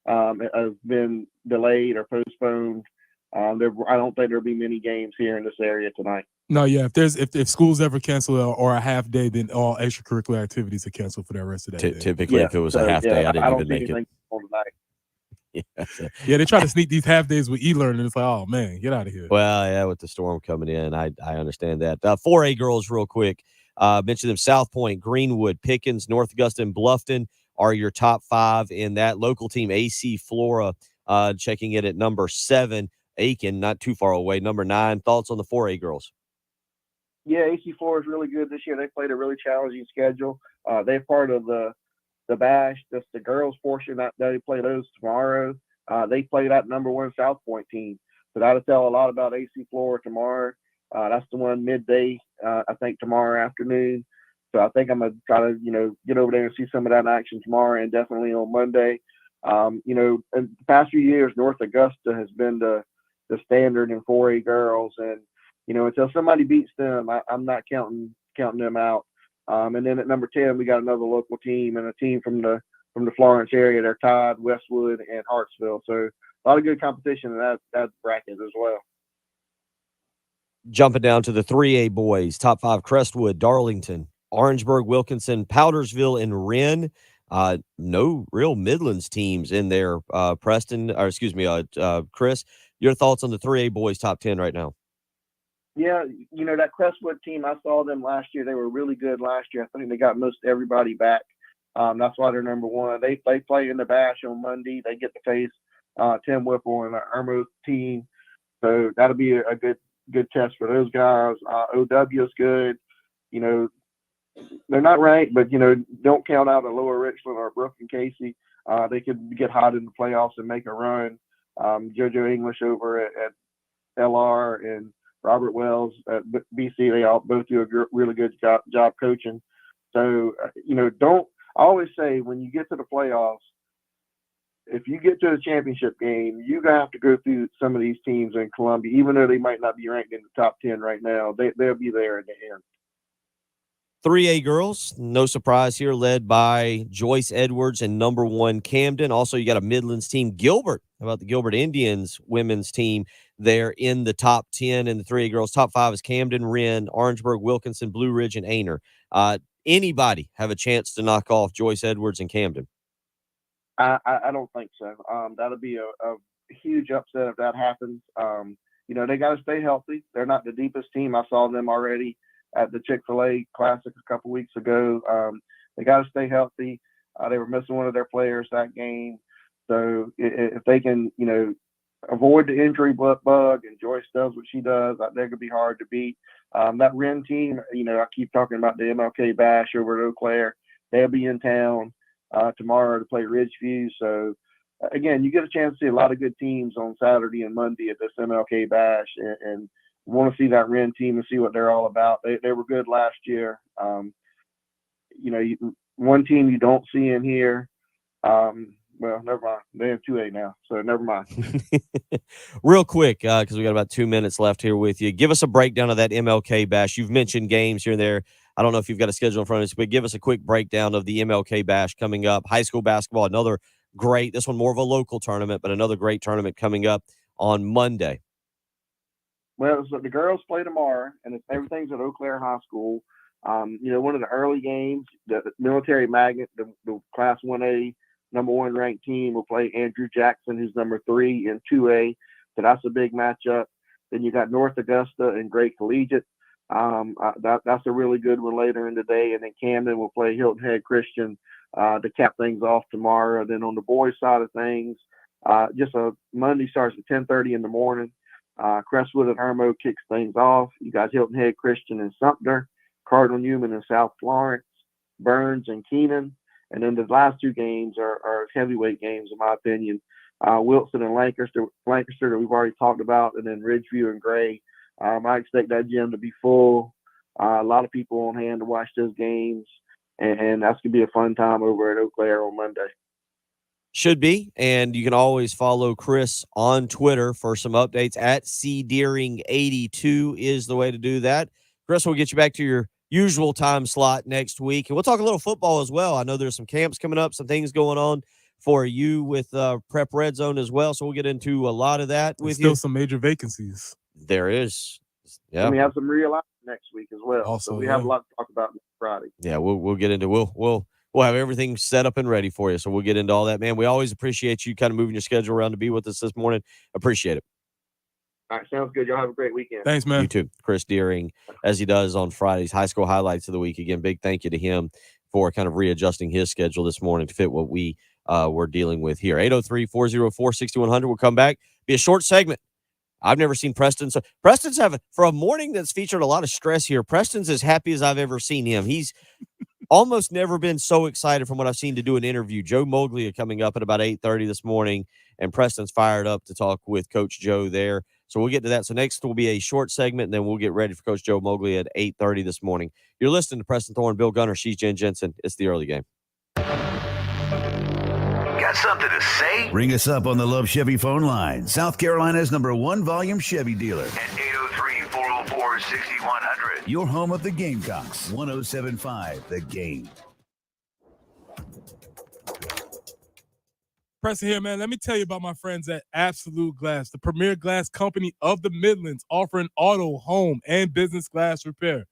Speaker 19: has been delayed or postponed. I don't think there'll be many games here in this area tonight.
Speaker 2: No, yeah. If schools ever cancel or a half day, then all extracurricular activities are canceled for the rest of that day.
Speaker 4: Typically, if it was a half day, I didn't even make it.
Speaker 19: On tonight.
Speaker 2: Yeah, they try to sneak these half days with e-learning. It's like, oh man, get out of here.
Speaker 4: Well, yeah, with the storm coming in, I understand that. 4A girls, real quick. Mention them: South Point, Greenwood, Pickens, North Augusta, and Bluffton are your top 5 in that. Local team AC Flora, checking in at number 7. Aiken, not too far away, number 9. Thoughts on the 4A girls?
Speaker 19: Yeah, AC Flora is really good this year. They played a really challenging schedule. They're part of the bash. That's the girls portion that they play those tomorrow. They play that number 1 South Point team. So that'll tell a lot about AC Flora tomorrow. That's the one midday, I think, tomorrow afternoon. So I think I'm going to try to, get over there and see some of that action tomorrow and definitely on Monday. In the past few years, North Augusta has been the standard in 4A girls. And, until somebody beats them, I'm not counting them out. And then at number 10, we got another local team and a team from the Florence area. They're Todd, Westwood, and Hartsville. So a lot of good competition in that bracket as well.
Speaker 4: Jumping down to the 3A boys, top 5: Crestwood, Darlington, Orangeburg, Wilkinson, Powdersville, and Wren. No real Midlands teams in there. Preston, or excuse me, Chris, your thoughts on the 3A boys top 10 right now?
Speaker 19: Yeah, that Crestwood team, I saw them last year. They were really good last year. I think they got most everybody back. That's why they're number 1. They play in the bash on Monday. They get to face Tim Whipple and the Irmo team. So that'll be a good test for those guys. OW is good. They're not ranked, but, don't count out a Lower Richland or Brooke and Casey. They could get hot in the playoffs and make a run. JoJo English over at LR and Robert Wells at BC, they all both do a really good job coaching. So, I always say when you get to the playoffs, if you get to the championship game, you're going to have to go through some of these teams in Columbia, even though they might not be ranked in the top 10 right now. They'll be there in the end.
Speaker 4: 3A girls, no surprise here, led by Joyce Edwards and number 1 Camden. Also, you got a Midlands team, Gilbert. How about the Gilbert Indians women's team there in the top 10? And the 3A girls, top 5 is Camden, Wren, Orangeburg, Wilkinson, Blue Ridge, and Aner. Anybody have a chance to knock off Joyce Edwards and Camden?
Speaker 19: I don't think so. That'll be a huge upset if that happens. They got to stay healthy. They're not the deepest team. I saw them already at the Chick-fil-A Classic a couple weeks ago. They got to stay healthy. They were missing one of their players that game. So if they can, avoid the injury bug and Joyce does what she does, they're going to be hard to beat. That Wren team, I keep talking about the MLK Bash over at Eau Claire. They'll be in town tomorrow to play Ridgeview. So, again, you get a chance to see a lot of good teams on Saturday and Monday at this MLK Bash, and want to see that Wren team and see what they're all about. They were good last year. One team you don't see in here, well, never mind. They have 2A now, so never mind.
Speaker 4: Real quick, because we got about 2 minutes left here with you. Give us a breakdown of that MLK Bash. You've mentioned games here and there. I don't know if you've got a schedule in front of us, but give us a quick breakdown of the MLK Bash coming up. High school basketball, another great, this one more of a local tournament, but another great tournament coming up on Monday.
Speaker 19: Well, so the girls play tomorrow, and everything's at Eau Claire High School. One of the early games, the Military Magnet, the Class 1A number 1 ranked team will play Andrew Jackson, who's number 3 in 2A. So that's a big matchup. Then you got North Augusta and Great Collegiate. That's a really good one later in the day. And then Camden will play Hilton Head Christian to cap things off tomorrow. Then on the boys' side of things, Monday starts at 10:30 in the morning. Crestwood and Irmo kicks things off. You got Hilton Head Christian and Sumter. Cardinal Newman and South Florence, Burns and Keenan. And then the last 2 games are heavyweight games, in my opinion. Wilson and Lancaster that we've already talked about, and then Ridgeview and Gray. I expect that gym to be full. A lot of people on hand to watch those games, and that's going to be a fun time over at Eau Claire on Monday.
Speaker 4: Should be. And you can always follow Chris on Twitter for some updates. At CDeering82 is the way to do that. Chris, we'll get you back to your usual time slot next week. And we'll talk a little football as well. I know there's some camps coming up, some things going on for you with Prep Red Zone as well. So we'll get into a lot of that with you.
Speaker 2: Still some major vacancies.
Speaker 4: There is. Yeah.
Speaker 19: And we have some real life next week as well.
Speaker 2: Also,
Speaker 19: so we have a lot to talk about next Friday.
Speaker 4: Yeah, we'll get into we'll have everything set up and ready for you. So we'll get into all that, man. We always appreciate you kind of moving your schedule around to be with us this morning. Appreciate it.
Speaker 19: All right, sounds good. Y'all have a great weekend.
Speaker 2: Thanks, man.
Speaker 4: You too. Chris Deering, as he does on Fridays, high school highlights of the week. Again, big thank you to him for kind of readjusting his schedule this morning to fit what we were dealing with here. 803-404-6100. We'll come back. Be a short segment. I've never seen Preston. So Preston's for a morning that's featured a lot of stress here. Preston's as happy as I've ever seen him. He's almost never been so excited from what I've seen to do an interview. Joe Moglia coming up at about 8:30 this morning, and Preston's fired up to talk with Coach Joe there. So we'll get to that. So next will be a short segment, and then we'll get ready for Coach Joe Moglia at 8:30 this morning. You're listening to Preston Thorne, Bill Gunner, she's Jen Jensen. It's the early game.
Speaker 8: Got something to say?
Speaker 7: Ring us up on the Love Chevy phone line. South Carolina's #1 volume Chevy dealer.
Speaker 8: At 803-404-6100.
Speaker 7: Your home of the Gamecocks. 107.5 The Game.
Speaker 2: Preston here, man. Let me tell you about my friends at Absolute Glass, the premier glass company of the Midlands, offering auto, home, and business glass repair.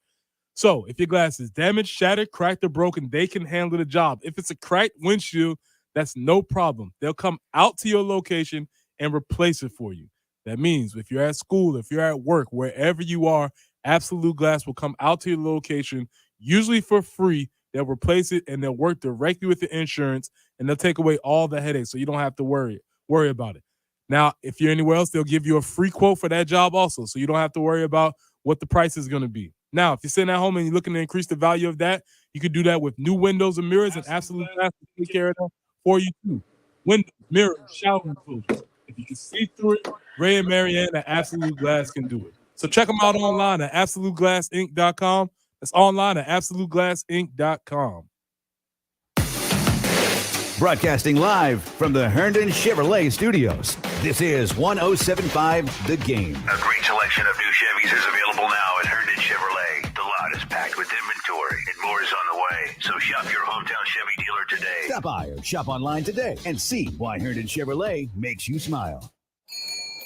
Speaker 2: So if your glass is damaged, shattered, cracked, or broken, they can handle the job. If it's a cracked windshield, that's no problem. They'll come out to your location and replace it for you. That means if you're at school, if you're at work, wherever you are, Absolute Glass will come out to your location, usually for free. They'll replace it, and they'll work directly with the insurance, and they'll take away all the headaches, so you don't have to worry about it. Now, if you're anywhere else, they'll give you a free quote for that job also, so you don't have to worry about what the price is going to be. Now, if you're sitting at home and you're looking to increase the value of that, you can do that with new windows and mirrors, and Absolute Glass will take care of that for you too. Windows, mirrors, shower enclosures. If you can see through it, Ray and Marianne at Absolute Glass can do it. So check them out online at absoluteglassinc.com. That's online at absoluteglassinc.com.
Speaker 7: Broadcasting live from the Herndon Chevrolet Studios. This is 107.5 The Game.
Speaker 8: A great selection of new Chevys is available now at Herndon Chevrolet. The lot is packed with inventory, and more is on the way. So shop your hometown Chevy dealer today.
Speaker 7: Stop by or shop online today and see why Herndon Chevrolet makes you smile.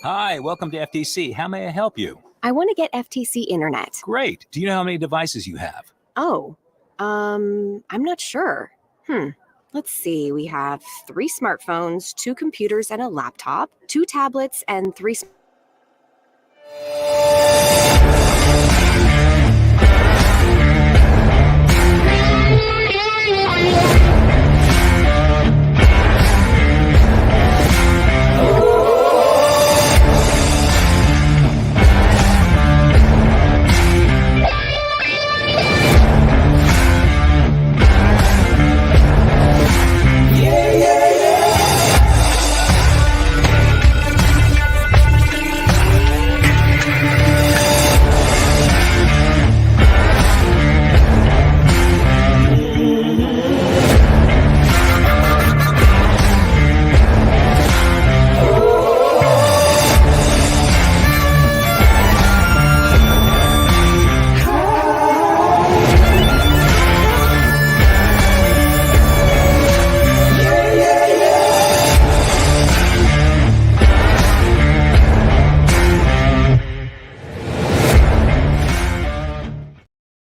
Speaker 21: Hi, welcome to FTC. How may I help you?
Speaker 22: I want to get FTC internet.
Speaker 21: Great. Do you know how many devices you have?
Speaker 22: Oh, I'm not sure. Let's see. We have 3 smartphones, 2 computers and a laptop, 2 tablets, and 3...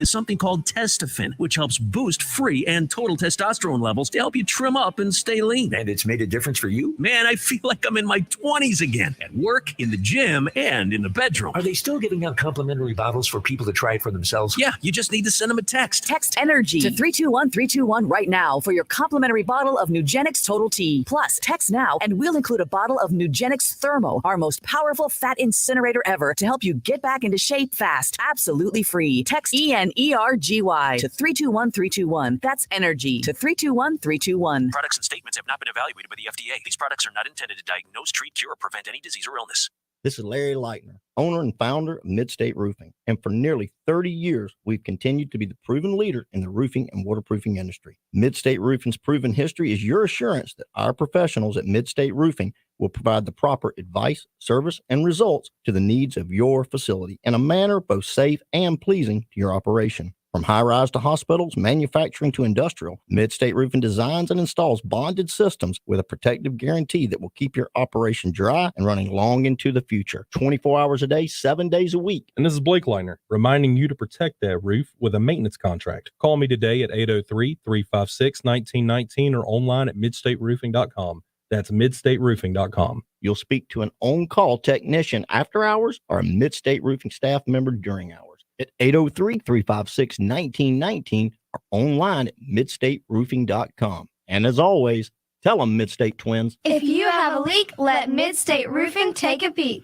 Speaker 23: is something called Testofen, which helps boost free and total testosterone levels to help you trim up and stay lean.
Speaker 24: And it's made a difference for you?
Speaker 23: Man, I feel like I'm in my 20s again, at work, in the gym, and in the bedroom.
Speaker 24: Are they still giving out complimentary bottles for people to try it for themselves?
Speaker 23: Yeah, you just need to send them a text.
Speaker 25: Text ENERGY to 321-321 right now for your complimentary bottle of Nugenix Total T. Plus, text now and we'll include a bottle of Nugenix Thermo, our most powerful fat incinerator ever, to help you get back into shape fast. Absolutely free. Text ENERGY ENERGY to 321321. That's energy to 321321.
Speaker 23: Products and statements have not been evaluated by the FDA. These products are not intended to diagnose, treat, cure, or prevent any disease or illness.
Speaker 3: This is Larry Leitner, owner and founder of Midstate Roofing. And for nearly 30 years, we've continued to be the proven leader in the roofing and waterproofing industry. Midstate Roofing's proven history is your assurance that our professionals at Midstate Roofing will provide the proper advice, service, and results to the needs of your facility in a manner both safe and pleasing to your operation. From high-rise to hospitals, manufacturing to industrial, Midstate Roofing designs and installs bonded systems with a protective guarantee that will keep your operation dry and running long into the future. 24 hours a day, 7 days a week.
Speaker 5: And this is Blake Leitner, reminding you to protect that roof with a maintenance contract. Call me today at 803-356-1919 or online at midstateroofing.com. That's midstateroofing.com.
Speaker 3: You'll speak to an on-call technician after hours or a Midstate Roofing staff member during hours at 803-356-1919 or online at midstateroofing.com. And as always, tell them Midstate Twins.
Speaker 6: If you have a leak, let Midstate Roofing take a peek.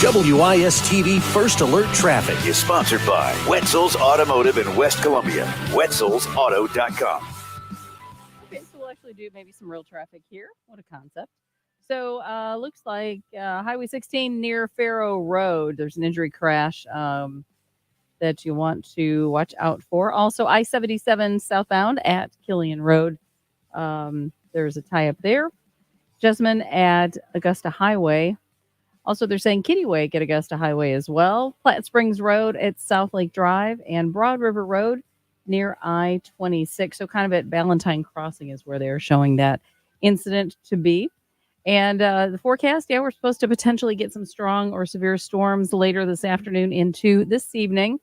Speaker 8: WIS-TV First Alert Traffic is sponsored by Wetzel's Automotive in West Columbia. Wetzel'sAuto.com.
Speaker 18: Okay, so we'll actually do maybe some real traffic here. What a concept. So looks like Highway 16 near Faro Road. There's an injury crash that you want to watch out for. Also, I-77 southbound at Killian Road. There's a tie-up there. Jessamine at Augusta Highway. Also, they're saying Kittywake at Augusta Highway as well. Platte Springs Road at South Lake Drive and Broad River Road near I-26. So kind of at Valentine Crossing is where they're showing that incident to be. And the forecast, we're supposed to potentially get some strong or severe storms later this afternoon into this evening.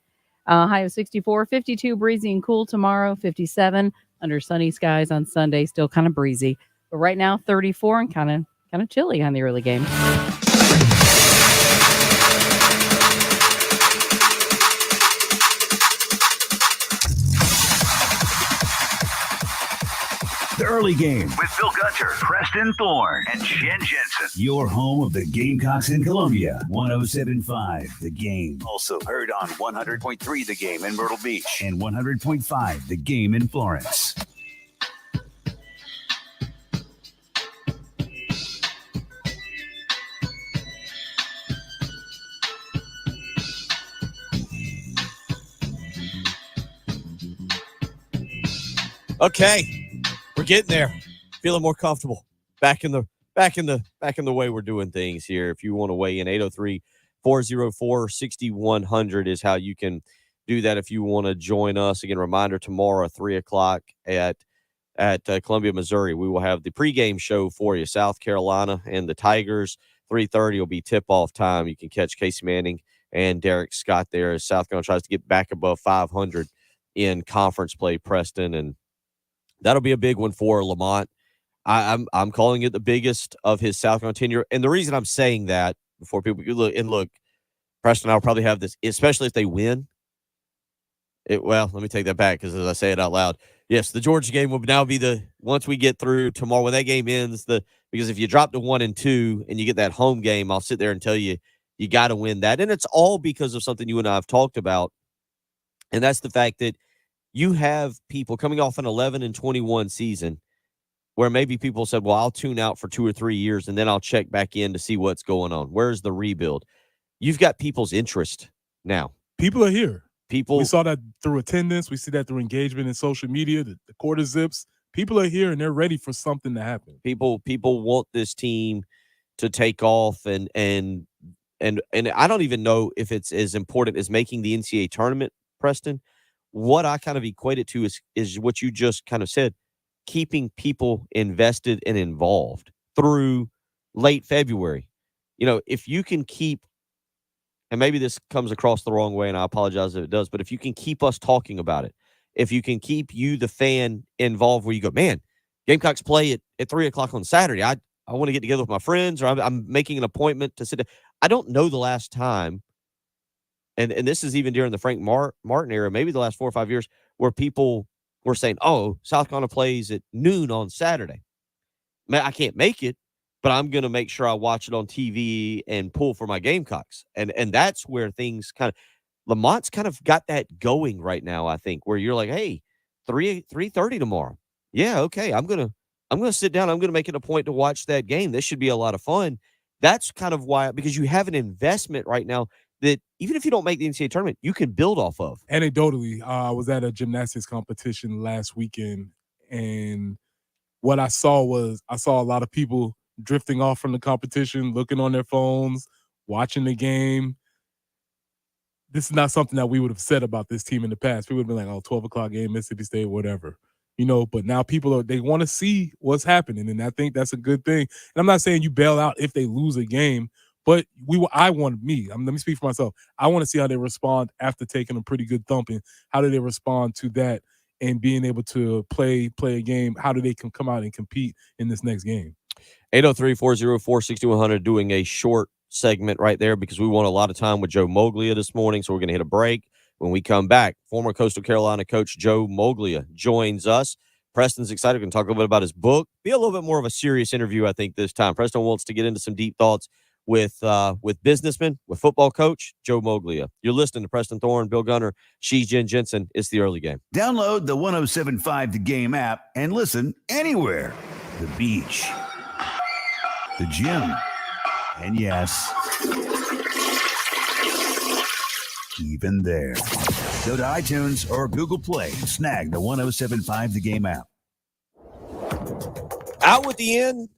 Speaker 18: High of 64, 52, breezy and cool tomorrow, 57 under sunny skies on Sunday, still kind of breezy. But right now, 34 and kind of chilly on the early game.
Speaker 7: The early game
Speaker 8: with Bill Gunter, Preston Thorne, and Jen Jensen.
Speaker 7: Your home of the Gamecocks in Columbia. 107.5 The Game.
Speaker 8: Also heard on 100.3 The Game in Myrtle Beach.
Speaker 7: And 100.5 The Game in Florence.
Speaker 4: Okay. We're getting there. Feeling more comfortable. Back in the way we're doing things here. If you want to weigh in, 803-404-6100 is how you can do that if you want to join us. Again, reminder, tomorrow, 3:00 at Columbia, Missouri, we will have the pregame show for you. South Carolina and the Tigers. 3:30 will be tip-off time. You can catch Casey Manning and Derek Scott there as South Carolina tries to get back above 500 in conference play, Preston, and that'll be a big one for Lamont. I'm calling it the biggest of his South Carolina tenure. And the reason I'm saying that before people look, Preston, I'll probably have this, especially if they win. Well, let me take that back because as I say it out loud, yes, the Georgia game will now be once we get through tomorrow when that game ends, because if you drop to 1 and 2 and you get that home game, I'll sit there and tell you got to win that. And it's all because of something you and I have talked about. And that's the fact that you have people coming off an 11-21 season where maybe people said, well, I'll tune out for 2 or 3 years and then I'll check back in to see what's going on. Where's the rebuild? You've got people's interest now.
Speaker 2: People are here. We saw that through attendance. We see that through engagement in social media, the quarter zips. People are here and they're ready for something to happen.
Speaker 4: People want this team to take off and I don't even know if it's as important as making the NCAA tournament, Preston. What I kind of equate it to is what you just kind of said, keeping people invested and involved through late February. If you can keep, and maybe this comes across the wrong way, and I apologize if it does, but if you can keep us talking about it, if you can keep you, the fan, involved where you go, man, Gamecocks play at 3:00 on Saturday. I want to get together with my friends, or I'm making an appointment to sit down. I don't know the last time, and this is even during the Frank Martin era, maybe the last 4 or 5 years, where people were saying, oh, South Carolina plays at noon on Saturday. Man, I can't make it, but I'm going to make sure I watch it on TV and pull for my Gamecocks. And that's where things kind of Lamont's kind of got that going right now, I think, where you're like, hey, 3:30 tomorrow. Yeah, okay. I'm gonna sit down. I'm gonna make it a point to watch that game. This should be a lot of fun. That's kind of why, because you have an investment right now that even if you don't make the NCAA tournament, you can build off of.
Speaker 2: Anecdotally, I was at a gymnastics competition last weekend, and what I saw a lot of people drifting off from the competition, looking on their phones, watching the game. This is not something that we would have said about this team in the past. We would have been like, oh, 12 o'clock game, Mississippi State, whatever. But now they want to see what's happening, and I think that's a good thing. And I'm not saying you bail out if they lose a game, but let me speak for myself. I want to see how they respond after taking a pretty good thumping. How do they respond to that and being able to play a game? How do they come out and compete in this next game?
Speaker 4: 803-404-6100 doing a short segment right there because we want a lot of time with Joe Moglia this morning, so we're going to hit a break. When we come back, former Coastal Carolina coach Joe Moglia joins us. Preston's excited. We're going to talk a little bit about his book. Be a little bit more of a serious interview, I think, this time. Preston wants to get into some deep thoughts with businessman, with football coach Joe Moglia. You're listening to Preston Thorne, Bill Gunner, she's Jen Jensen. It's the early game.
Speaker 7: Download the 107.5 The Game app and listen anywhere. The beach, the gym, and yes, even there. Go to iTunes or Google Play and snag the 107.5 The Game app.
Speaker 4: Out with the in,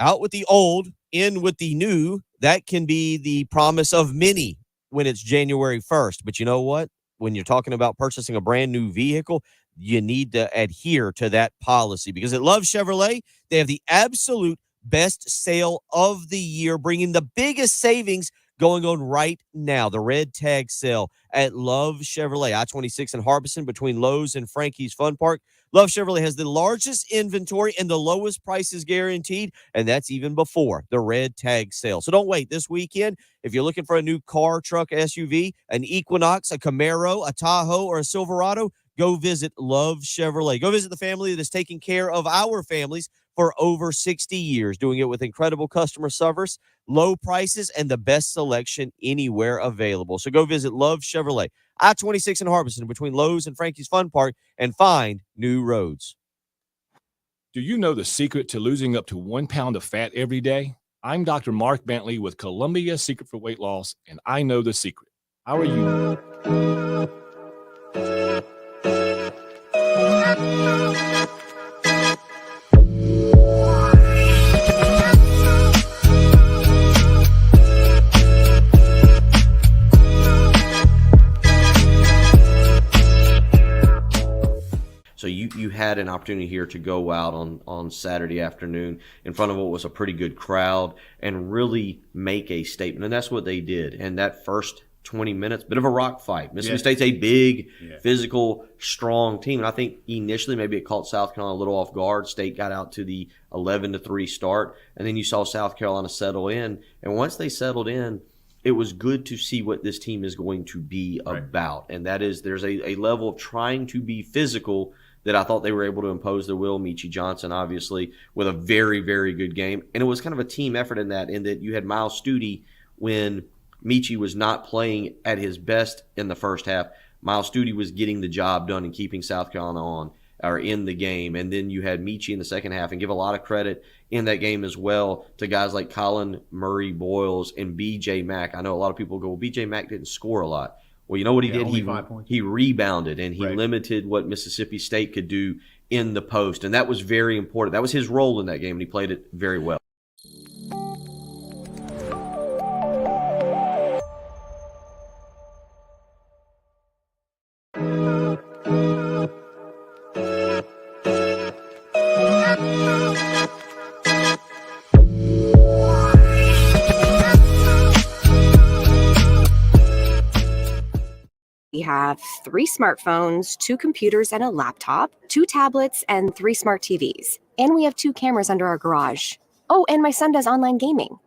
Speaker 4: out with the old, in with the new. That can be the promise of many when it's January 1st. But you know what? When you're talking about purchasing a brand new vehicle, you need to adhere to that policy because at Love Chevrolet, they have the absolute best sale of the year, bringing the biggest savings going on right now. The red tag sale at Love Chevrolet, I-26 in Harbison between Lowe's and Frankie's Fun Park. Love Chevrolet has the largest inventory and the lowest prices guaranteed, and that's even before the red tag sale. So don't wait this weekend. If you're looking for a new car, truck, SUV, an Equinox, a Camaro, a Tahoe, or a Silverado, go visit Love Chevrolet. Go visit the family that is taking care of our families for over 60 years, doing it with incredible customer service, low prices, and the best selection anywhere available. So go visit Love Chevrolet, I-26 in Harbison between Lowe's and Frankie's Fun Park, and find new roads.
Speaker 1: Do you know the secret to losing up to 1 pound of fat every day? I'm Dr. Mark Bentley with Columbia Secret for Weight Loss, and I know the secret. How are you?
Speaker 4: So you had an opportunity here to go out on Saturday afternoon in front of what was a pretty good crowd and really make a statement. And that's what they did. And that first 20 minutes, bit of a rock fight. Mississippi State's a big, physical, strong team. And I think initially maybe it caught South Carolina a little off guard. State got out to the 11-3 start. And then you saw South Carolina settle in. And once they settled in, it was good to see what this team is going to be about. And that is there's a level of trying to be physical that I thought they were able to impose their will. Michie Johnson, obviously, with a very, very good game. And it was kind of a team effort in that you had Miles Stute when Michie was not playing at his best in the first half. Miles Stute was getting the job done and keeping South Carolina on or in the game. And then you had Michie in the second half, and give a lot of credit in that game as well to guys like Colin Murray Boyles and B.J. Mack. I know a lot of people go, well, B.J. Mack didn't score a lot. Well, you know what he did? He rebounded, and he limited what Mississippi State could do in the post, and that was very important. That was his role in that game, and he played it very well.
Speaker 22: We have 3 smartphones, 2 computers and a laptop, 2 tablets, and 3 smart TVs. And we have 2 cameras under our garage. Oh, and my son does online gaming.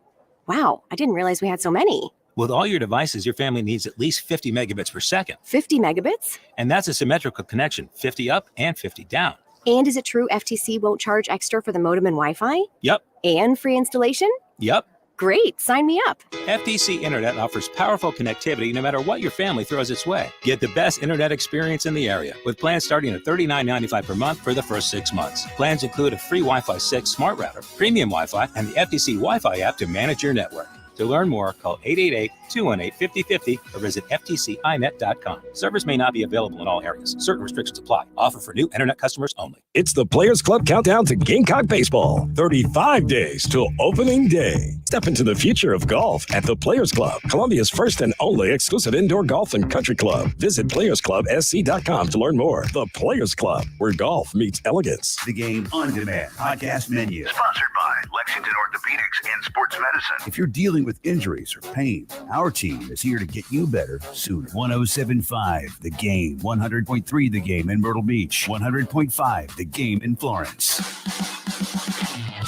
Speaker 22: Wow, I didn't realize we had so many.
Speaker 21: With all your devices, your family needs at least 50 megabits per second.
Speaker 22: 50 megabits?
Speaker 21: And that's a symmetrical connection, 50 up and 50 down.
Speaker 22: And is it true FTC won't charge extra for the modem and Wi-Fi?
Speaker 21: Yep.
Speaker 22: And free installation?
Speaker 21: Yep.
Speaker 22: Great, sign me up.
Speaker 21: FTC Internet offers powerful connectivity no matter what your family throws its way. Get the best internet experience in the area with plans starting at $39.95 per month for the first 6 months. Plans include a free Wi-Fi 6 smart router, premium Wi-Fi, and the FTC Wi-Fi app to manage your network. To learn more, call 888-218-5050 or visit ftcinet.com. Service may not be available in all areas. Certain restrictions apply. Offer for new internet customers only.
Speaker 9: It's the Players Club countdown to Gamecock baseball. 35 days till opening day. Step into the future of golf at the Players Club, Columbia's first and only exclusive indoor golf and country club. Visit playersclubsc.com to learn more. The Players Club, where golf meets elegance.
Speaker 8: The Game on Demand podcast menu. Sponsored by Lexington Orthopedics and Sports Medicine. If you're dealing with injuries or pain, our team is here to get you better sooner. 107.5 The Game, 100.3 The Game in Myrtle Beach, 100.5 The Game in Florence.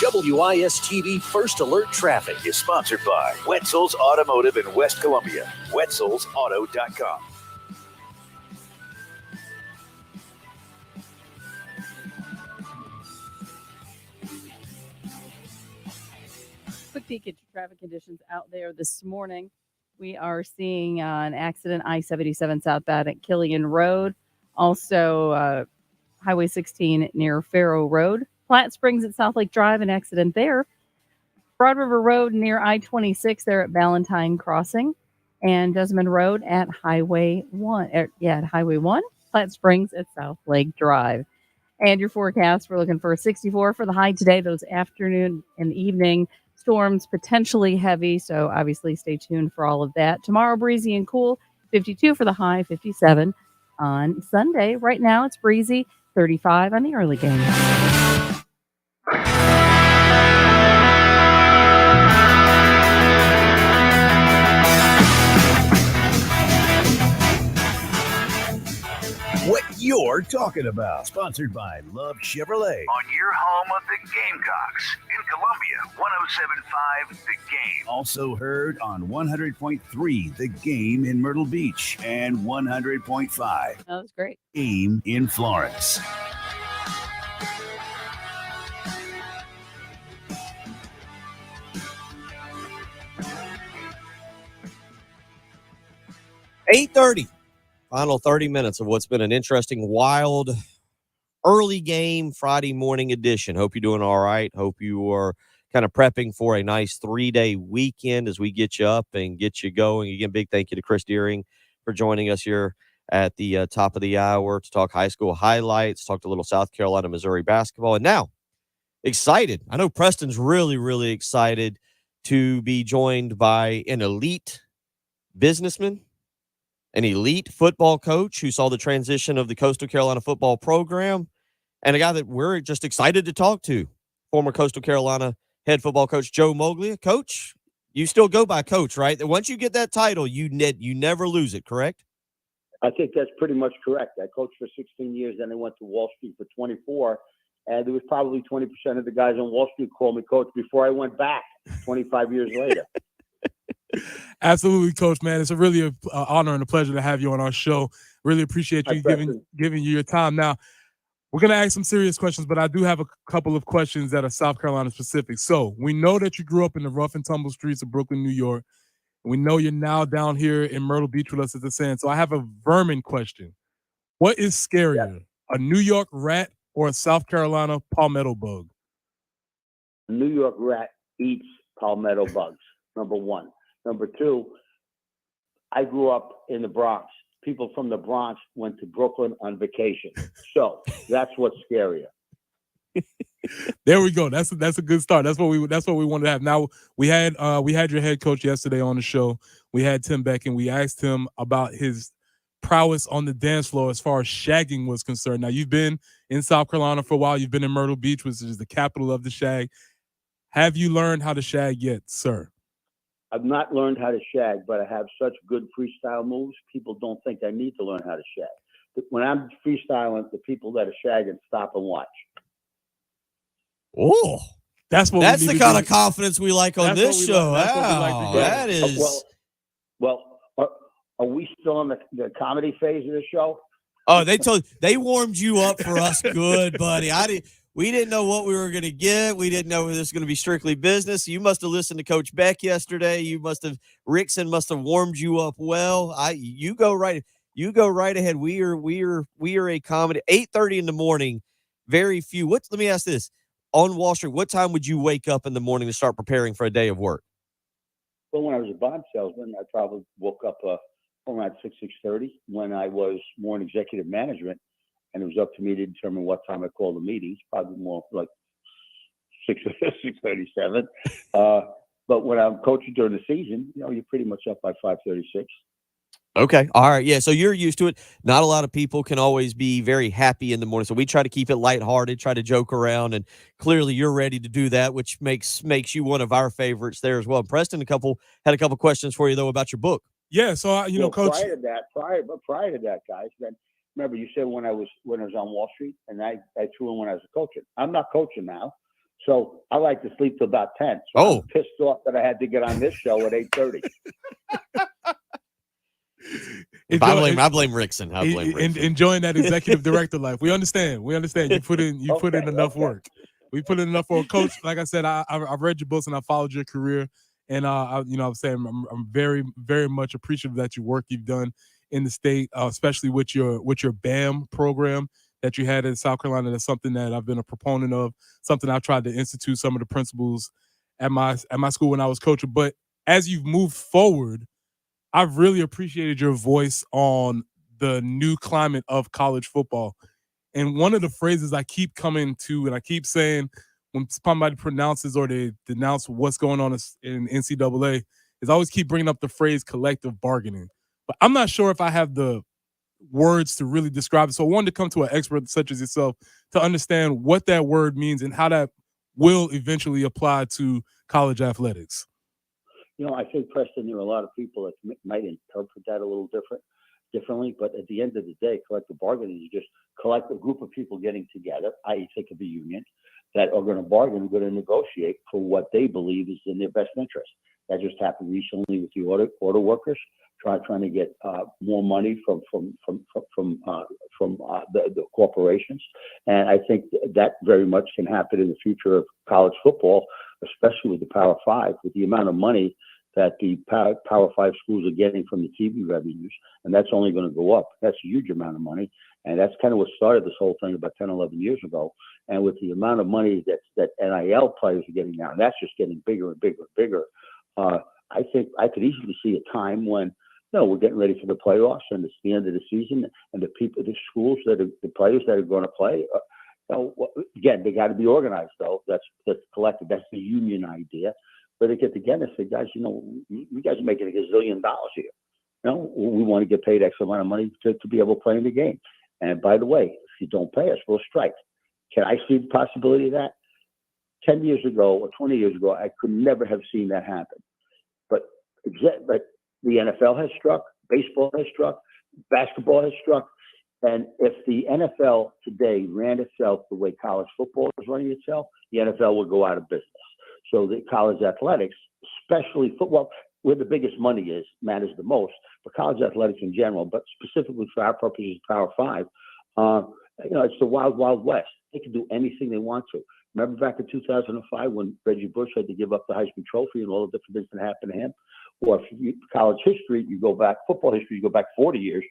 Speaker 7: WIS-TV First Alert Traffic is sponsored by Wetzel's Automotive in West Columbia. Wetzel'sAuto.com.
Speaker 18: Quick peek at your traffic conditions out there this morning. We are seeing an accident, I-77 southbound at Killian Road. Also, Highway 16 near Farrow Road. Platte Springs at South Lake Drive, an accident there. Broad River Road near I-26 there at Valentine Crossing. And Desmond Road at Highway 1. At Highway 1. Platte Springs at South Lake Drive. And your forecast, we're looking for 64 for the high today. Those afternoon and evening storms potentially heavy, so obviously stay tuned for all of that. Tomorrow, breezy and cool, 52 for the high, 57 on Sunday. Right now, it's breezy, 35 on the early game.
Speaker 7: What you're talking about. Sponsored by Love Chevrolet.
Speaker 8: On your home of the Gamecocks in Columbia, 107.5 The Game. Also heard on 100.3 The Game in Myrtle Beach and 100.5
Speaker 18: That was great.
Speaker 8: Game in Florence.
Speaker 4: .30. Final 30 minutes of what's been an interesting, wild, early game Friday morning edition. Hope you're doing all right. Hope you are kind of prepping for a nice 3-day weekend as we get you up and get you going. Again, big thank you to Chris Deering for joining us here at the top of the hour to talk high school highlights, talk a little South Carolina, Missouri basketball. And now, excited. I know Preston's really, really excited to be joined by an elite businessman, an elite football coach who saw the transition of the Coastal Carolina football program, and a guy that we're just excited to talk to, former Coastal Carolina head football coach Joe Moglia. Coach, you still go by coach, right? Once you get that title, you never lose it, correct?
Speaker 10: I think that's pretty much correct. I coached for 16 years, then I went to Wall Street for 24, and there was probably 20% of the guys on Wall Street called me coach before I went back 25 years later.
Speaker 2: Absolutely, Coach, man. It's a really an honor and a pleasure to have you on our show. Really appreciate you giving you your time. Now, we're going to ask some serious questions, but I do have a couple of questions that are South Carolina specific. So we know that you grew up in the rough and tumble streets of Brooklyn, New York. We know you're now down here in Myrtle Beach with us at the Sand. So I have a vermin question. What is scarier, a New York rat or a South Carolina palmetto bug?
Speaker 10: A New York rat eats palmetto bugs, number one. Number two, I grew up in the Bronx. People from the Bronx went to Brooklyn on vacation. So that's what's scarier.
Speaker 2: There we go. That's a good start. That's what we wanted to have. Now we had your head coach yesterday on the show. We had Tim Beck, and we asked him about his prowess on the dance floor as far as shagging was concerned. Now you've been in South Carolina for a while. You've been in Myrtle Beach, which is the capital of the shag. Have you learned how to shag yet, sir?
Speaker 10: I've not learned how to shag, but I have such good freestyle moves. People don't think I need to learn how to shag. But when I'm freestyling, the people that are shagging stop and watch.
Speaker 4: Oh,
Speaker 2: that's
Speaker 4: the kind of confidence we like on this show. Wow, that is.
Speaker 10: Well, are we still in the comedy phase of the show?
Speaker 4: Oh, they warmed you up for us, good buddy. We didn't know what we were going to get. We didn't know this was going to be strictly business. You must have listened to Coach Beck yesterday. Rickson must have warmed you up well. You go right ahead. We are a comedy. 8:30 in the morning. Very few. Let me ask this: on Wall Street, what time would you wake up in the morning to start preparing for a day of work?
Speaker 10: Well, when I was a bond salesman, I probably woke up around 6:30. When I was more in executive management, and it was up to me to determine what time I called the meetings, probably more like 6:37. But when I'm coaching during the season, you're pretty much up by 5:36.
Speaker 4: Okay. All right. Yeah. So you're used to it. Not a lot of people can always be very happy in the morning. So we try to keep it lighthearted, try to joke around, and clearly you're ready to do that, which makes you one of our favorites there as well. Preston, had a couple questions for you though about your book.
Speaker 2: Yeah. So Coach.
Speaker 10: Prior to that, guys, then remember you said when I was on Wall Street, and I threw in when I was coaching. I'm not coaching now, so I like to sleep till about 10. So I'm pissed off that I had to get on this show at 8:30.
Speaker 4: I blame Rickson.
Speaker 2: Enjoying that executive director life. We understand. You put in enough work. We put in enough work. Coach, like I said, I've read your books and I followed your career. And I'm saying I'm very, very much appreciative that your work you've done in the state, especially with your BAM program that you had in South Carolina. That's something that I've been a proponent of, something I've tried to institute some of the principles at my school when I was coaching. But as you've moved forward, I've really appreciated your voice on the new climate of college football. And one of the phrases I keep coming to and I keep saying when somebody pronounces or they denounce what's going on in NCAA is I always keep bringing up the phrase collective bargaining. But I'm not sure if I have the words to really describe it. So I wanted to come to an expert such as yourself to understand what that word means and how that will eventually apply to college athletics.
Speaker 10: I think, Preston, there are a lot of people that might interpret that a little differently, but at the end of the day, collective bargaining is just a group of people getting together, i.e. think of a union, that are going to bargain, going to negotiate for what they believe is in their best interest. That just happened recently with the auto workers, trying to get more money from the corporations, and I think that very much can happen in the future of college football, especially with the Power Five, with the amount of money that the Power Five schools are getting from the TV revenues, and that's only going to go up. That's a huge amount of money, and that's kind of what started this whole thing about 10, 11 years ago. And with the amount of money that NIL players are getting now, and that's just getting bigger and bigger and bigger, I think I could easily see a time when we're getting ready for the playoffs, and it's the end of the season, and the schools the players that are going to play. Again, they got to be organized, though. That's collective. That's the union idea. But they get together and say, guys, you guys are making $1 gazillion here. We want to get paid X amount of money to be able to play in the game. And by the way, if you don't pay us, we'll strike. Can I see the possibility of that? 10 years ago or 20 years ago, I could never have seen that happen. But the NFL has struck, baseball has struck, basketball has struck. And if the NFL today ran itself the way college football is running itself, the NFL would go out of business. So the college athletics, especially football, where the biggest money matters the most, for college athletics in general, but specifically for our purposes, Power Five, it's the wild, wild west. They can do anything they want to. Remember back in 2005 when Reggie Bush had to give up the Heisman Trophy and all the different things that happened to him? Or if college history, football history, you go back 40 years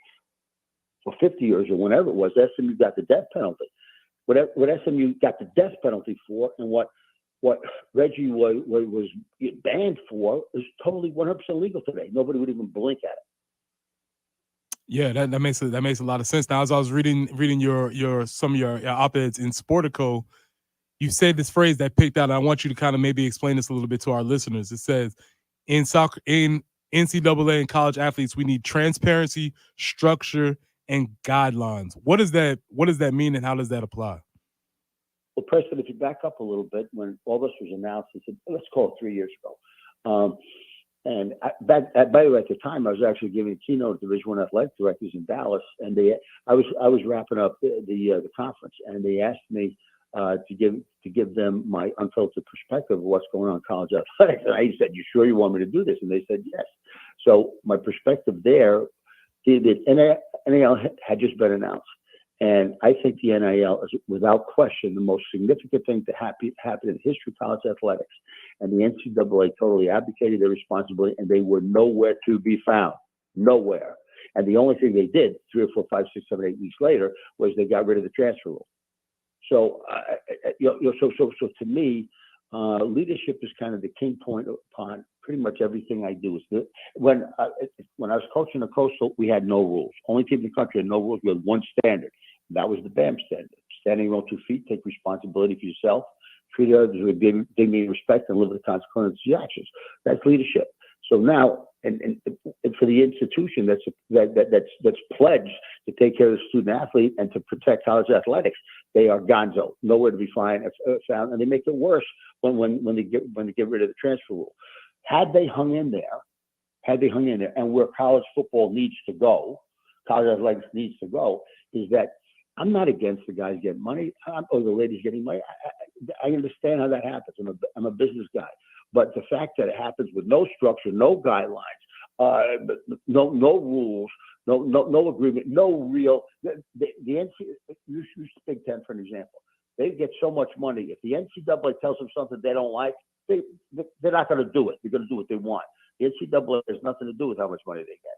Speaker 10: or 50 years or whenever it was, SMU got the death penalty. What SMU got the death penalty for and what Reggie was banned for is totally 100% legal today. Nobody would even blink at it.
Speaker 2: Yeah, that makes a lot of sense. Now, as I was reading some of your op-eds in Sportico, you said this phrase that picked out. I want you to kind of maybe explain this a little bit to our listeners. It says, in NCAA and college athletes, we need transparency, structure, and guidelines. What does that mean, and how does that apply?
Speaker 10: Well, Preston, if you back up a little bit, when all this was announced, let's call it 3 years ago. By the way, at the time, I was actually giving a keynote to Division I athletic directors in Dallas, and I was wrapping up the conference, and they asked me to give them my unfiltered perspective of what's going on in college athletics. And I said, "You sure you want me to do this?" And they said, "Yes." So my perspective there, the NIL had just been announced, And I think the NIL is, without question, the most significant thing to happen in the history of college athletics. And the NCAA totally abdicated their responsibility, and they were nowhere to be found. Nowhere. And the only thing they did 3 or 4, 5, 6, 7, 8 weeks later was they got rid of the transfer rule. So, so to me, leadership is kind of the king point upon pretty much everything I do. When I was coaching the Coastal, we had no rules. Only team in the country had no rules. We had one standard. That was the BAM standard. Standing your own 2 feet, take responsibility for yourself, treat others with dignity and respect, and live with the consequences of your actions. That's leadership. So now, and for the institution that's pledged to take care of the student athlete and to protect college athletics, they are gonzo, nowhere to be found, and they make it worse when they get rid of the transfer rule. Had they hung in there, and where college football needs to go, college athletics needs to go, is that I'm not against the guys getting money or the ladies getting money. I understand how that happens. I'm a business guy. But the fact that it happens with no structure, no guidelines, no rules, no agreement, no real. The NCAA, use Big Ten for an example. They get so much money. If the NCAA tells them something they don't like, they're not going to do it. They're going to do what they want. The NCAA has nothing to do with how much money they get.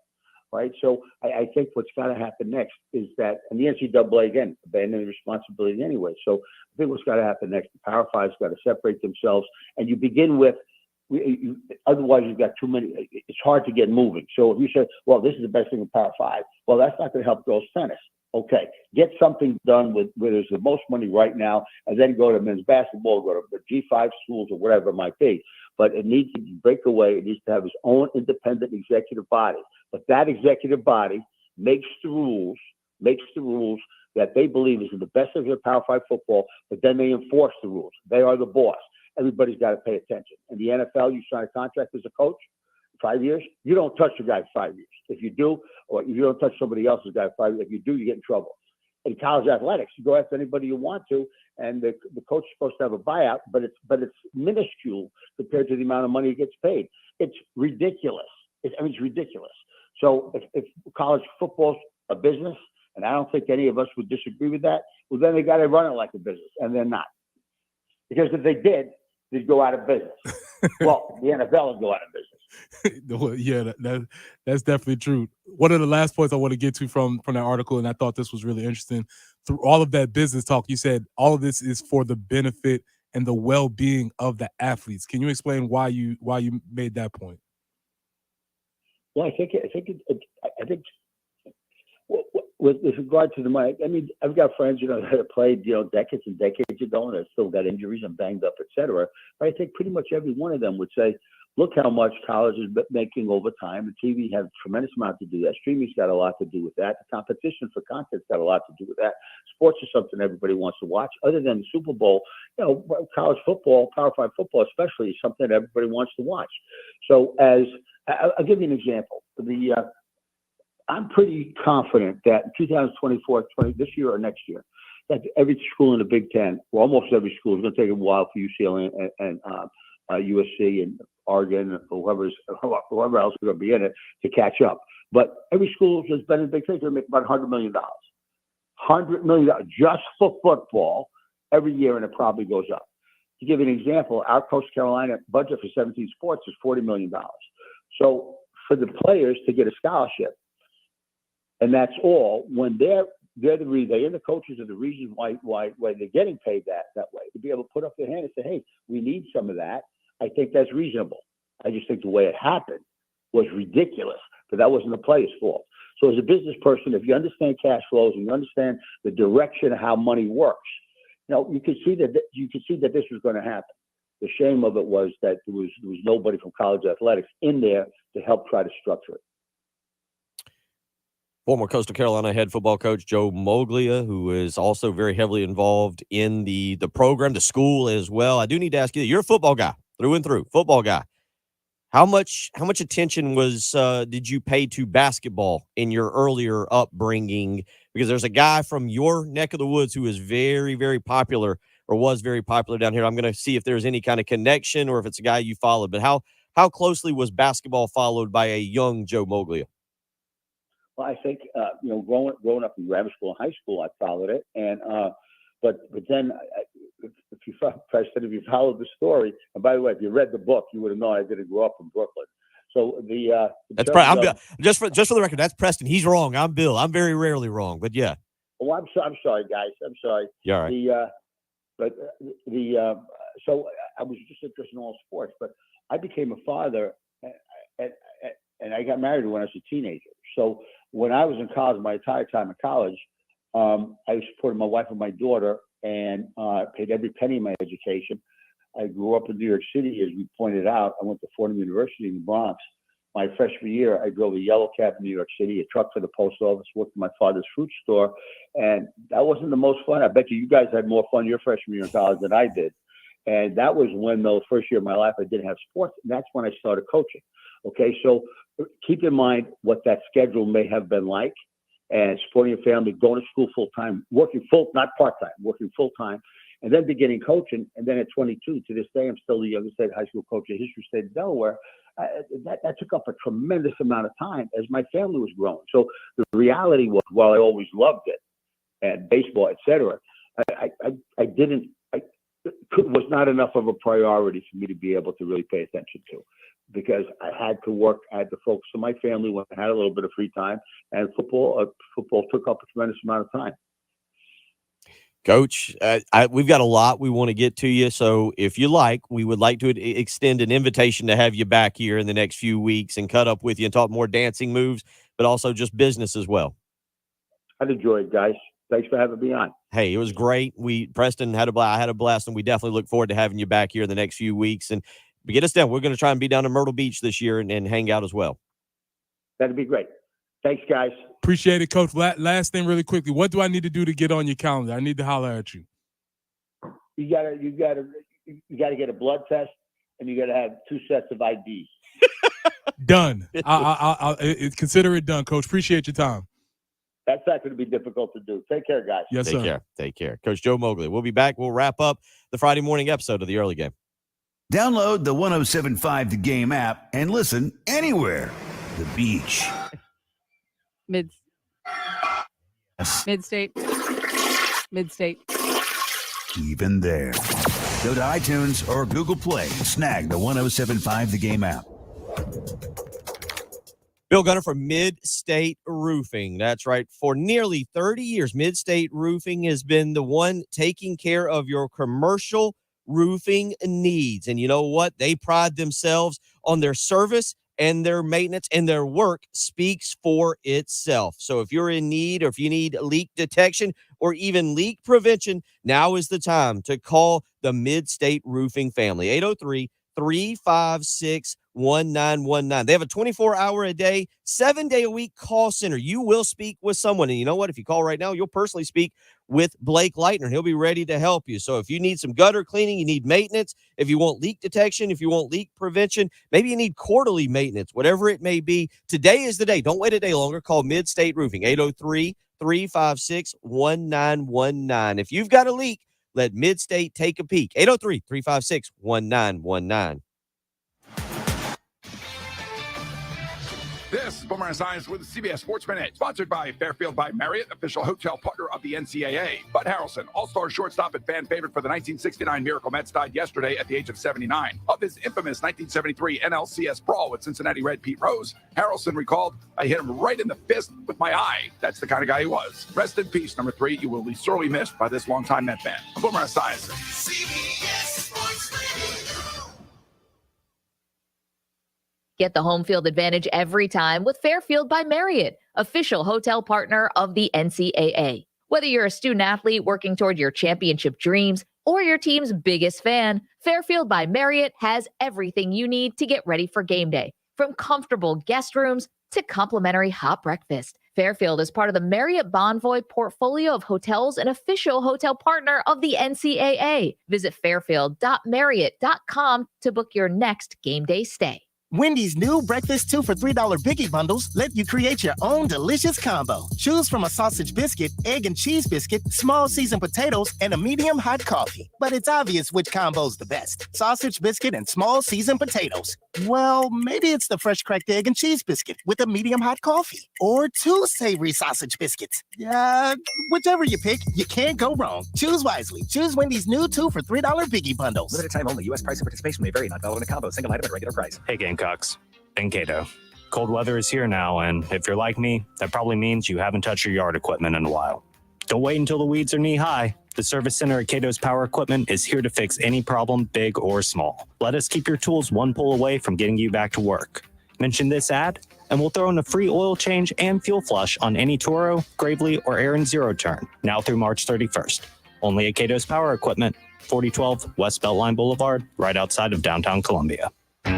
Speaker 10: Right. So I think what's got to happen next is that, and the NCAA, again, abandoning responsibility anyway. So I think what's got to happen next, the Power Five's got to separate themselves, and you begin with, otherwise you've got too many, it's hard to get moving. So if you say, well, this is the best thing in Power Five, well, that's not going to help girls tennis. Okay, get something done with where there's the most money right now, and then go to men's basketball, go to the G5 schools or whatever it might be. But it needs to break away. It needs to have its own independent executive body. But that executive body makes the rules that they believe is in the best of their Power 5 football, but then they enforce the rules. They are the boss. Everybody's got to pay attention. In the NFL, you sign a contract as a coach, 5 years, you don't touch the guy for 5 years. If you do, or if you don't touch somebody else's guy for 5 years, if you do, you get in trouble. In college athletics, you go after anybody you want to, and the coach is supposed to have a buyout, but it's minuscule compared to the amount of money he gets paid. It's ridiculous. It's ridiculous. So if college football's a business, and I don't think any of us would disagree with that, well, then they got to run it like a business, and they're not. Because if they did, they'd go out of business. Well, the NFL would go out of business.
Speaker 2: Yeah, that's definitely true. One of the last points I want to get to from that article, and I thought this was really interesting, through all of that business talk, you said all of this is for the benefit and the well-being of the athletes. Can you explain why you made that point?
Speaker 10: Well, I think with regard to the money, I mean, I've got friends, that have played, decades and decades ago, and have still got injuries and banged up, et cetera. But I think pretty much every one of them would say, look how much college is making over time. The TV has a tremendous amount to do with that. Streaming's got a lot to do with that. The competition for content's got a lot to do with that. Sports is something everybody wants to watch. Other than the Super Bowl, college football, Power 5 football especially, is something that everybody wants to watch. So I'll give you an example. I'm pretty confident that in 2024, this year or next year, that every school in the Big Ten, or almost every school, is going to take a while for UCLA and USC and Oregon, or whoever else is going to be in it, to catch up. But every school that's been in the Big Ten is going to make about $100 million. $100 million just for football every year, and it probably goes up. To give you an example, our Coastal Carolina budget for 17 sports is $40 million. So for the players to get a scholarship, and that's all, when they and the coaches are the reason why they're getting paid that way, to be able to put up their hand and say, hey, we need some of that, I think that's reasonable. I just think the way it happened was ridiculous, but that wasn't the player's fault. So as a business person, if you understand cash flows and you understand the direction of how money works, you could see that this was going to happen. The shame of it was that there was nobody from college athletics in there to help try to structure it.
Speaker 4: Former Coastal Carolina head football coach Joe Moglia, who is also very heavily involved in the program, the school as well. I do need to ask you, you're a football guy, through and through, football guy. How much attention did you pay to basketball in your earlier upbringing? Because there's a guy from your neck of the woods who is very, very popular, or was very popular down here. I'm going to see if there's any kind of connection or if it's a guy you followed. But how closely was basketball followed by a young Joe Moglia?
Speaker 10: Well, I think growing up in grammar school and high school, I followed it, and but then if you Preston, if you followed the story, and by the way, if you read the book, you would have known I didn't grow up in Brooklyn. So
Speaker 4: that's just for the record. That's Preston. He's wrong. I'm Bill. I'm very rarely wrong, but yeah.
Speaker 10: Oh, I'm sorry, guys. I'm sorry.
Speaker 4: Yeah, all right.
Speaker 10: So I was just interested in all sports, but I became a father, and I got married when I was a teenager. So when I was in college, my entire time in college, I supported my wife and my daughter, and paid every penny of my education. I grew up in New York City, as you pointed out. I went to Fordham University in the Bronx. My freshman year, I drove a yellow cab in New York City, a truck for the post office, worked in my father's fruit store, and that wasn't the most fun. I bet you guys had more fun your freshman year in college than I did. And that was when the first year of my life I didn't have sports, and that's when I started coaching. Okay, so keep in mind what that schedule may have been like, and supporting your family, going to school full time, not part time, working full time, and then beginning coaching. And then at 22, to this day, I'm still the youngest high school coach in history, state of Delaware. That took up a tremendous amount of time as my family was growing. So the reality was, while I always loved it, and baseball, etc., was not enough of a priority for me to be able to really pay attention to, because I had to work, I had to focus on my family when I had a little bit of free time, and football took up a tremendous amount of time.
Speaker 4: Coach, we've got a lot we want to get to you. So if you like, we would like to extend an invitation to have you back here in the next few weeks and cut up with you and talk more dancing moves, but also just business as well.
Speaker 10: I'd enjoy it, guys. Thanks for having me on.
Speaker 4: Hey, it was great. Preston had a blast. I had a blast, and we definitely look forward to having you back here in the next few weeks. And get us down. We're going to try and be down in Myrtle Beach this year and hang out as well.
Speaker 10: That'd be great. Thanks, guys.
Speaker 2: Appreciate it, Coach. Last thing really quickly, what do I need to do to get on your calendar? I need to holler at you.
Speaker 10: You gotta get a blood test, and you gotta have 2 sets of IDs.
Speaker 2: Done. I'll consider it done, Coach. Appreciate your time.
Speaker 10: That's not going to be difficult to do. Take care, guys.
Speaker 2: Yes, sir.
Speaker 4: Take care. Coach Joe Moglia. We'll be back. We'll wrap up the Friday morning episode of the Early Game.
Speaker 8: Download the 107.5 The Game app and listen anywhere. The beach.
Speaker 18: Mid-state.
Speaker 8: Even there. Go to iTunes or Google Play and snag the 107.5 The Game app.
Speaker 4: Bill Gunner from Mid-State Roofing. That's right. For nearly 30 years, Mid-State Roofing has been the one taking care of your commercial roofing needs. And you know what? They pride themselves on their service and their maintenance, and their work speaks for itself. So if you're in need, or if you need leak detection or even leak prevention, now is the time to call the Mid-State Roofing family. 803-356-1919. They have a 24-hour-a-day, 7-day-a-week call center. You will speak with someone. And you know what? If you call right now, you'll personally speak with Blake Leitner. He'll be ready to help you. So if you need some gutter cleaning, you need maintenance, if you want leak detection, if you want leak prevention, maybe you need quarterly maintenance, whatever it may be, today is the day. Don't wait a day longer. Call Mid-State Roofing, 803-356-1919. If you've got a leak, let Mid-State take a peek. 803-356-1919.
Speaker 11: This is Boomer Science with CBS Sports Minute, sponsored by Fairfield by Marriott, official hotel partner of the NCAA. Bud Harrelson, all-star shortstop and fan favorite for the 1969 Miracle Mets, died yesterday at the age of 79. Of his infamous 1973 NLCS brawl with Cincinnati Red Pete Rose, Harrelson recalled, "I hit him right in the fist with my eye." That's the kind of guy he was. Rest in peace, number 3. You will be sorely missed by this longtime Met fan. Boomer Science. CBS Sports Radio.
Speaker 13: Get the home field advantage every time with Fairfield by Marriott, official hotel partner of the NCAA. Whether you're a student athlete working toward your championship dreams or your team's biggest fan, Fairfield by Marriott has everything you need to get ready for game day. From comfortable guest rooms to complimentary hot breakfast, Fairfield is part of the Marriott Bonvoy portfolio of hotels and official hotel partner of the NCAA. Visit fairfield.marriott.com to book your next game day stay.
Speaker 12: Wendy's new breakfast 2 for $3 Biggie bundles let you create your own delicious combo. Choose from a sausage biscuit, egg and cheese biscuit, small seasoned potatoes, and a medium hot coffee. But it's obvious which combo's the best. Sausage biscuit and small seasoned potatoes. Well, maybe it's the fresh cracked egg and cheese biscuit with a medium hot coffee. Or 2 savory sausage biscuits. Whichever you pick, you can't go wrong. Choose wisely. Choose Wendy's new 2 for $3 Biggie bundles.
Speaker 24: Limited time only. U.S. price and participation may vary. Not valid in a combo. Single item at regular price.
Speaker 14: Hey, Gamecocks. Ben Cato. Cold weather is here now, and if you're like me, that probably means you haven't touched your yard equipment in a while. Don't wait until the weeds are knee-high. The service center at Cato's Power Equipment is here to fix any problem, big or small. Let us keep your tools one pull away from getting you back to work. Mention this ad, and we'll throw in a free oil change and fuel flush on any Toro, Gravely, or Aaron Zero Turn, now through March 31st. Only at Cato's Power Equipment, 4012 West Beltline Boulevard, right outside of downtown Columbia.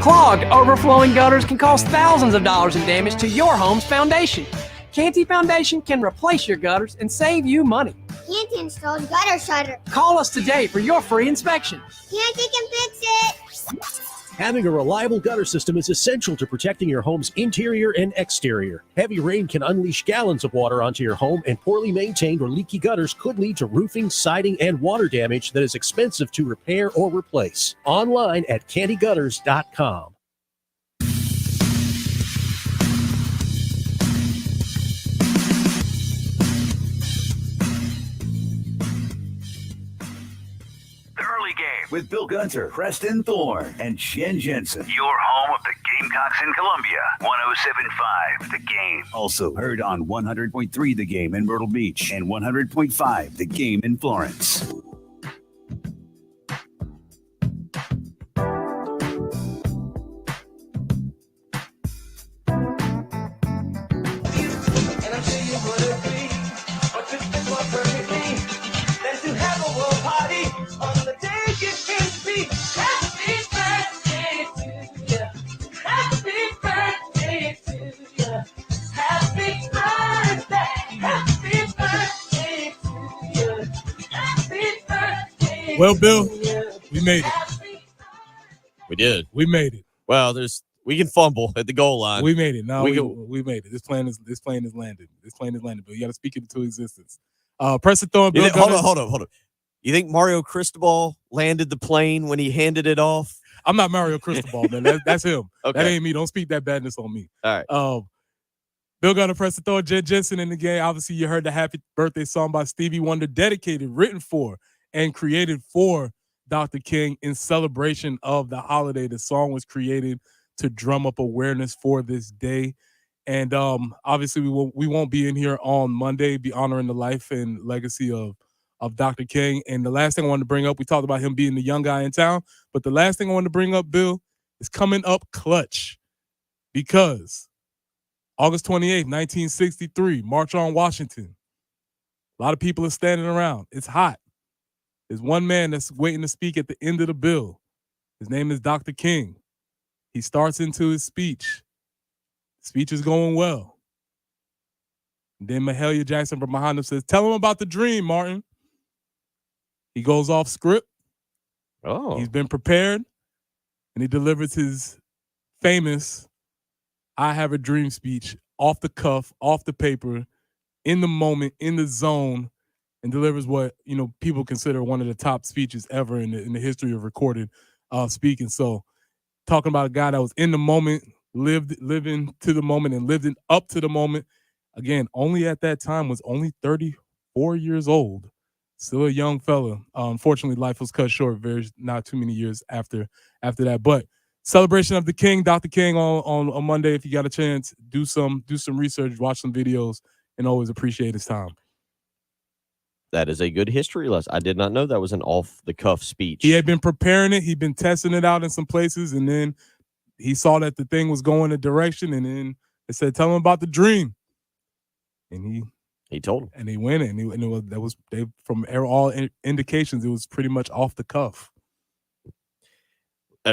Speaker 15: Clogged, overflowing gutters can cause thousands of dollars in damage to your home's foundation. Canty Foundation can replace your gutters and save you money.
Speaker 16: Canty installs gutter shutter.
Speaker 15: Call us today for your free inspection.
Speaker 16: Canty can fix it.
Speaker 17: Having a reliable gutter system is essential to protecting your home's interior and exterior. Heavy rain can unleash gallons of water onto your home, and poorly maintained or leaky gutters could lead to roofing, siding, and water damage that is expensive to repair or replace. Online at candygutters.com.
Speaker 8: Game with Bill Gunter, Preston Thorne, and Shen Jensen. Your home of the Gamecocks in Columbia. 107.5 The Game. Also heard on 100.3 The Game in Myrtle Beach and 100.5 The Game in Florence.
Speaker 2: Well, Bill, we made it.
Speaker 4: We did.
Speaker 2: We made it.
Speaker 4: Well, we can fumble at the goal line.
Speaker 2: We made it. No, we made it. This plane is landed. This plane is landed, but you got to speak it into existence. Preston Thorne, Bill.
Speaker 4: Hold on. You think Mario Cristobal landed the plane when he handed it off?
Speaker 2: I'm not Mario Cristobal, man. That's him.
Speaker 4: Okay.
Speaker 2: That ain't me. Don't speak that badness on me.
Speaker 4: All right.
Speaker 2: Bill Gunner, Preston Thorne, Jen Jensen in the game. Obviously, you heard the happy birthday song by Stevie Wonder, dedicated, written for, and created for Dr. King in celebration of the holiday. The song was created to drum up awareness for this day. And obviously, we won't be in here on Monday, be honoring the life and legacy of Dr. King. And the last thing I wanted to bring up, we talked about him being the young guy in town, but the last thing I wanted to bring up, Bill, is coming up clutch, because August 28th, 1963, March on Washington. A lot of people are standing around. It's hot. There's one man that's waiting to speak at the end of the bill. His name is Dr. King. He starts into his speech. The speech is going well. And then Mahalia Jackson from behind him says, "Tell him about the dream, Martin." He goes off script.
Speaker 4: Oh.
Speaker 2: He's been prepared. And he delivers his famous "I Have a Dream" speech off the cuff, off the paper, in the moment, in the zone, and delivers what, people consider one of the top speeches ever in the history of recorded speaking. So talking about a guy that was in the moment, living to the moment and lived up to the moment. Again, only at that time was only 34 years old. Still a young fella. Unfortunately, life was cut short not too many years after that. But celebration of the King, Dr. King on Monday. If you got a chance, do some research, watch some videos, and always appreciate his time.
Speaker 4: That is a good history lesson. I did not know that was an off-the-cuff speech.
Speaker 2: He had been preparing it. He'd been testing it out in some places, and then he saw that the thing was going a direction, and then they said, "Tell him about the dream." And
Speaker 4: he told him.
Speaker 2: And he went, from all indications, it was pretty much off the cuff.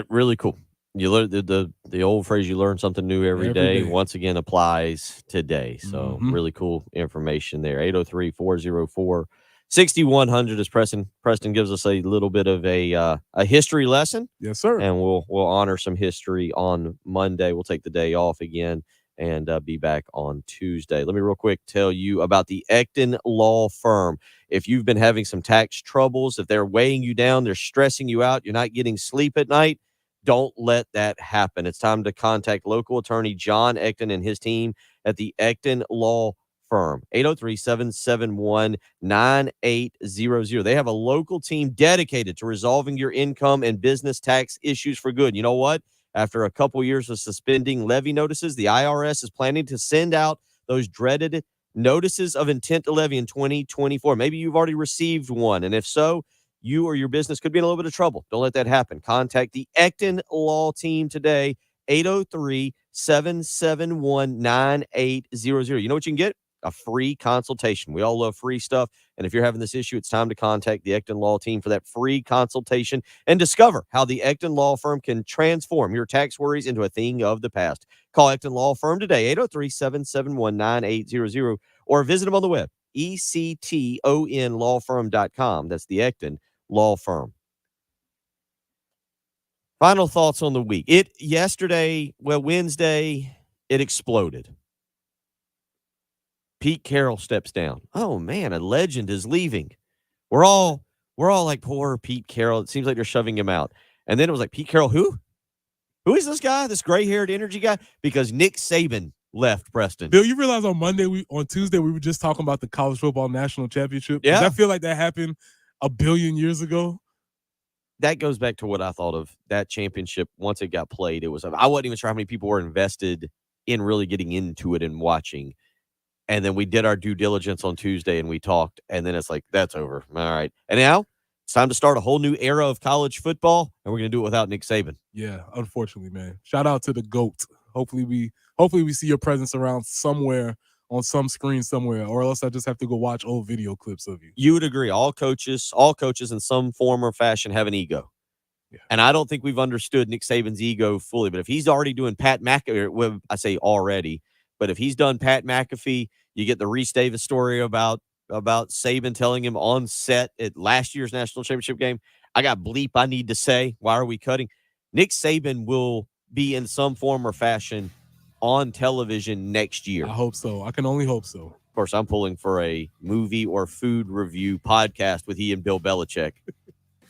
Speaker 4: Really cool. You learn the old phrase, you learn something new every day, once again applies today. So really cool information there. 803-404 6,100 is Preston. Preston gives us a little bit of a history lesson.
Speaker 2: Yes, sir.
Speaker 4: And we'll honor some history on Monday. We'll take the day off again and be back on Tuesday. Let me real quick tell you about the Ecton Law Firm. If you've been having some tax troubles, if they're weighing you down, they're stressing you out, you're not getting sleep at night, don't let that happen. It's time to contact local attorney John Ecton and his team at the Ecton Law Firm, 803-771-9800. They have a local team dedicated to resolving your income and business tax issues for good. You know what? After a couple years of suspending levy notices, the IRS is planning to send out those dreaded notices of intent to levy in 2024. Maybe you've already received one, and if so, you or your business could be in a little bit of trouble. Don't let that happen. Contact the Ecton Law Team today, 803-771-9800. You know what you can get? A free consultation. We all love free stuff. And if you're having this issue, it's time to contact the Ecton Law Team for that free consultation and discover how the Ecton Law Firm can transform your tax worries into a thing of the past. Call Ecton Law Firm today, 803-771-9800, or visit them on the web, ectonlawfirm.com. That's the Ecton Law Firm. Final thoughts on the week. Wednesday, it exploded. Pete Carroll steps down. Oh man, a legend is leaving. We're all like, poor Pete Carroll. It seems like they're shoving him out. And then it was like, Pete Carroll, who? Who is this guy? This gray-haired energy guy? Because Nick Saban left Preston.
Speaker 2: Bill, you realize on Tuesday, we were just talking about the college football national championship.
Speaker 4: Yeah.
Speaker 2: Does that feel like that happened a billion years ago?
Speaker 4: That goes back to what I thought of that championship. Once it got played, I wasn't even sure how many people were invested in really getting into it and watching. And then we did our due diligence on Tuesday and we talked, and then it's like, that's over. All right. And now it's time to start a whole new era of college football, and we're going to do it without Nick Saban.
Speaker 2: Yeah, unfortunately, man. Shout out to the GOAT. Hopefully we see your presence around somewhere on some screen somewhere, or else I just have to go watch old video clips of you.
Speaker 4: You would agree. All coaches in some form or fashion have an ego. Yeah. And I don't think we've understood Nick Saban's ego fully, but if he's already doing Pat McAfee, well, I say already, but if he's done Pat McAfee, you get the Reese Davis story about Saban telling him on set at last year's national championship game, I got bleep I need to say. Why are we cutting? Nick Saban will be in some form or fashion on television next year.
Speaker 2: I hope so. I can only hope so.
Speaker 4: Of course, I'm pulling for a movie or food review podcast with he and Bill Belichick.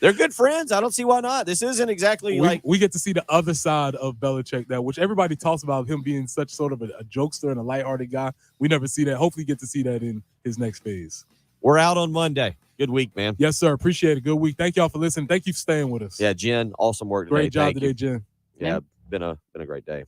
Speaker 4: They're good friends. I don't see why not. This isn't exactly
Speaker 2: we get to see the other side of Belichick, which everybody talks about him being such sort of a jokester and a lighthearted guy. We never see that. Hopefully get to see that in his next phase.
Speaker 4: We're out on Monday. Good week, man.
Speaker 2: Yes, sir. Appreciate it. Good week. Thank y'all for listening. Thank you for staying with us.
Speaker 4: Yeah, Jen, awesome work today.
Speaker 2: Great job today, Jen.
Speaker 4: Yeah, been a great day.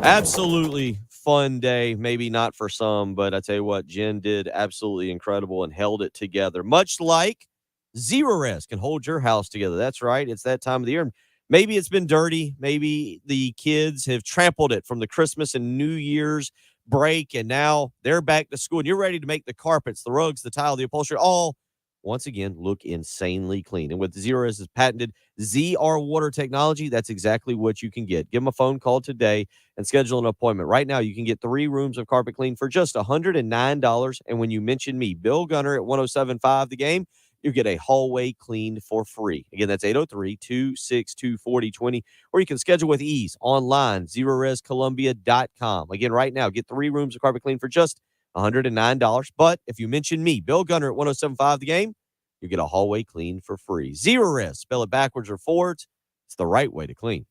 Speaker 4: Absolutely fun day. Maybe not for some, but I tell you what, Jen did absolutely incredible and held it together. Much like Zerorez can hold your house together. That's right. It's that time of the year. Maybe it's been dirty. Maybe the kids have trampled it from the Christmas and New Year's break, and now they're back to school, and you're ready to make the carpets, the rugs, the tile, the upholstery, all, once again, look insanely clean. And with Zerorez's patented ZR water technology, that's exactly what you can get. Give them a phone call today and schedule an appointment. Right now, you can get 3 rooms of carpet clean for just $109. And when you mention me, Bill Gunner at 107.5 The Game, you get a hallway cleaned for free. Again, that's 803-262-4020, or you can schedule with ease online, ZerorezColumbia.com. Again, right now, get 3 rooms of carpet clean for just $109. But if you mention me, Bill Gunner at 107.5 The Game, you get a hallway clean for free. Zerorez, spell it backwards or forwards. It's the right way to clean.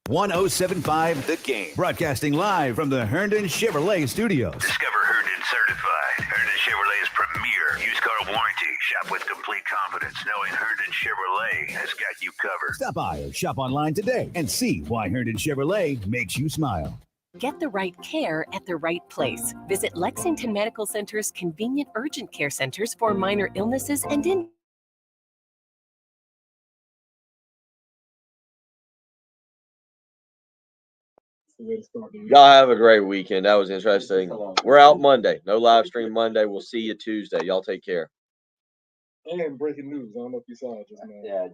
Speaker 8: 107.5 The Game. Broadcasting live from the Herndon Chevrolet Studios.
Speaker 7: Discover Herndon Certified. Herndon Chevrolet's premier used car warranty. Shop with complete confidence knowing Herndon Chevrolet has got you covered.
Speaker 8: Stop by or shop online today and see why Herndon Chevrolet makes you smile.
Speaker 5: Get the right care at the right place. Visit Lexington Medical Center's convenient urgent care centers for minor illnesses and
Speaker 4: Y'all have a great weekend. That was interesting. We're out Monday. No live stream Monday. We'll see you Tuesday. Y'all take care.
Speaker 2: And breaking news. I don't know if you saw it just now.
Speaker 4: Yeah.